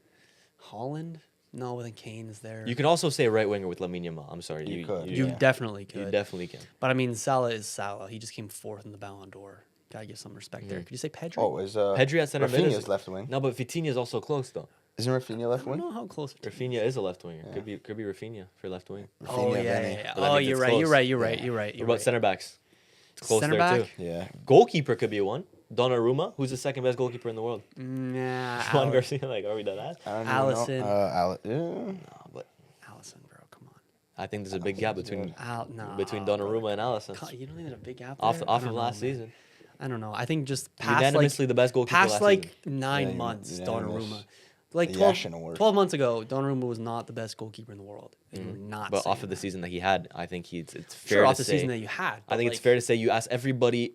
B: Holland? No, then Kane is there.
A: You can also say right winger with Lamine Yamal. I'm sorry.
C: You could,
B: You
C: Yeah.
B: definitely
A: You
B: could.
A: definitely can.
B: But I mean, Salah is Salah. He just came fourth in the Ballon d'Or. Gotta give some respect there. Could you say Pedri?
C: Oh, is
A: Pedri at center mid
C: Rafinha's
A: is-
C: left wing.
A: No, but Vitinha is also close though.
C: Isn't Rafinha left
B: I don't
C: wing?
B: know how close.
A: Rafinha is a left winger. Could be Rafinha for left wing.
B: Oh
C: Rafinha,
B: yeah,
C: Vinny.
B: yeah, yeah.
A: But that
B: Oh,
A: means
B: you're
A: it's
B: right.
A: close.
B: You're right. You're
C: Yeah.
B: right. You're right.
A: What
B: You're
A: about
B: right.
A: center backs? It's close
B: Center
A: there
B: back?
A: too.
C: Yeah.
A: Goalkeeper could be one. Donnarumma, who's the second best goalkeeper in the world.
B: Nah,
A: Juan Garcia, like, are we done that?
C: I don't
B: Allison.
C: Know. Yeah.
A: No, but
B: Allison, bro, come on.
A: I think there's a big gap between
B: Nah,
A: Donnarumma and Allison.
B: You don't think there's a big gap
A: Off
B: there?
A: off
B: I
A: of
B: don't
A: last
B: know, man.
A: season.
B: I don't know. I think just past
A: Unanimously
B: like
A: the best goalkeeper
B: past
A: last
B: like
A: season.
B: 9
C: Yeah,
B: months,
C: unanimous.
B: Donnarumma. Like
C: The
B: 12,
C: Yashin Award.
B: 12 months ago, Donnarumma was not the best goalkeeper in the world. And we're not.
A: But off
B: saying
A: of the
B: that.
A: season that he had, I think it's fair
B: Sure,
A: to
B: off the
A: say.
B: season that you had.
A: I
B: but,
A: think it's
B: like,
A: fair to say you ask everybody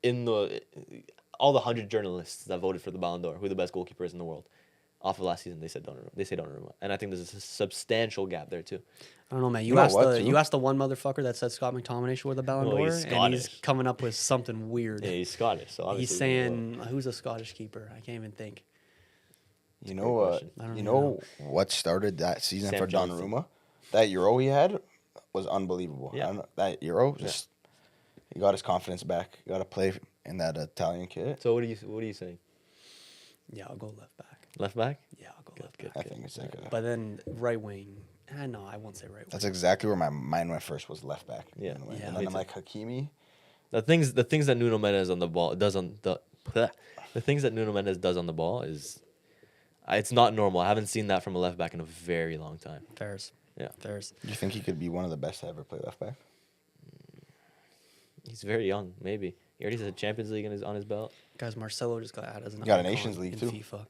A: in all the 100 journalists that voted for the Ballon d'Or who the best goalkeeper is in the world. Off of last season, they said Donnarumma. They say Donnarumma, and I think there's a substantial gap there too.
B: I don't know, man. You
C: know
B: asked
C: what,
B: the
C: too?
B: you asked the one motherfucker that said Scott McTominay should wear the Ballon
A: Well,
B: d'Or,
A: he's
B: and he's
A: Scottish.
B: coming up with something weird.
A: Yeah, he's Scottish, so obviously
B: He's
A: he's
B: saying who's a Scottish keeper? I can't even think.
C: You know,
A: question.
B: I don't
C: you
B: even
C: know what started that season
A: Sam
C: for
A: Johnson.
C: Donnarumma? That Euro he had was unbelievable.
A: Yeah.
C: I don't know, that Euro just he got his confidence back. He got to play in that Italian kit.
A: So what are you saying?
B: Yeah, I'll go left back.
A: Left back?
B: Yeah, I'll go
A: Good,
B: left
A: good.
B: back.
C: I think it's like a,
B: But then right wing. No, I won't say right wing.
C: that's exactly where my mind went first was left back.
A: Yeah.
C: in a way.
B: Yeah,
C: And
A: me
C: then I'm
A: too.
C: like Hakimi.
A: The things that Nuno Mendes on the ball does on the things that Nuno Mendes does on the ball is, It's not normal. I haven't seen that from a left back in a very long time.
B: Fairs.
A: Yeah.
B: Fairs.
C: Do you think he could be one of the best to ever play left back?
A: He's very young. Maybe he already has a Champions League on his belt.
B: Guys, Marcelo just got added as an
C: Got a
B: icon
C: Nations League
B: in
C: too.
B: FIFA.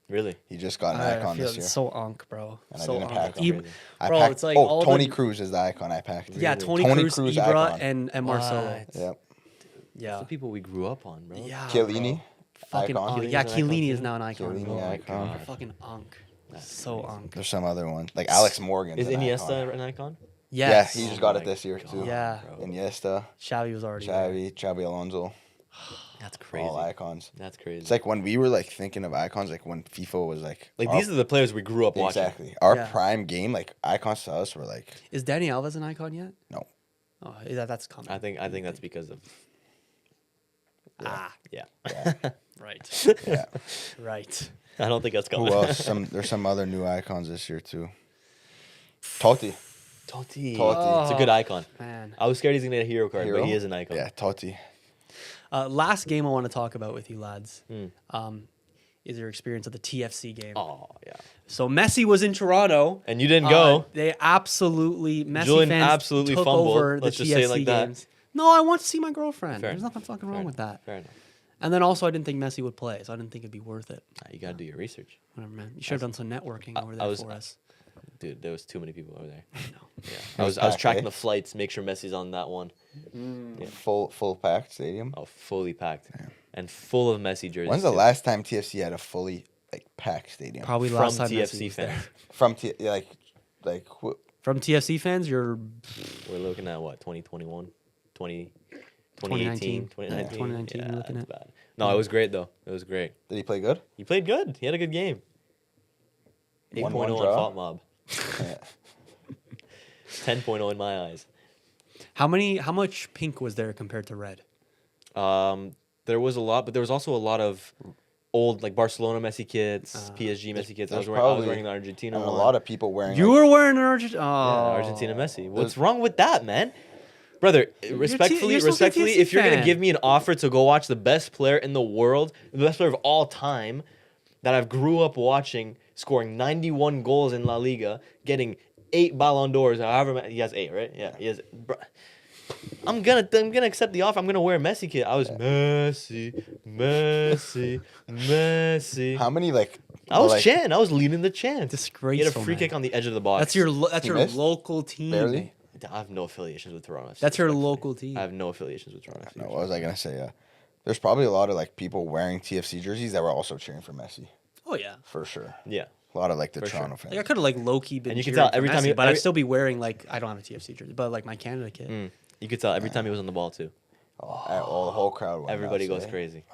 A: Really?
C: He just got an
B: I
C: icon
B: feel
C: this year.
B: it's so bro.
C: And I
B: So
C: didn't pack him.
B: Ibra-
A: Crazy.
C: I
B: Bro,
C: packed,
B: it's like all
C: Tony
B: the-
C: Cruz is the icon I packed.
B: Yeah,
A: Really?
B: Tony
C: Tony
B: Cruz,
C: Cruz
B: Ibra,
C: icon.
B: and Marcelo.
A: What?
C: Yep.
B: Yeah.
A: That's the people we grew up on, bro.
B: Yeah.
C: Chiellini.
B: bro. Fucking
C: Icon.
B: Unk.
A: Chiellini's
B: Yeah,
A: an icon
B: Chiellini is
A: too?
B: now an icon.
C: Chiellini
B: bro.
C: icon.
A: God.
B: Fucking Unk.
A: That's
B: So
A: crazy.
B: Unk.
C: There's some other one. Like Alex Morgan.
A: Is Iniesta an icon?
B: Yes.
C: Yeah, he just
A: Oh
C: got
A: my
C: it this year too.
B: Yeah.
A: bro.
C: Iniesta,
B: Xavi was already there.
C: Xavi Alonso,
A: That's crazy.
C: all icons.
A: That's crazy.
C: It's like when we were like thinking of icons, like when FIFA was like
A: these are the players we grew up watching.
C: exactly our
B: Yeah.
C: prime game. Like icons to us were like
B: Is Dani Alves an icon yet?
C: no.
B: Oh, that's coming.
A: I think that's because of
B: Ah,
A: yeah.
C: Yeah.
B: right.
C: Yeah.
B: Right.
A: I don't think that's coming.
C: Who else? There's some other new icons this year too. Totti.
A: Totti.
C: Totti.
A: It's a good icon.
B: Man.
A: I was scared he's gonna get a hero card,
C: Hero?
A: but he is an icon.
C: Yeah, Totti.
B: Last game I want to talk about with you lads
A: Hmm.
B: is your experience at the TFC game.
A: Oh yeah.
B: So Messi was in Toronto.
A: And you didn't go.
B: They absolutely Messi
A: Julian
B: fans
A: absolutely
B: took
A: fumbled.
B: over
A: Let's
B: the
A: just say it
B: TFC
A: like that.
B: games. No, I want to see my girlfriend.
A: Fair
B: There's
A: enough.
B: nothing fucking
A: Fair
B: wrong with
A: enough.
B: that.
A: Fair enough.
B: And then also I didn't think Messi would play, so I didn't think it'd be worth it.
A: Nah, you gotta do your research,
B: Whatever, man. You should have done some networking over
A: I
B: there
A: was-
B: for us.
A: dude. There was too many people over there.
B: No.
A: Yeah.
C: It
A: I
C: was
A: was
C: packed,
A: tracking
C: eh?
A: the flights, make sure Messi's on that one. Yeah.
C: Full packed stadium.
A: Oh, fully packed and full of Messi jerseys.
C: When's the
A: too.
C: last time TFC had a fully like packed stadium?
B: Probably
A: from
B: last time
A: TFC
B: Messi was there.
A: fans?
C: From like
B: From TFC fans, you're
A: We're looking at what 2021, 20,
B: 2019.
A: 2019,
B: Yeah, 2019
A: Yeah,
B: we're looking
A: that's
B: at.
A: bad. No, it was great though. It was great.
C: did he play good?
A: He played good. He had a good game. 8.0
C: 1-1
A: on
C: draw?
A: Thought Mob.
C: Yeah.
A: 10.0 in my eyes.
B: how much pink was there compared to red?
A: There was a lot, but there was also a lot of old like Barcelona Messi kits, PSG Messi kits. I was wearing the Argentina
C: And
A: one.
C: a lot of people wearing.
B: You were wearing an Argentina.
A: Yeah,
B: Oh,
A: Argentina Messi. What's wrong with that, man? Brother, respectfully,
B: you're supposed to be a TFC
A: if you're gonna
B: fan.
A: give me an offer to go watch the best player in the world, the best player of all time, that I've grew up watching, scoring 91 goals in La Liga, getting 8 Ballon d'Ors, he has 8, right? Yeah, he has. I'm gonna accept the offer. I'm gonna wear a Messi kit. I was Messi.
C: How many like?
A: I was
C: like,
A: chanting. I was leading the chant. He had a
B: Disgraceful,
A: free
B: man.
A: kick on the edge of the box.
B: That's your
C: He missed?
B: local team.
C: Barely?
B: man.
A: I have no affiliations with Toronto FC.
B: That's your
A: respectfully.
B: local team.
A: I have no affiliations with Toronto FC.
C: No, what was I gonna say? There's probably a lot of like people wearing TFC jerseys that were also cheering for Messi
B: Oh yeah.
C: for sure.
A: Yeah.
C: A lot of like the
A: For sure.
C: Toronto fans.
B: Like I could have like low key been.
A: And you can
B: cheering
A: tell
B: for
A: every time
B: Messi,
A: he-
B: but I'd
A: every-
B: still be wearing like I don't have a TFC jersey, but like my Canada kit.
A: You could tell every time he was on the ball too.
C: All the whole crowd. went
A: Everybody
C: nuts,
A: goes
C: eh?
A: crazy.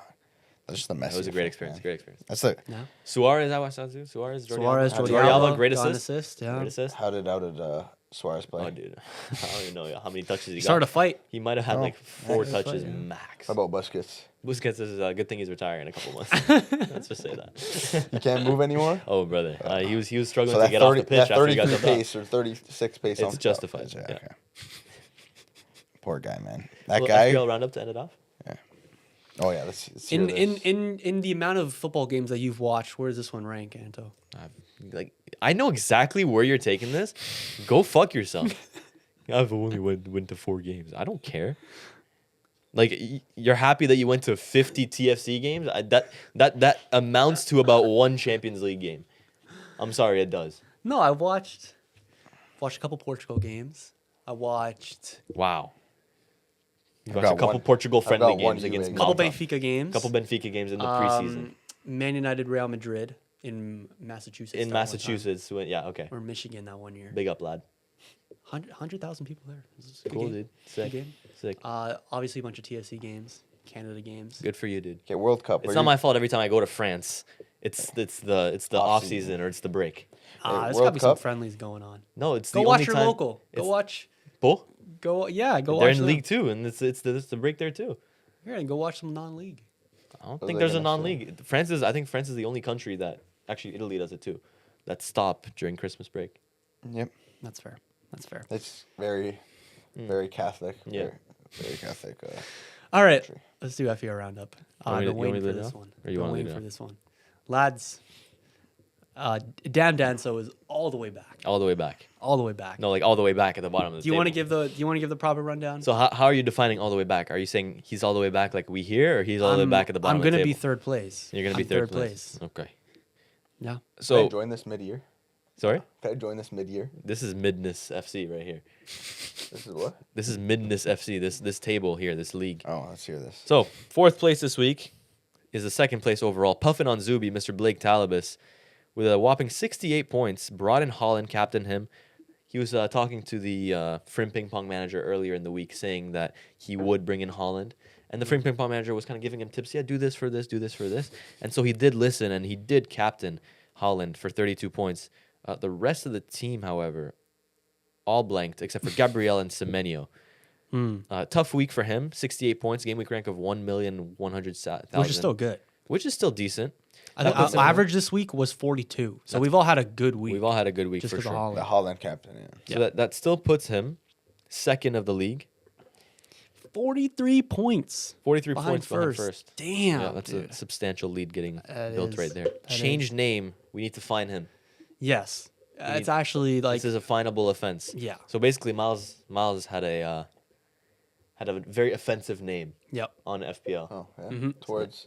C: That's just the Messi.
A: It was a great
C: effect,
A: experience.
C: man.
A: Great experience.
C: That's the.
B: No.
A: Suarez, I watched that too. Suarez, Jordi
B: Suarez,
A: Alba.
B: Jordi
A: Jordi Alba,
B: Alba,
A: great
B: got an
A: assist.
B: assist. Yeah.
A: Great assist.
C: How did Suarez play?
A: Oh, dude, I don't even know how many touches he
B: He
A: got.
B: started a fight.
A: He might have had
C: Oh,
A: like 4
B: yeah,
A: touches
B: yeah.
A: max.
C: How about Busquets?
A: Busquets is a good thing he's retiring in a couple months. Let's just say that.
C: He can't move anymore.
A: Oh, brother, he was struggling
C: So
A: to
C: that
A: get off
C: 30,
A: the pitch
C: that
A: after he got
C: 33
A: dubbed
C: pace or 36 pace.
A: It's
C: on
A: justified,
C: Yeah,
A: yeah.
C: okay. Poor guy, man. That
A: Well,
C: guy.
A: FPL roundup to end it off.
C: Oh yeah, let's hear
B: In
C: this.
B: in the amount of football games that you've watched, where does this one rank, Anto?
A: Like, I know exactly where you're taking this. Go fuck yourself. I've only went to 4 games. I don't care. Like, you're happy that you went to 50 TFC games? That amounts to about 1 Champions League game. I'm sorry, it does.
B: No, I watched a couple Portugal games. I watched
A: Wow. You
C: I've
A: watched a
C: got
A: couple
C: one-
A: Portugal
C: I've
A: friendly
C: got one
A: games against
C: UA
B: a couple
A: Malta.
B: Benfica games.
A: Couple Benfica games in the preseason.
B: Man United, Real Madrid in Massachusetts.
A: In
B: that one time.
A: Massachusetts. Yeah, okay.
B: Or Michigan that one year.
A: Big up, lad.
B: 100,000 people there. It was a good
A: Cool,
B: game.
A: dude.
B: Good
A: Sick.
B: game.
A: Sick.
B: Obviously, a bunch of TFC games, Canada games.
A: Good for you, dude.
C: Okay, World Cup.
A: It's not my fault every time I go to France. It's the off season or it's the break.
B: There's
C: World
B: got to be some
C: Cup?
B: friendlies going on.
A: No, it's
B: Go
A: the
B: watch
A: only
B: your
A: time
B: local. Go
A: it's-
B: watch.
A: Bo?
B: Go
A: They're
B: watch
A: in
B: them.
A: League 2, and it's the break there too.
B: Yeah, and go watch some non-league.
A: I don't
C: Those
A: think
C: are
A: there's a
C: gonna show.
A: non-league. I think France is the only country that actually Italy does it too. That stop during Christmas break.
C: Yep,
B: That's fair. That's fair.
C: it's very, very Catholic.
A: Yeah.
C: very Catholic.
B: All right,
C: country.
B: let's do FER roundup.
A: You want me
B: I've
A: to-
B: been
A: you want me
B: waiting
A: to
B: for
A: lead it
B: this
A: off?
B: one.
A: Or you
B: Been
A: wanna lead
B: waiting
A: it
B: for
A: off?
B: this one, lads. Dan Danso is all the way back.
A: All the way back.
B: All the way back.
A: No, like all the way back at the bottom of the
B: Do you want to
A: table.
B: give the proper rundown?
A: So how are you defining all the way back? Are you saying he's all the way back like we here, or he's all the way back at the bottom
B: I'm
A: of the
B: gonna
A: table?
B: be third place.
A: You're gonna be
B: I'm
A: third place. Okay.
B: Yeah.
C: Can I
A: So
C: join this mid-year?
A: sorry,
C: Can I join this mid-year?
A: this is Midness FC right here.
C: This is what?
A: This is Midness FC. This table here, this league.
C: Oh, let's hear this.
A: So fourth place this week is the second place overall. Puffin on Zuby, Mr. Blake Talibus, with a whopping 68 points. Brought in Holland, captained him. He was talking to the Frim Ping Pong manager earlier in the week, saying that he would bring in Holland. And the Frim Ping Pong manager was kind of giving him tips. Yeah, do this for this, do this for this. And so he did listen, and he did captain Holland for 32 points. The rest of the team, however, all blanked except for Gabriel and Semenyo. Tough week for him. 68 points, game week rank of 1,100,000.
B: Which is still good.
A: Which is still decent.
B: I think
A: puts him-
B: average this week was 42. So we've all had a good week.
A: We've all had a good week
B: just
A: for
B: because of
A: sure.
B: Holland.
C: The Holland captain, yeah.
A: So that still puts him second of the league.
B: 43 points.
A: 43
B: behind
A: points behind first.
B: Damn.
A: Yeah, that's
B: dude.
A: a substantial lead getting
B: That
A: built
B: is-
A: right there.
B: that
A: Change
B: is.
A: name. We need to find him.
B: Yes. It's
A: need-
B: actually like
A: This is a finable offense.
B: yeah.
A: So basically, Miles had a very offensive name
B: Yep.
A: on FPL.
C: Oh, yeah.
B: Mhm.
C: Towards.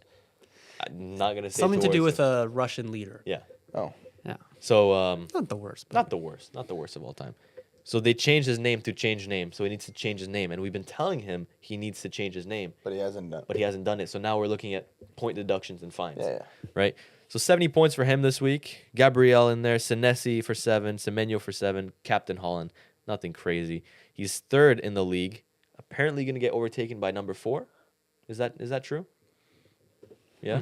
A: I'm not gonna say
B: Something to do
A: towards
B: with a Russian leader.
A: Yeah.
C: Oh,
B: Yeah.
A: So
B: Not the worst. But
A: not the worst, not the worst of all time. So they changed his name to change name. So he needs to change his name, and we've been telling him he needs to change his name,
C: but he hasn't done.
A: but he hasn't done it. So now we're looking at point deductions and fines.
C: Yeah,
A: Right. So 70 points for him this week. Gabriel in there, Senesi for 7, Semenyo for 7, Captain Holland. Nothing crazy. He's third in the league. Apparently going to get overtaken by number 4. Is that true? Yeah.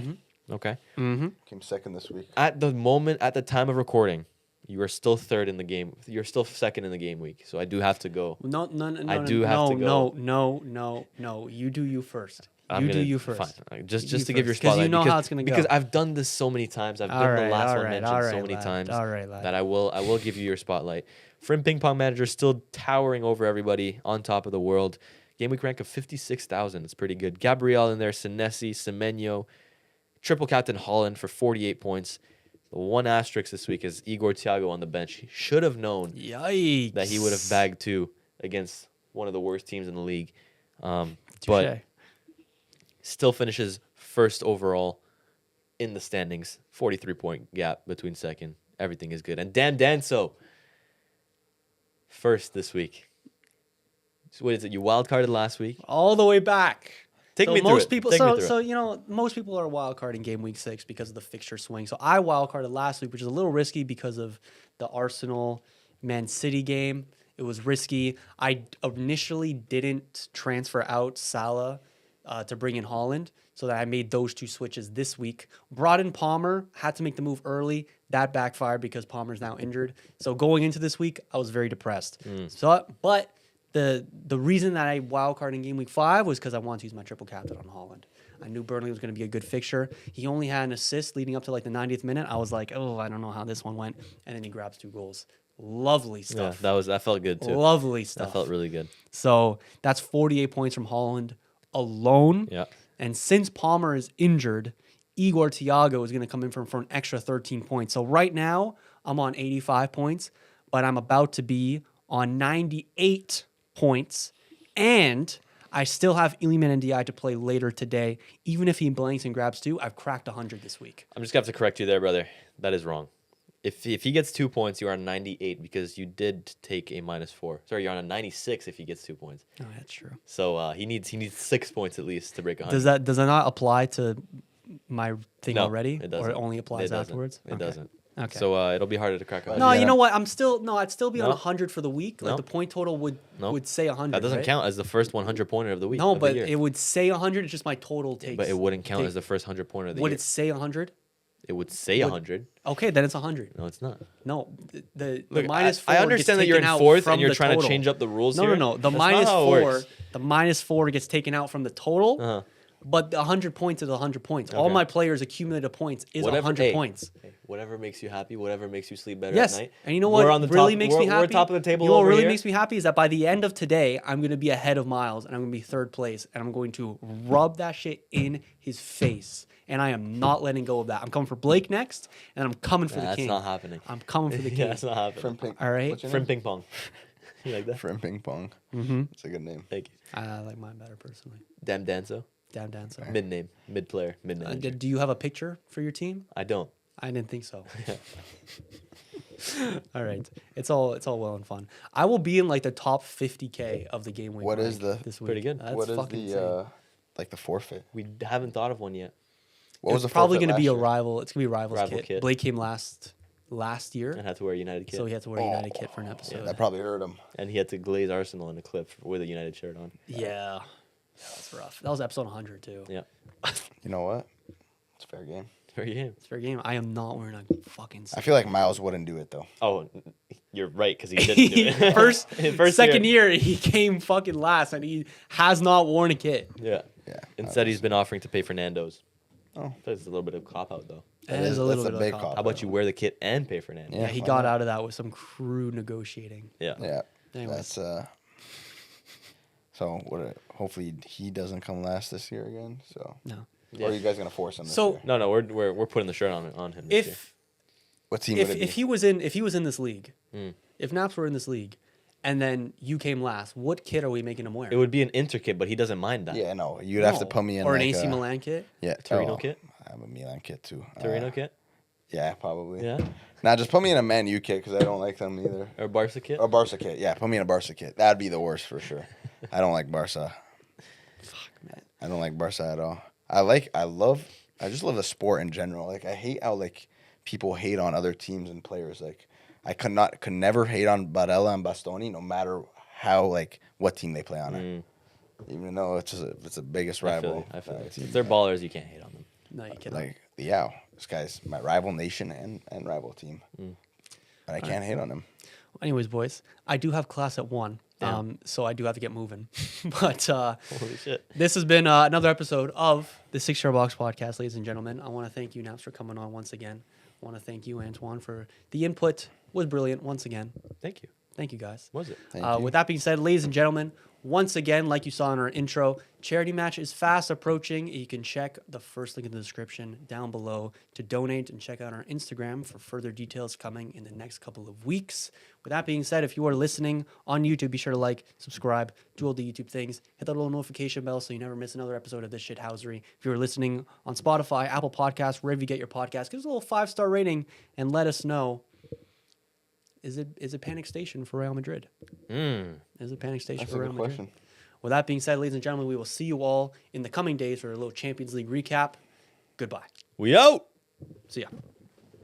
A: Okay.
B: Mm-hmm.
C: Came second this week.
A: At the time of recording, you are still third in the game. You're still second in the game week. So I do have to go.
B: No.
A: I do have to go.
B: No. You do you first.
A: I'm
B: You
A: gonna-
B: do you first.
A: Fine. Just
B: You
A: to give your
B: first, 'cause you
A: spotlight.
B: know how it's gonna go.
A: Because I've done this so many times. I've done the last one mentioned so many times
B: All right, lad.
A: that I will give you your spotlight. Frim Ping Pong Manager still towering over everybody, on top of the world. Game week rank of 56,000. It's pretty good. Gabriel in there, Senesi, Semenyo, triple captain Holland for 48 points. The one asterisk this week is Igor Thiago on the bench. He should have known
B: Yikes.
A: that he would have bagged 2 against one of the worst teams in the league. But
B: Touche.
A: still finishes first overall in the standings. 43-point gap between second. Everything is good. And Dan Danso, first this week. So what is it? You wildcarded last week.
B: All the way back.
A: Take
B: So
A: me through
B: most
A: it.
B: people,
A: Take me
B: so
A: through
B: so
A: it.
B: you know, most people are wild carding game week 6 because of the fixture swing. So I wild carded last week, which is a little risky because of the Arsenal Man City game. It was risky. I initially didn't transfer out Salah to bring in Holland, so that I made those 2 switches this week. Brought in Palmer, had to make the move early. That backfired because Palmer's now injured. So going into this week, I was very depressed. So, but the reason that I wild carded in game week 5 was because I wanted to use my triple captain on Holland. I knew Burnley was going to be a good fixture. He only had an assist leading up to like the 90th minute. I was like, oh, I don't know how this one went. And then he grabs 2 goals. Lovely
A: Yeah,
B: stuff.
A: that felt good too.
B: Lovely stuff.
A: That felt really good.
B: So that's 48 points from Holland alone.
A: Yeah.
B: And since Palmer is injured, Igor Thiago is going to come in for an extra 13 points. So right now, I'm on 85 points, but I'm about to be on 98 points. And I still have Iliman NDI to play later today. Even if he blanks and grabs 2, I've cracked 100 this week.
A: I'm just going to have to correct you there, brother. That is wrong. If he gets 2 points, you are on 98 because you did take a -4. Sorry, you're on a 96 if he gets 2 points.
B: Oh, that's true.
A: So he needs 6 points at least to break 100.
B: Does that not apply to my thing
A: No,
B: already?
A: it doesn't.
B: Or it only applies
A: It doesn't.
B: afterwards?
A: It
B: Okay.
A: doesn't.
B: Okay.
A: So it'll be harder to crack 100.
B: No,
C: Yeah.
B: you know what? I'd still be on
A: No.
B: 100 for the week. Like
A: No.
B: the point total would say 100.
A: That doesn't
B: right?
A: count as the first 100 pointer of the week.
B: No,
A: of the
B: but
A: year.
B: it would say 100. It's just my total takes.
A: But it wouldn't count
B: take-
A: as the first 100 pointer of the
B: Would
A: year.
B: it say 100?
A: It would say 100.
B: Okay, then it's 100.
A: No, it's not.
B: No, the
A: Look,
B: minus
A: I
B: 4
A: understand
B: gets
A: that you're in
B: taken out
A: fourth
B: from
A: and you're
B: the
A: trying to
B: total.
A: change up the rules
B: No,
A: here.
B: no. The
A: That's not
B: minus
A: how it
B: 4,
A: works.
B: the minus 4 gets taken out from the total.
A: Uh-huh.
B: But the 100 points is 100 points. All
A: Okay.
B: my players' accumulated points is
A: Whatever.
B: 100
A: Hey,
B: points.
A: whatever makes you happy, whatever makes you sleep better
B: Yes,
A: at night.
B: and you know
A: We're
B: what
A: on the
B: really
A: top,
B: makes me happy?
A: We're top of the table
B: You know what
A: over
B: really
A: here.
B: makes me happy is that by the end of today, I'm going to be ahead of Miles, and I'm going to be third place, and I'm going to rub that shit in his face. And I am not letting go of that. I'm coming for Blake next, and I'm coming for the
A: That's
B: king.
A: not happening.
B: I'm coming for the king.
A: Yeah, that's not happening.
C: Frim ping.
B: All right.
C: What's your
A: Frim
C: name?
A: ping pong. You like that?
C: Frim ping pong.
B: Mm-hmm.
C: It's a good name.
A: Thank you.
B: I like mine better personally.
A: Damn Danzo.
B: Damn dancer.
A: Mid name, mid player, mid manager.
B: Do you have a picture for your team?
A: I don't.
B: I didn't think so. All right, it's all well and fun. I will be in like the top 50K of the game week.
C: What is
B: rank
C: the-
B: this week?
A: Pretty good.
B: That's
C: What is
B: fucking insane.
C: the like the forfeit?
A: We haven't thought of one yet.
C: What was
B: It's
C: the
B: probably
C: going to
B: be a rival. It's gonna be a rivals
A: Rival
B: kit.
A: kit.
B: Blake came last year,
A: And had to wear a United kit.
B: so he had to wear a United kit for an episode.
C: That probably hurt him.
A: And he had to glaze Arsenal in a clip with a United shirt on.
B: Yeah, that's rough. That was episode 100 too.
A: Yeah.
C: You know what? It's fair game.
A: Fair game.
B: It's fair game. I am not wearing a fucking.
C: I feel like Miles wouldn't do it though.
A: Oh, you're right, because he didn't do it.
B: first second year he came fucking last, and he has not worn a kit.
A: Yeah.
C: Yeah.
A: Instead, he's been offering to pay for Nando's.
C: Oh.
A: That's a little bit of a cop out, though.
B: It is a little bit of a
C: big
B: cop.
C: cop.
A: How about you wear the kit and pay for Nando's?
B: Yeah, he
C: why
B: got
C: not?
B: out of that with some crew negotiating.
A: Yeah.
C: Yeah.
B: Anyways.
C: That's So hopefully he doesn't come last this year again. So
B: No.
C: or are you guys gonna force him? This
B: So-
C: year?
A: No, we're putting the shirt on him. This year.
C: What team would it be?
B: If he was in this league,
A: Mm.
B: if Naps were in this league, and then you came last, what kit are we making him wear?
A: It would be an Inter kit, but he doesn't mind that.
C: Yeah, no, you'd have to
B: No.
C: put me in
B: or
C: like
B: an AC
C: a,
B: Milan kit.
C: Yeah,
A: Torino kit?
C: I have a Milan kit too.
A: Torino kit?
C: Yeah, probably.
A: Yeah.
C: Nah, just put me in a Man U kit because I don't like them either.
A: Or Barca kit?
C: Or Barca kit. Yeah, put me in a Barca kit. That'd be the worst for sure. I don't like Barca.
B: Fuck man.
C: I don't like Barca at all. I just love the sport in general. Like I hate how like people hate on other teams and players. Like I could never hate on Barella and Bastoni, no matter how like what team they play on it. Even though it's the biggest rival.
A: I feel you. If they're ballers, you can't hate on them.
B: No, you cannot.
C: Like this guy's my rival nation and rival team. But I can't hate on him.
B: Anyways, boys, I do have class at 1,
A: Yeah.
B: so I do have to get moving. But
A: Holy shit.
B: this has been another episode of the 6 Yard Box Podcast, ladies and gentlemen. I want to thank you, Naps, for coming on once again. I want to thank you, Antoine, for the input. Was brilliant once again.
A: Thank you.
B: Thank you, guys.
A: Was it?
C: Thank you.
B: With that being said, ladies and gentlemen, once again, like you saw in our intro, charity match is fast approaching. You can check the first link in the description down below to donate and check out our Instagram for further details coming in the next couple of weeks. With that being said, if you are listening on YouTube, be sure to like, subscribe, do all the YouTube things, hit that little notification bell so you never miss another episode of this shithousery. If you're listening on Spotify, Apple Podcasts, wherever you get your podcast, give us a little 5-star rating and let us know. Is it panic station for Real Madrid? Is it panic station
C: That's
B: for
C: a
B: Real
C: good
B: Madrid?
C: question.
B: With that being said, ladies and gentlemen, we will see you all in the coming days for a little Champions League recap. Goodbye.
A: We out.
B: See ya.